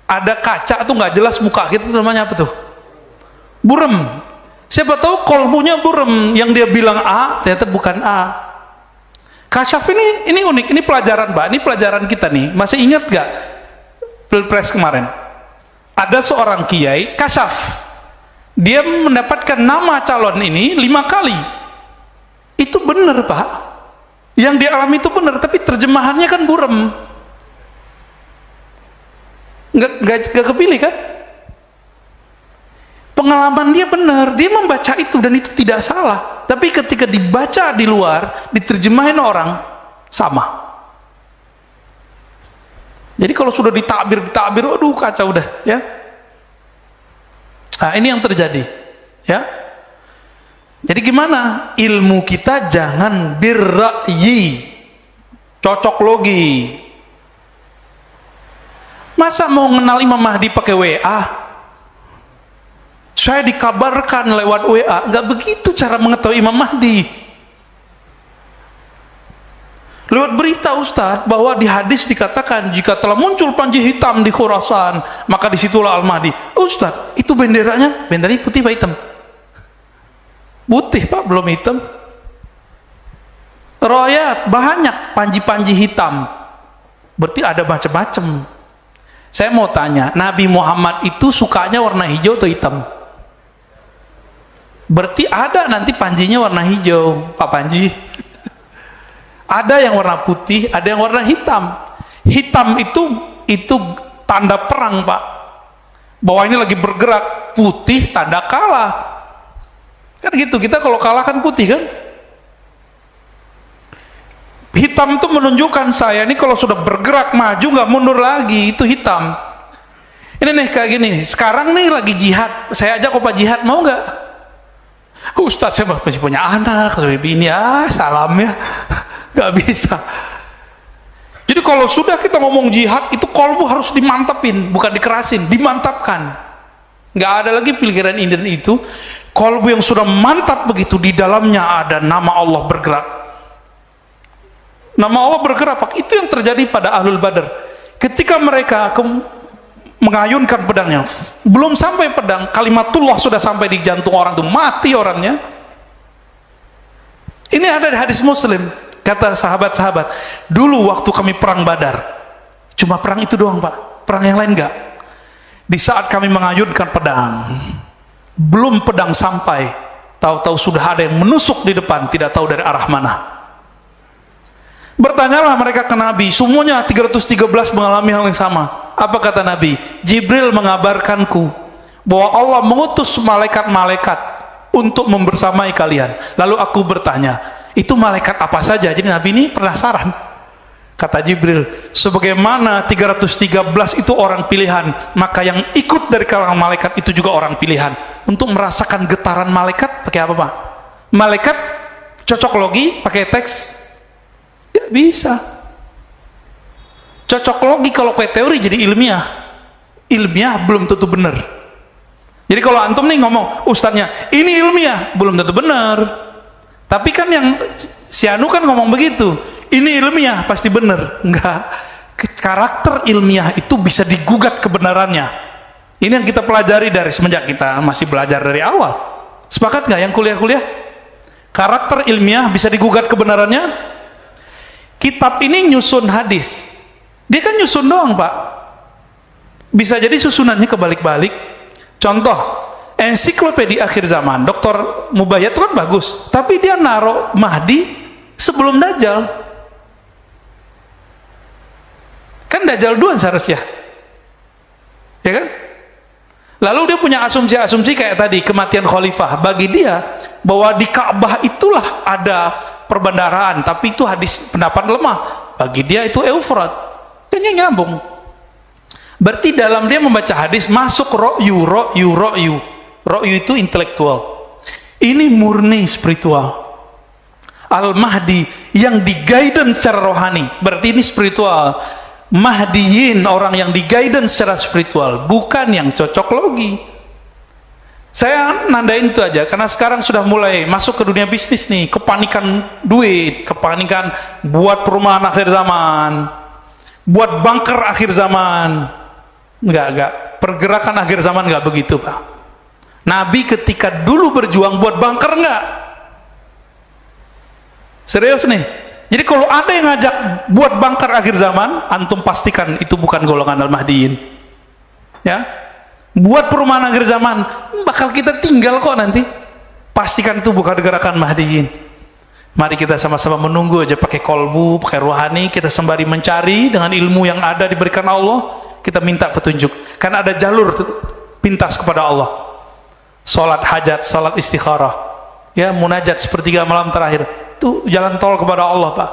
ada kaca tuh nggak jelas muka kita, itu namanya apa tuh? Burem. Siapa tahu kolbunya burem, yang dia bilang A ternyata bukan A. Kasyaf ini unik, ini pelajaran Pak, ini pelajaran kita nih. Masih ingat gak Pilpres kemarin? Ada seorang kiai kasyaf, dia mendapatkan nama calon ini 5 kali. Itu benar Pak, yang dialami itu benar, tapi terjemahannya kan burem, nggak kepilih kan. Pengalaman dia benar, dia membaca itu dan itu tidak salah, tapi ketika dibaca di luar, diterjemahin orang, sama. Jadi kalau sudah ditakbir, aduh kacau udah ya. Nah ini yang terjadi ya. Jadi gimana? Ilmu kita jangan birra'yi, cocok logi. Masa mau kenal Imam Mahdi pakai WA? Saya dikabarkan lewat WA, nggak begitu cara mengetahui Imam Mahdi. Lewat berita Ustadz bahwa di hadis dikatakan jika telah muncul panji hitam di Khurasan, maka disitulah Al-Mahdi. Ustadz, itu benderanya putih apa hitam? Putih Pak, belum hitam. Riwayat banyak panji-panji hitam, berarti ada macam-macam. Saya mau tanya, Nabi Muhammad itu sukanya warna hijau atau hitam? Berarti ada nanti panjinya warna hijau, Pak Panji. Ada yang warna putih, ada yang warna hitam. Hitam itu tanda perang Pak, bahwa ini lagi bergerak. Putih tanda kalah kan gitu. Kita kalau kalah kan putih kan. Hitam itu menunjukkan saya ini kalau sudah bergerak maju nggak mundur lagi, itu hitam. Ini nih kayak gini nih, sekarang nih lagi jihad, saya ajak Pak jihad, mau nggak? Ustaz, saya masih punya anak, saya bini, salam ya. Nggak bisa. Jadi kalau sudah kita ngomong jihad, itu kolbu harus dimantapin, bukan dikerasin, dimantapkan. Nggak ada lagi pikiran ini dan itu. Kolbu yang sudah mantap begitu, di dalamnya ada nama Allah bergerak. Nama Allah bergerak, Pak. Itu yang terjadi pada Ahlul Badar. Ketika mereka mengayunkan pedangnya, belum sampai pedang, kalimatullah sudah sampai di jantung orang itu, mati orangnya. Ini ada di hadis Muslim. Kata sahabat-sahabat, dulu waktu kami perang Badar, cuma perang itu doang Pak, perang yang lain enggak. Di saat kami mengayunkan pedang, belum pedang sampai, tahu-tahu sudah ada yang menusuk di depan, tidak tahu dari arah mana. Bertanyalah mereka ke Nabi, semuanya 313 mengalami hal yang sama. Apa kata Nabi? Jibril mengabarkanku bahwa Allah mengutus malaikat-malaikat untuk membersamai kalian. Lalu aku bertanya, itu malaikat apa saja? Jadi Nabi ini penasaran. Kata Jibril, sebagaimana 313 itu orang pilihan, maka yang ikut dari kalangan malaikat itu juga orang pilihan. Untuk merasakan getaran malaikat, pakai apa Pak? Malaikat cocok logi pakai teks? Tidak bisa. Cocok logi kalau pakai teori jadi ilmiah. Ilmiah belum tentu benar. Jadi kalau antum nih ngomong, ustadznya ini ilmiah, belum tentu benar. Tapi kan yang si Anu kan ngomong begitu, ini ilmiah pasti benar. Enggak. Karakter ilmiah itu bisa digugat kebenarannya. Ini yang kita pelajari dari semenjak kita masih belajar dari awal. Sepakat nggak yang kuliah-kuliah? Karakter ilmiah bisa digugat kebenarannya. Kitab ini nyusun hadis, dia kan nyusun doang Pak. Bisa jadi susunannya kebalik-balik. Contoh, ensiklopedia akhir zaman Dr. Mubayyad itu kan bagus, tapi dia naruh Mahdi sebelum Dajjal. Kan Dajjal duluan seharusnya, ya kan? Lalu dia punya asumsi-asumsi kayak tadi, kematian khalifah. Bagi dia bahwa di Ka'bah itulah ada perbendaharaan, tapi itu hadis pendapat lemah. Bagi dia itu Eufrat. Dan yang nyambung. Berarti dalam dia membaca hadis masuk ro'yu. Ro'yu itu intelektual. Ini murni spiritual. Al-Mahdi yang di-guidance secara rohani, berarti ini spiritual. Mahdiyin, orang yang di-guidance secara spiritual, bukan yang cocok logi. Saya nandain itu aja karena sekarang sudah mulai masuk ke dunia bisnis nih, kepanikan duit, kepanikan buat perumahan akhir zaman, buat bunker akhir zaman. Enggak, pergerakan akhir zaman enggak begitu Pak. Nabi ketika dulu berjuang buat bunker enggak? Serius nih, Jadi kalau ada yang ngajak buat bangkar akhir zaman, antum pastikan itu bukan golongan Al-Mahdiyin. Ya, buat perumahan akhir zaman, bakal kita tinggal kok nanti. Pastikan itu bukan gerakan Mahdiyin. Mari kita sama-sama menunggu aja, pakai kolbu, pakai rohani, kita sembari mencari dengan ilmu yang ada diberikan Allah, kita minta petunjuk. Karena ada jalur pintas kepada Allah. Salat hajat, salat istikharah, ya, munajat sepertiga malam terakhir. Itu jalan tol kepada Allah, Pak.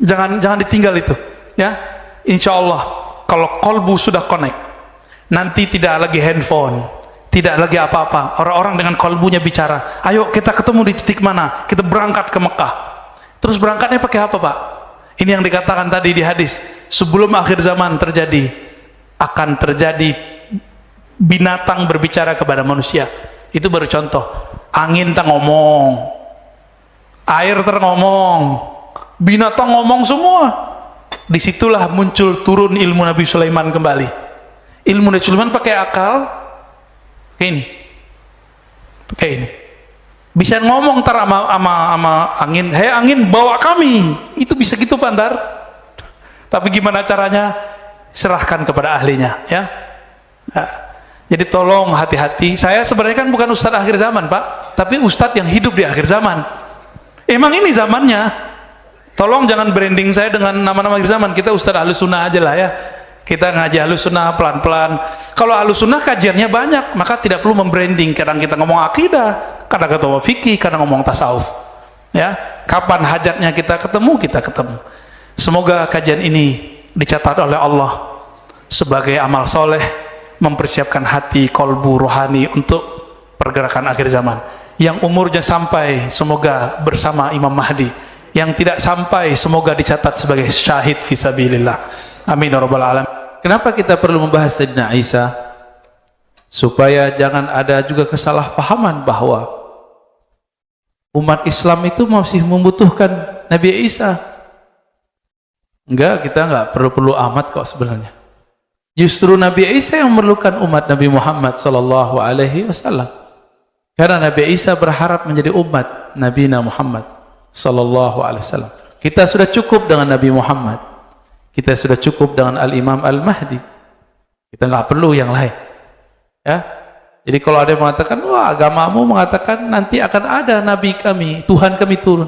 Jangan ditinggal itu, ya. Insya Allah kalau kolbu sudah connect, nanti tidak lagi handphone, tidak lagi apa-apa. Orang-orang dengan kolbunya bicara, ayo kita ketemu di titik mana, kita berangkat ke Mekah. Terus berangkatnya pakai apa, Pak? Ini yang dikatakan tadi di hadis, sebelum akhir zaman terjadi, akan terjadi binatang berbicara kepada manusia. Itu baru contoh. Angin tak ngomong, air terngomong, binatang ngomong semua. Disitulah muncul turun ilmu Nabi Sulaiman kembali. Ilmu Nabi Sulaiman pakai akal, pakai ini. Bisa ngomong ntar sama angin, hei angin bawa kami. Itu bisa gitu Pak ntar. Tapi gimana caranya? Serahkan kepada ahlinya, ya. Nah, jadi tolong hati-hati. Saya sebenarnya kan bukan ustadz akhir zaman, Pak, tapi ustadz yang hidup di akhir zaman. Emang ini zamannya. Tolong jangan branding saya dengan nama-nama akhir zaman. Kita ustadz ahlus sunnah aja lah, ya. Kita ngaji ahlus sunnah pelan-pelan. Kalau ahlus sunnah kajiannya banyak, maka tidak perlu membranding. Kadang kita ngomong akidah, kadang kita ngomong fikih, kadang ngomong tasawuf, ya. Kapan hajatnya kita ketemu, kita ketemu. Semoga kajian ini dicatat oleh Allah sebagai amal soleh, mempersiapkan hati, kolbu, rohani untuk pergerakan akhir zaman. Yang umurnya sampai semoga bersama Imam Mahdi, yang tidak sampai semoga dicatat sebagai syahid fisabilillah. Amin ya rabbal alamin. Kenapa kita perlu membahas Sayyidina Isa? Supaya jangan ada juga kesalahpahaman bahwa umat Islam itu masih membutuhkan Nabi Isa. Enggak, kita enggak perlu amat kok sebenarnya. Justru Nabi Isa yang memerlukan umat Nabi Muhammad sallallahu alaihi wasallam. Karena Nabi Isa berharap menjadi umat Nabi Muhammad sallallahu alaihi wasallam. Kita sudah cukup dengan Nabi Muhammad. Kita sudah cukup dengan Al-Imam Al-Mahdi. Kita enggak perlu yang lain. Ya. Jadi kalau ada yang mengatakan, wah agamamu mengatakan nanti akan ada nabi kami, Tuhan kami turun.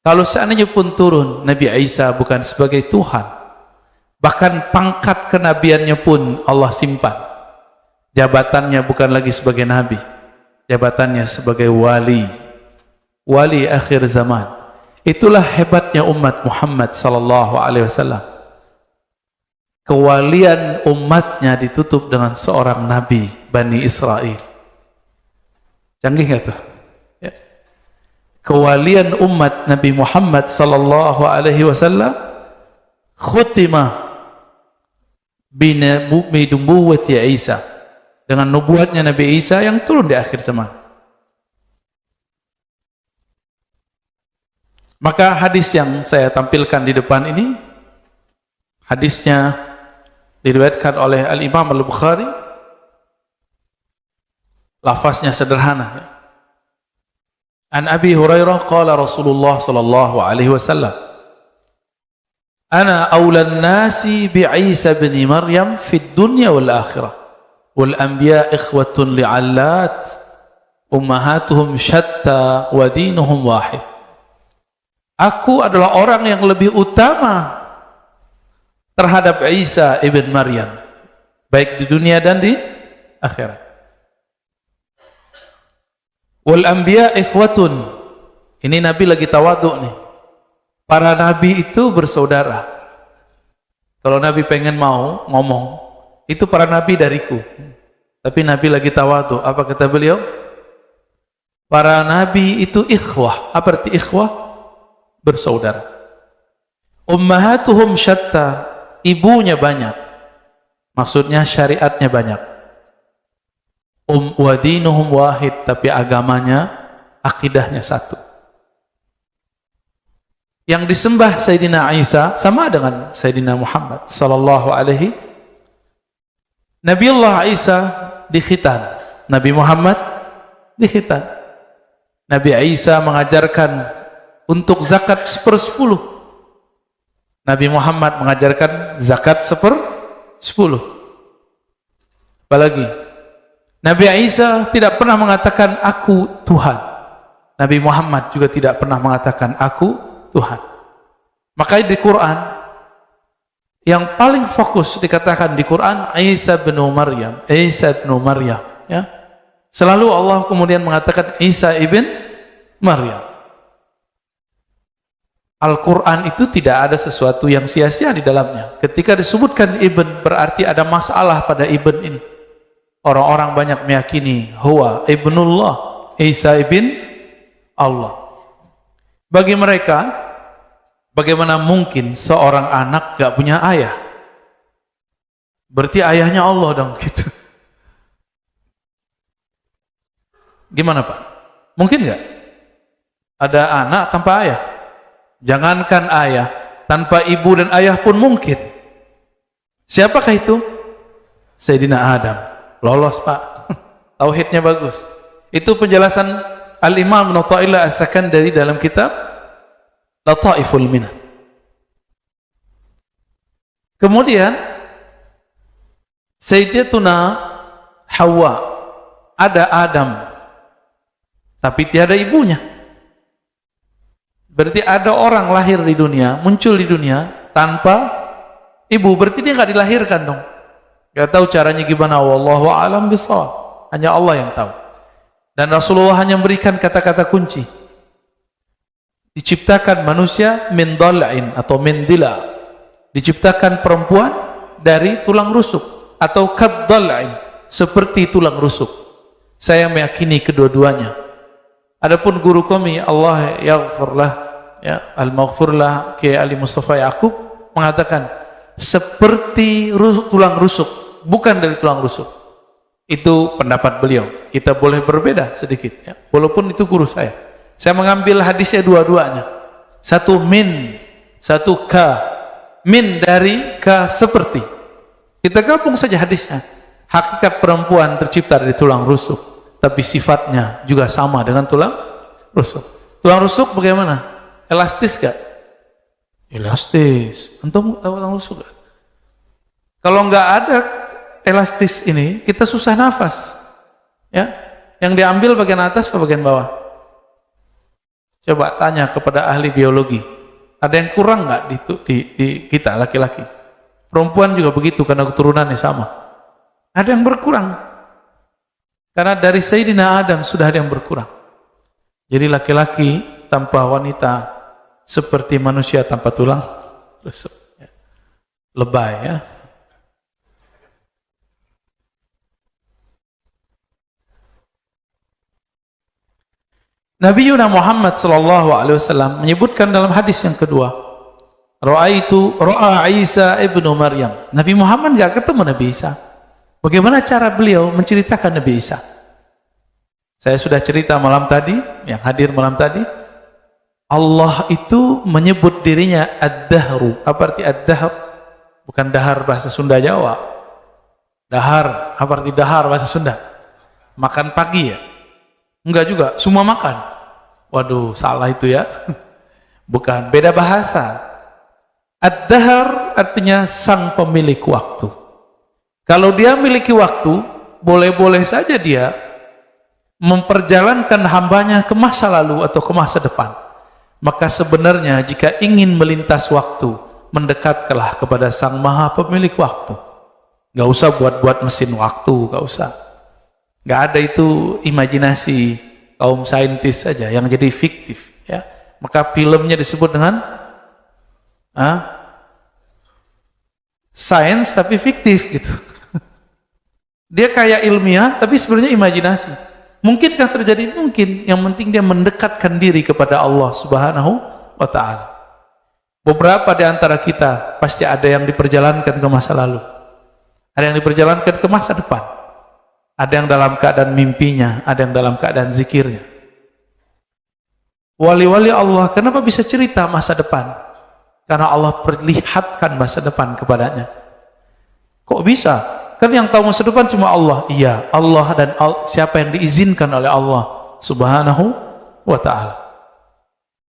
Kalau seandainya pun turun, Nabi Isa bukan sebagai Tuhan. Bahkan pangkat kenabiannya pun Allah simpan. Jabatannya bukan lagi sebagai nabi. Jabatannya sebagai wali. Wali akhir zaman. Itulah hebatnya umat Muhammad sallallahu alaihi wasallam. Kewalian umatnya ditutup dengan seorang nabi Bani Israel. Canggih nggak tuh? Ya. Kewalian umat Nabi Muhammad sallallahu alaihi wasallam khutimah binubuwwati Isa, dengan nubuatnya Nabi Isa yang turun di akhir zaman. Maka hadis yang saya tampilkan di depan ini, hadisnya diriwayatkan oleh Al-Imam Al-Bukhari. Lafaznya sederhana. An Abi Hurairah qala Rasulullah sallallahu alaihi wasallam, Ana awlan nasi bi Isa bin Maryam fid dunya wal akhirah wal anbiya ikhwatun li'allat ummahatuhum syatta wa dinuhum wahid. Aku adalah orang yang lebih utama terhadap Isa ibn Maryam, baik di dunia dan di akhirat. Wal anbiya ikhwatun, ini Nabi lagi tawadhu nih. Para nabi itu bersaudara. Kalau Nabi pengen mau ngomong, itu para nabi dariku. Tapi Nabi lagi tawadhu. Apa kata beliau? Para nabi itu ikhwah. Apa arti ikhwah? Bersaudara. Ummahatuhum syatta, ibunya banyak. Maksudnya syariatnya banyak. Wa dinuhum wahid, tapi agamanya, akidahnya satu. Yang disembah Sayyidina Isa sama dengan Sayyidina Muhammad sallallahu alaihi. Nabiullah Isa dikhitan, Nabi Muhammad dikhitan. Nabi Isa mengajarkan untuk zakat 1/10. Nabi Muhammad mengajarkan zakat 1/10. Apalagi Nabi Isa tidak pernah mengatakan aku Tuhan. Nabi Muhammad juga tidak pernah mengatakan aku Tuhan. Makanya di Quran yang paling fokus dikatakan di Quran Isa bin Maryam, Isa bin Maryam, ya. Selalu Allah kemudian mengatakan Isa ibn Maryam. Al-Quran itu tidak ada sesuatu yang sia-sia di dalamnya. Ketika disebutkan ibn, berarti ada masalah pada ibn ini. Orang-orang banyak meyakini huwa ibnullah, Isa ibn Allah. Bagi mereka, bagaimana mungkin seorang anak gak punya ayah? Berarti ayahnya Allah dong, gitu. Gimana Pak? Mungkin gak? Ada anak tanpa ayah? Jangankan ayah, tanpa ibu dan ayah pun mungkin. Siapakah itu? Sayyidina Adam. Lolos Pak. Tauhidnya bagus. Itu penjelasan Al-Imam Ibnu Athaillah As-Sakandari dalam kitab Lataiful Minan. Kemudian Sayyidatuna Hawa, ada Adam tapi tiada ibunya. Berarti ada orang lahir di dunia, muncul di dunia tanpa ibu, berarti dia nggak dilahirkan dong. Gak tahu caranya gimana, wallahu a'lam bishawab. Hanya Allah yang tahu. Dan Rasulullah hanya memberikan kata-kata kunci. Diciptakan manusia min dhal'in atau min dila. Diciptakan perempuan dari tulang rusuk atau kad dhal'in, seperti tulang rusuk. Saya meyakini kedua-duanya. Adapun guru kami, Allah yaghfirlah, ya, al-maghfirlah, Kiai Ali Mustafa Yaqub mengatakan seperti tulang rusuk, bukan dari tulang rusuk. Itu pendapat beliau. Kita boleh berbeda sedikit, ya. Walaupun itu guru saya. Saya mengambil hadisnya dua-duanya. Satu min, satu ka. Min dari, ka seperti. Kita gabung saja hadisnya. Hakikat perempuan tercipta dari tulang rusuk, tapi sifatnya juga sama dengan tulang rusuk. Tulang rusuk bagaimana? Elastis gak? Elastis. Antum tahu tulang rusuk gak? Kalau nggak ada elastis ini, kita susah nafas. Ya, yang diambil bagian atas atau bagian bawah? Coba tanya kepada ahli biologi. Ada yang kurang nggak di kita laki-laki? Perempuan juga begitu karena keturunannya sama. Ada yang berkurang. Karena dari Sayyidina Adam sudah ada yang berkurang. Jadi laki-laki tanpa wanita seperti manusia tanpa tulang rusuk. Lebay, ya. Nabi Muhammad SAW menyebutkan dalam hadis yang kedua, Ra'a Isa ibnu Maryam. Nabi Muhammad gak ketemu Nabi Isa. Bagaimana cara beliau menceritakan Nabi Isa? Saya sudah cerita malam tadi, yang hadir malam tadi, Allah itu menyebut dirinya Ad-Dahru. Apa arti Ad-Dahr? Bukan dahar bahasa Sunda Jawa. Dahar, apa arti dahar bahasa Sunda? Makan pagi ya? Enggak juga, semua makan. Waduh, salah itu ya. Bukan, beda bahasa. Ad-Dahr artinya sang pemilik waktu. Kalau dia memiliki waktu, boleh-boleh saja dia memperjalankan hambanya ke masa lalu atau ke masa depan. Maka sebenarnya jika ingin melintas waktu, mendekatlah kepada sang maha pemilik waktu. Gak usah buat-buat mesin waktu, gak usah. Gak ada itu imajinasi kaum saintis saja yang jadi fiktif, ya. Maka filmnya disebut dengan sains tapi fiktif gitu. Dia kayak ilmiah tapi sebenarnya imajinasi. Mungkinkah terjadi? Mungkin. Yang penting dia mendekatkan diri kepada Allah Subhanahu wa ta'ala. Beberapa di antara kita pasti ada yang diperjalankan ke masa lalu, ada yang diperjalankan ke masa depan, ada yang dalam keadaan mimpinya, ada yang dalam keadaan zikirnya. Wali-wali Allah kenapa bisa cerita masa depan? Karena Allah perlihatkan masa depan kepadanya. Kok bisa? Kan yang tahu masa depan cuma Allah. Iya, Allah dan siapa yang diizinkan oleh Allah Subhanahu wa ta'ala.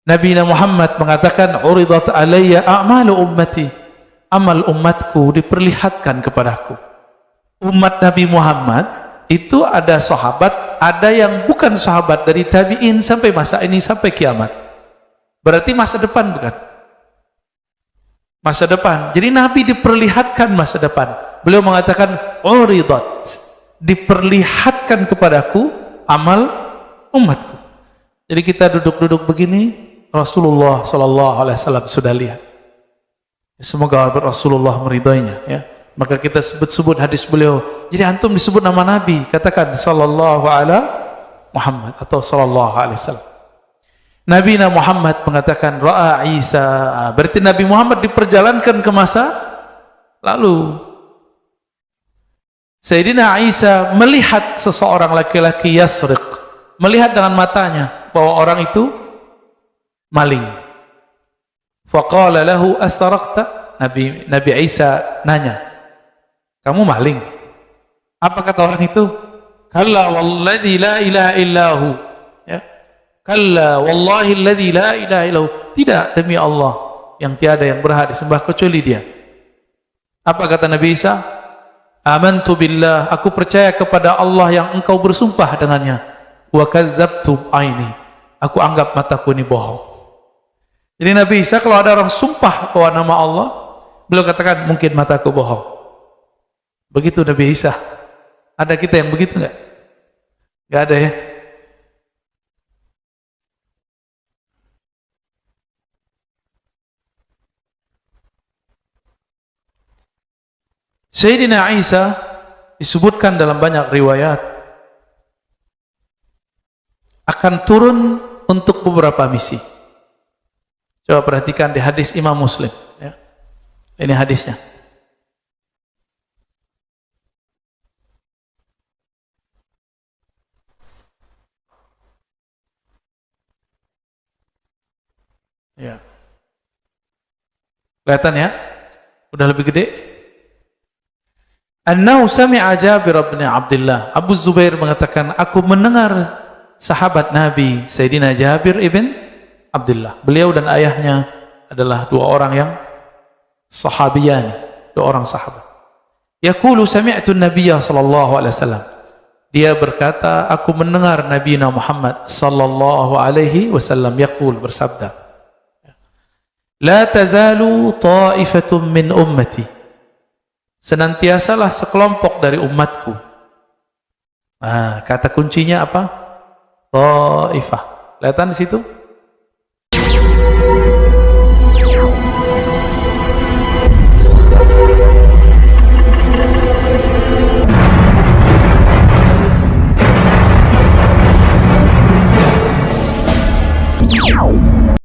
Nabi Muhammad mengatakan, uridat alayya a'malu ummati, amal umatku diperlihatkan kepadaku. Umat Nabi Muhammad itu ada sahabat, ada yang bukan sahabat, dari tabi'in sampai masa ini sampai kiamat. Berarti masa depan bukan? Masa depan. Jadi Nabi diperlihatkan masa depan. Beliau mengatakan uridat, diperlihatkan kepadaku amal umatku. Jadi kita duduk-duduk begini, Rasulullah SAW sudah lihat. Semoga Rasulullah meridainya, ya. Maka kita sebut-sebut hadis beliau. Jadi antum disebut nama Nabi, katakan sallallahu ala Muhammad atau sallallahu alaihi wasallam. Nabi Muhammad mengatakan ra'a Isa, berarti Nabi Muhammad diperjalankan ke masa lalu. Sayyidina Isa melihat seseorang laki-laki yasriq, melihat dengan matanya bahwa orang itu maling. Faqala lahu asraqta, Nabi Isa nanya, kamu maling? Apa kata orang itu? Kalla walladzi la ilaha illahu, ya. Kalla wallahi alladzi la ilaha illahu, tidak, demi Allah yang tiada yang berhak disembah kecuali Dia. Apa kata Nabi Isa? Amantu billah, aku percaya kepada Allah yang engkau bersumpah dengannya. Wa kadzdzabtu aini, aku anggap mataku ini bohong. Jadi Nabi Isa kalau ada orang sumpah bahwa nama Allah, beliau katakan mungkin mataku bohong. Begitu Nabi Isa. Ada kita yang begitu enggak? Enggak ada, ya. Sayyidina Isa disebutkan dalam banyak riwayat akan turun untuk beberapa misi. Coba perhatikan di hadis Imam Muslim, ya. Ini hadisnya. Ya. Kelihatan ya? Udah lebih gede. Annahu sami'a Jabir bin Abdullah. Abu Zubair mengatakan, aku mendengar sahabat Nabi Sayyidina Jabir ibn Abdullah. Beliau dan ayahnya adalah dua orang yang sahabiyani, dua orang sahabat. Yaqulu sami'tu an-nabiyya sallallahu alaihi wasallam. Dia berkata, aku mendengar Nabi Muhammad sallallahu alaihi wasallam yaqul, bersabda, la tazalu ta'ifatun min ummati, senantiasalah sekelompok dari umatku. Kata kuncinya apa? Ta'ifah. Kelihatan di situ?